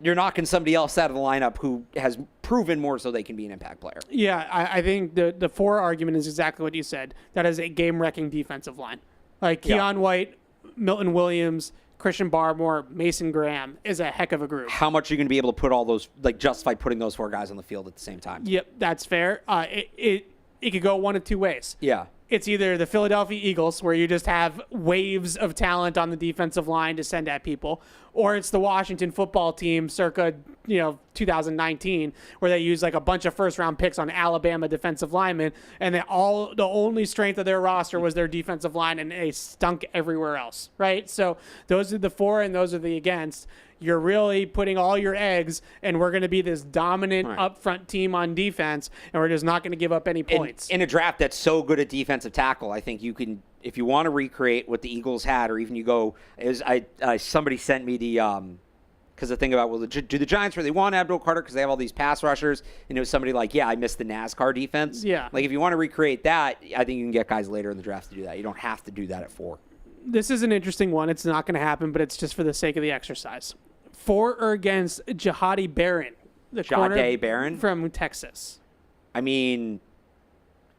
you're knocking somebody else out of the lineup who has proven more so they can be an impact player. Yeah, I think the for argument is exactly what you said. That is a game-wrecking defensive line. Like, Keon White, Milton Williams, Christian Barmore, Mason Graham is a heck of a group. How much are you going to be able to put all those, like, justify putting those 4 guys on the field at the same time? Yep, that's fair. It could go one of two ways. Yeah. It's either the Philadelphia Eagles, where you just have waves of talent on the defensive line to send at people, or it's the Washington football team circa, 2019, where they use like a bunch of first-round picks on Alabama defensive linemen, and the only strength of their roster was their defensive line, and they stunk everywhere else, right? So those are the for and those are the against. You're really putting all your eggs, and we're going to be this dominant upfront team on defense, and we're just not going to give up any points. In a draft that's so good at defensive tackle, I think you can, if you want to recreate what the Eagles had, or even you go, somebody sent me the, Because the thing about, well, do the Giants really want Abdul Carter because they have all these pass rushers? And it was somebody like, yeah, I missed the NASCAR defense. Yeah. Like, if you want to recreate that, I think you can get guys later in the draft to do that. You don't have to do that at 4. This is an interesting one. It's not going to happen, but it's just for the sake of the exercise. For or against Jahadi Barron, the corner Barron from Texas. I mean,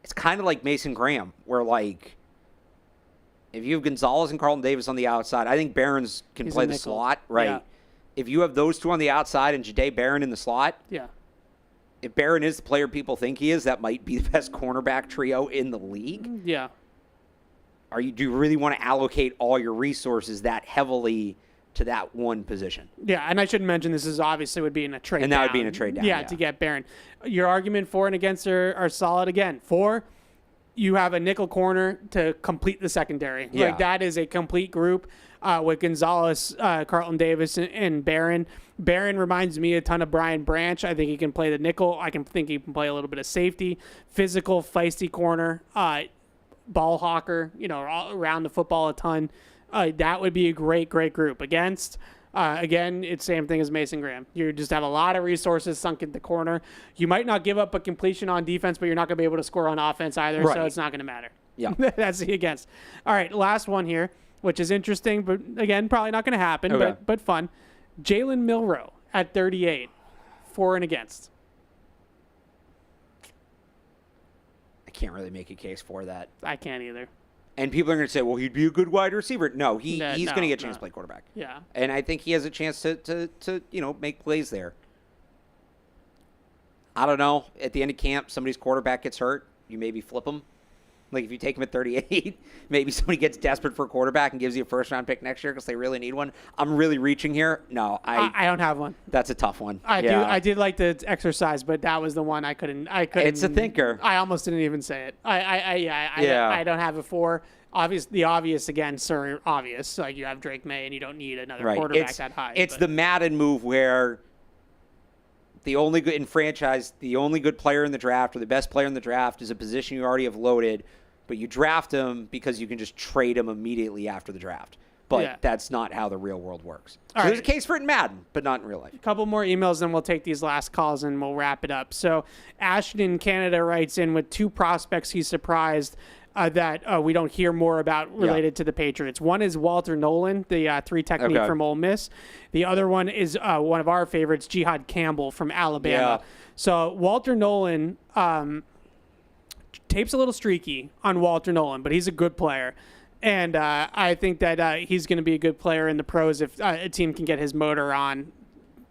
it's kind of like Mason Graham, where, like, if you have Gonzalez and Carlton Davis on the outside, I think Barron's can play the slot, right? Yeah. If you have those two on the outside and Jahadi Barron in the slot, yeah. If Barron is the player people think he is, that might be the best cornerback trio in the league. Yeah. Do you really want to allocate all your resources that heavily to that one position? Yeah, and I should mention this is obviously would be in a trade down. And that would be in a trade down. Yeah, to get Barron. Your argument for and against are solid again. For, you have a nickel corner to complete the secondary. Yeah. Like, that is a complete group with Gonzalez, Carlton Davis, and Barron. Barron reminds me a ton of Brian Branch. I think he can play the nickel. Think he can play a little bit of safety. Physical, feisty corner. Ball hawker, all around the football a ton. That would be a great group. Against, again, it's same thing as Mason Graham. You just have a lot of resources sunk in the corner. You might not give up a completion on defense, but you're not going to be able to score on offense either, right. So it's not going to matter. Yeah. That's the against. All right, last one here, which is interesting, but again, probably not going to happen, okay. but fun. Jalen Milroe at 38, for and against. I can't really make a case for that. I can't either. And people are going to say, well, he'd be a good wide receiver. No, he's going to get a chance to play quarterback. Yeah. And I think he has a chance to make plays there. I don't know. At the end of camp, somebody's quarterback gets hurt. You maybe flip him. Like, if you take him at 38, maybe somebody gets desperate for a quarterback and gives you a first-round pick next year because they really need one. I'm really reaching here. No, I don't have one. That's a tough one. I did like the exercise, but that was the one I couldn't. It's a thinker. I almost didn't even say it. I don't have a 4. The obvious against are obvious. Like, you have Drake May and you don't need another quarterback that high. It's the Madden move where the only good player in the draft or the best player in the draft is a position you already have loaded, but you draft him because you can just trade him immediately after the draft. But that's not how the real world works. So there's a case for it in Madden, but not in real life. A couple more emails, then we'll take these last calls and we'll wrap it up. So Ashton in Canada writes in with 2 prospects he's surprised that we don't hear more about related to the Patriots. One is Walter Nolan, the 3 technique from Ole Miss. The other one is one of our favorites, Jihad Campbell from Alabama. Yeah. So Walter Nolan, tape's a little streaky on Walter Nolan, but he's a good player. And I think that he's going to be a good player in the pros if a team can get his motor on,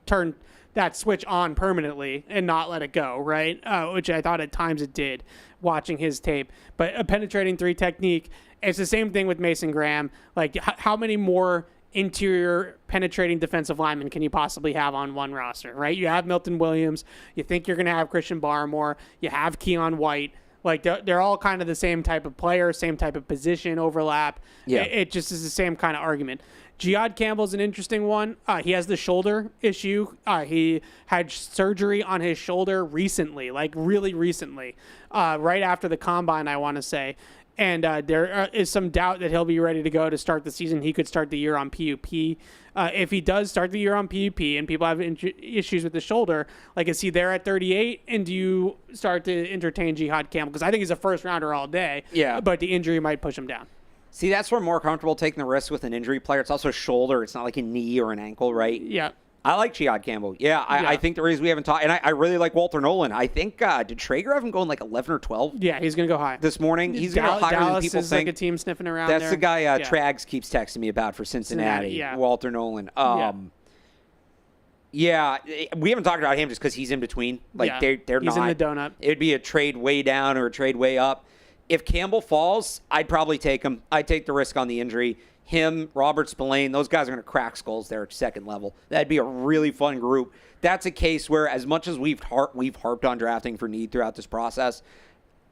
turn that switch on permanently and not let it go, right? Which I thought at times it did, watching his tape. But a penetrating 3 technique, it's the same thing with Mason Graham. Like, how many more interior penetrating defensive linemen can you possibly have on one roster, right? You have Milton Williams. You think you're going to have Christian Barmore. You have Keon White. Like, they're all kind of the same type of player, same type of position overlap. Yeah. It just is the same kind of argument. Jihad Campbell's an interesting one. He has the shoulder issue. He had surgery on his shoulder recently, like really recently, right after the combine, I want to say. And there is some doubt that he'll be ready to go to start the season. He could start the year on PUP. If he does start the year on PUP and people have issues with the shoulder, like, is he there at 38? And do you start to entertain Jihad Campbell? Because I think he's a first rounder all day. Yeah. But the injury might push him down. See, that's where I'm more comfortable taking the risk with an injury player. It's also a shoulder. It's not like a knee or an ankle, right? Yeah. I like Jihad Campbell. I think the reason we haven't talked, and I really like Walter Nolan. I think, did Traeger have him going like 11 or 12? Yeah, he's going to go high. This morning? He's going to go higher Dallas than people is think. Like a team sniffing around That's there. the guy Trags keeps texting me about for Cincinnati. Walter Nolan. Yeah, we haven't talked about him just because he's in between. Like, they're he's not. in the donut. It'd be a trade way down or a trade way up. If Campbell falls, I'd probably take him. I'd take the risk on the injury. Him, Robert Spillane, those guys are going to crack skulls there at second level. That'd be a really fun group. That's a case where, as much as we've harped on drafting for need throughout this process,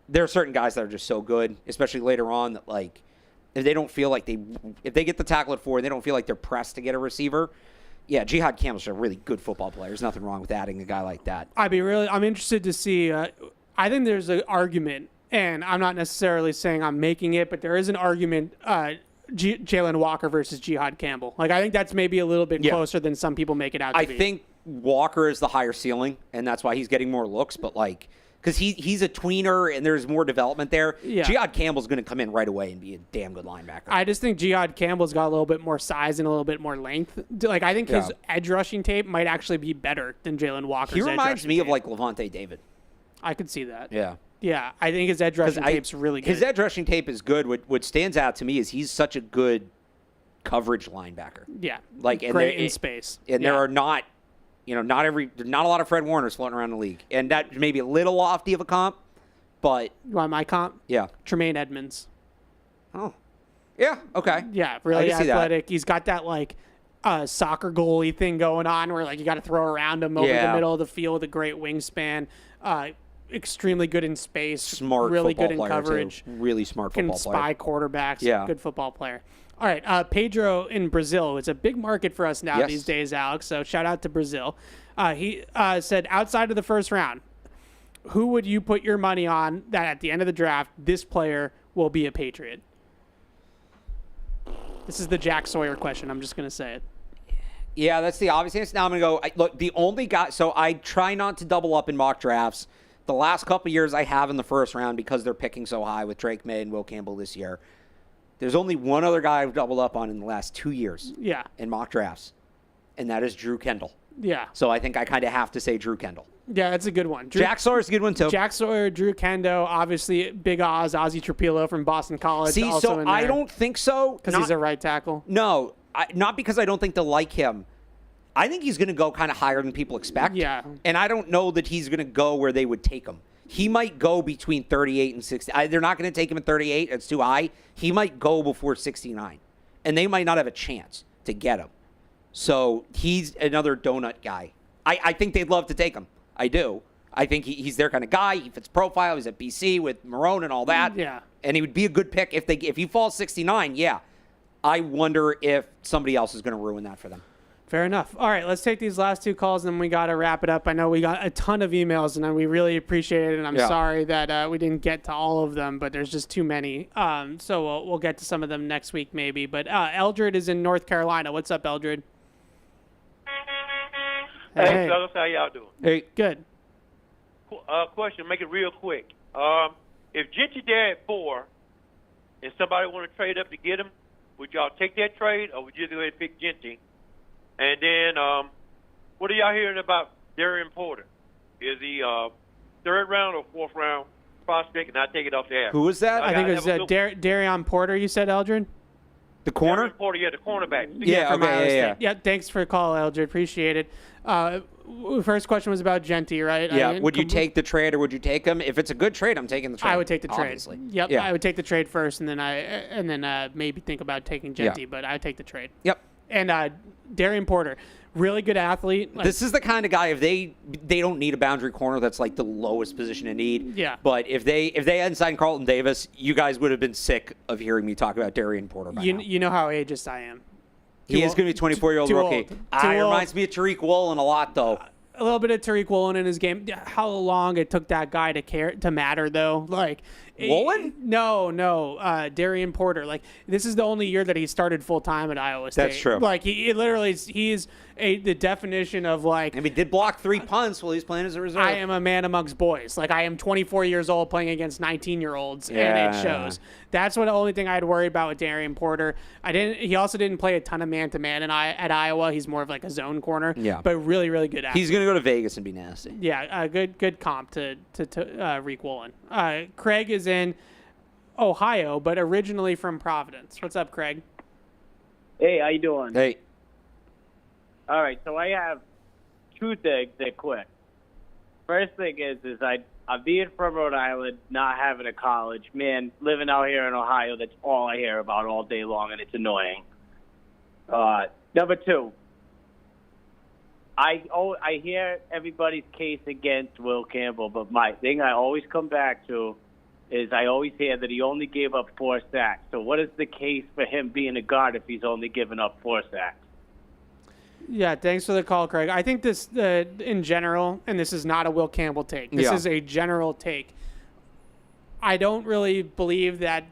there are certain guys that are just so good, especially later on, that, like, if they don't feel like if they get the tackle at 4 and they don't feel like they're pressed to get a receiver, yeah, Jihad Campbell's a really good football player. There's nothing wrong with adding a guy like that. I'm interested to see. I think there's an argument, and I'm not necessarily saying I'm making it, but there is an argument Jalen Walker versus Jihad Campbell. Like, I think that's maybe a little bit closer than some people make it out to be. I think Walker is the higher ceiling, and that's why he's getting more looks. But, like, because he's a tweener and there's more development there. Yeah. Jihad Campbell's going to come in right away and be a damn good linebacker. I just think Jihad Campbell's got a little bit more size and a little bit more length. Like, I think his edge rushing tape might actually be better than Jalen Walker's He reminds me of, tape. like, Levante David. I could see that. Yeah. Yeah, I think his edge rushing tape's really good. His edge rushing tape is good. What stands out to me is he's such a good coverage linebacker. Yeah, like great in space. And there are not, not a lot of Fred Warners floating around the league, and that may be a little lofty of a comp, but you want my comp? Yeah, Tremaine Edmonds. Oh, yeah, okay. Yeah, really athletic. He's got that like soccer goalie thing going on, where like you got to throw around him over the middle of the field with a great wingspan. Extremely good in space, smart, really good in player coverage, too. Really smart football Can spy player. quarterbacks, Yeah. Good football player. All right, Pedro in Brazil. It's a big market for us now these days, Alex. So shout out to Brazil. He said, outside of the first round, who would you put your money on that at the end of the draft, this player will be a Patriot? This is the Jack Sawyer question. I'm just going to say it. Yeah, that's the obvious answer. Now I'm going to go. Look, the only guy. So I try not to double up in mock drafts. The last couple of years I have in the first round because they're picking so high with Drake May and Will Campbell this year. There's only one other guy I've doubled up on in the last 2 years. Yeah. In mock drafts, and that is Drew Kendall. Yeah. So I think I kind of have to say Drew Kendall. Yeah, that's a good one. Jack Sawyer's a good one, too. Jack Sawyer, Drew Kendall, obviously Big Ozzie Trapilo from Boston College. See, also so I don't think so. Because he's a right tackle? No, not because I don't think they'll like him. I think he's going to go kind of higher than people expect. Yeah. And I don't know that he's going to go where they would take him. He might go between 38 and 60. They're not going to take him at 38. It's too high. He might go before 69. And they might not have a chance to get him. So he's another donut guy. I think they'd love to take him. I do. I think he's their kind of guy. He fits profile. He's at BC with Marone and all that. Yeah. And he would be a good pick if he falls 69. Yeah. I wonder if somebody else is going to ruin that for them. Fair enough. All right, let's take these last two calls, and then we got to wrap it up. I know we got a ton of emails, and we really appreciate it, and I'm sorry that we didn't get to all of them, but there's just too many. So we'll get to some of them next week maybe. But Eldred is in North Carolina. What's up, Eldred? Hey, fellas, how y'all doing? Hey. Good. Question, make it real quick. If Jeanty there at 4 and somebody want to trade up to get him, would y'all take that trade, or would you go ahead and pick Jeanty? And then, what are y'all hearing about Darian Porter? Is he third round or fourth round prospect? And I take it off the air. Who was that? I think it was Darian Porter. You said, Eldred? The corner? Darian Porter, yeah, the cornerback. Yeah, okay, yeah. Thanks for the call, Eldred. Appreciate it. First question was about Jeanty, right? Yeah. Would you take the trade or would you take him? If it's a good trade, I'm taking the trade. I would take the trade. Obviously. Yep. Yeah. I would take the trade first, and then maybe think about taking Jeanty. But I would take the trade. Yep. And Darian Porter, really good athlete. This is the kind of guy, if they don't need a boundary corner, that's like the lowest position in need. Yeah. But if they hadn't signed Carlton Davis, you guys would have been sick of hearing me talk about Darian Porter. You know how ageist I am. He is going to be a 24-year-old rookie. He reminds me of Tariq Woolen a lot, though. A little bit of Tariq Woolen in his game. How long it took that guy to matter, though? Like Woolen? No. Darian Porter. Like, this is the only year that he started full time at Iowa State. That's true. Like, he's the definition of like. And he did block 3 punts while he was playing as a reserve. I am a man amongst boys. Like, I am 24 years old playing against 19-year-olds, and it shows. That's the only thing I'd worry about with Darian Porter. He also didn't play a ton of man-to-man at Iowa. He's more of like a zone corner. Yeah. But really, really good athlete. He's going to go to Vegas and be nasty. Yeah, good comp to Reek Woolen. Craig is in Ohio, but originally from Providence. What's up, Craig? Hey, how you doing? Hey. All right, so I have two things that quick. First thing is I'm being from Rhode Island, not having a college. Man, living out here in Ohio, that's all I hear about all day long, and it's annoying. Number two, I hear everybody's case against Will Campbell, but my thing I always come back to is I always hear that he only gave up 4 sacks. So what is the case for him being a guard if he's only given up 4 sacks? Yeah, thanks for the call, Craig. I think this, in general, and this is not a Will Campbell take. This is a general take. I don't really believe that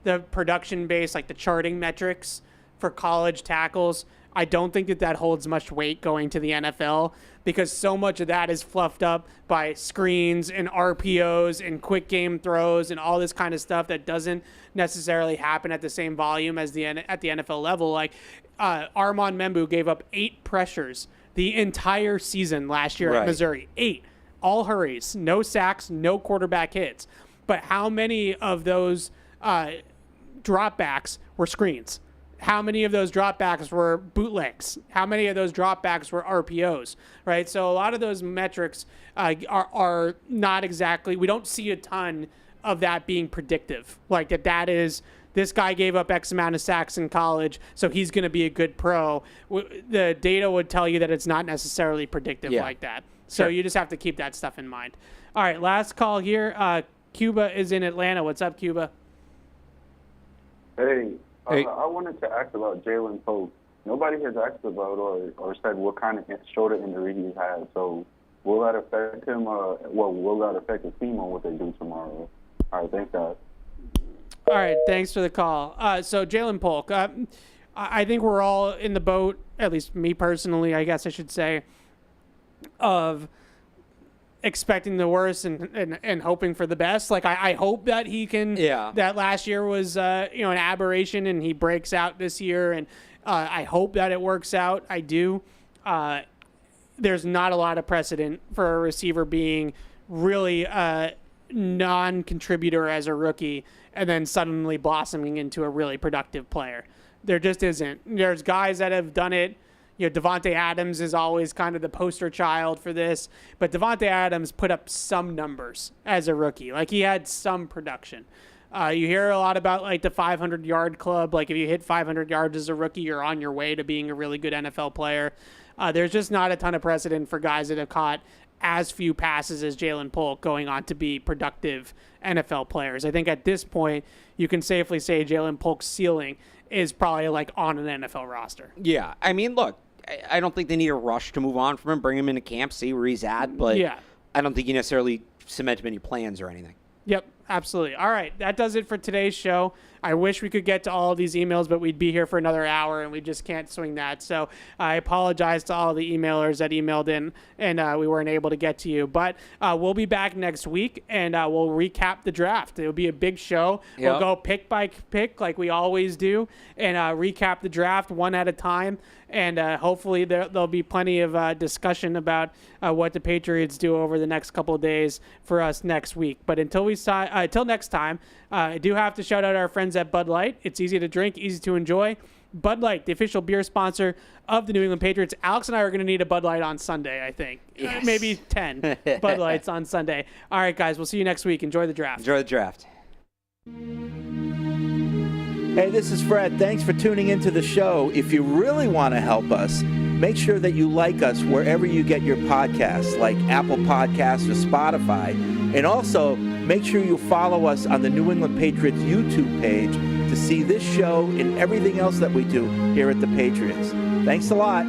the production base, like the charting metrics for college tackles, I don't think that holds much weight going to the NFL, because so much of that is fluffed up by screens and RPOs and quick game throws and all this kind of stuff that doesn't necessarily happen at the same volume as at the NFL level. Like Armand Membu gave up 8 pressures the entire season last year at Missouri. 8. All hurries, no sacks, no quarterback hits. But how many of those dropbacks were screens? How many of those dropbacks were bootlegs? How many of those dropbacks were RPOs, right? So a lot of those metrics are not exactly, we don't see a ton of that being predictive. Like that is, this guy gave up X amount of sacks in college, so he's going to be a good pro. The data would tell you that it's not necessarily predictive like that. So you just have to keep that stuff in mind. All right, last call here. Cuba is in Atlanta. What's up, Cuba? Hey. I wanted to ask about Jalen Polk. Nobody has asked about or said what kind of shoulder injury he's had. So will that affect him? Will that affect the team on what they do tomorrow? All right, thanks, guys. All right, thanks for the call. So Jalen Polk, I think we're all in the boat, at least me personally, I guess I should say, of expecting the worst and hoping for the best. Like I hope that he can. That last year was an aberration and he breaks out this year, and I hope that it works out. I do. There's not a lot of precedent for a receiver being really a non-contributor as a rookie and then suddenly blossoming into a really productive player. There just isn't. There's guys that have done it. Devontae Adams is always kind of the poster child for this, but Devontae Adams put up some numbers as a rookie. Like, he had some production. You hear a lot about like the 500-yard club. Like, if you hit 500 yards as a rookie, you're on your way to being a really good NFL player. There's just not a ton of precedent for guys that have caught as few passes as Jalen Polk going on to be productive NFL players. I think at this point, you can safely say Jalen Polk's ceiling is probably like on an NFL roster. Yeah. I mean, look, I don't think they need a rush to move on from him, bring him into camp, see where he's at, but I don't think you necessarily cement him any plans or anything. Yep, absolutely. All right, that does it for today's show. I wish we could get to all of these emails, but we'd be here for another hour, and we just can't swing that. So I apologize to all the emailers that emailed in, and we weren't able to get to you. But we'll be back next week, and we'll recap the draft. It'll be a big show. Yep. We'll go pick by pick like we always do, and recap the draft one at a time. And hopefully there'll be plenty of discussion about what the Patriots do over the next couple of days for us next week. But until next time, I do have to shout out our friends at Bud Light. It's easy to drink, easy to enjoy. Bud Light, the official beer sponsor of the New England Patriots. Alex and I are going to need a Bud Light on Sunday, I think. Yes. Maybe 10 Bud Lights on Sunday. All right, guys, we'll see you next week. Enjoy the draft. Enjoy the draft. Hey, this is Fred. Thanks for tuning into the show. If you really want to help us, make sure that you like us wherever you get your podcasts, like Apple Podcasts or Spotify. And also, make sure you follow us on the New England Patriots YouTube page to see this show and everything else that we do here at the Patriots. Thanks a lot.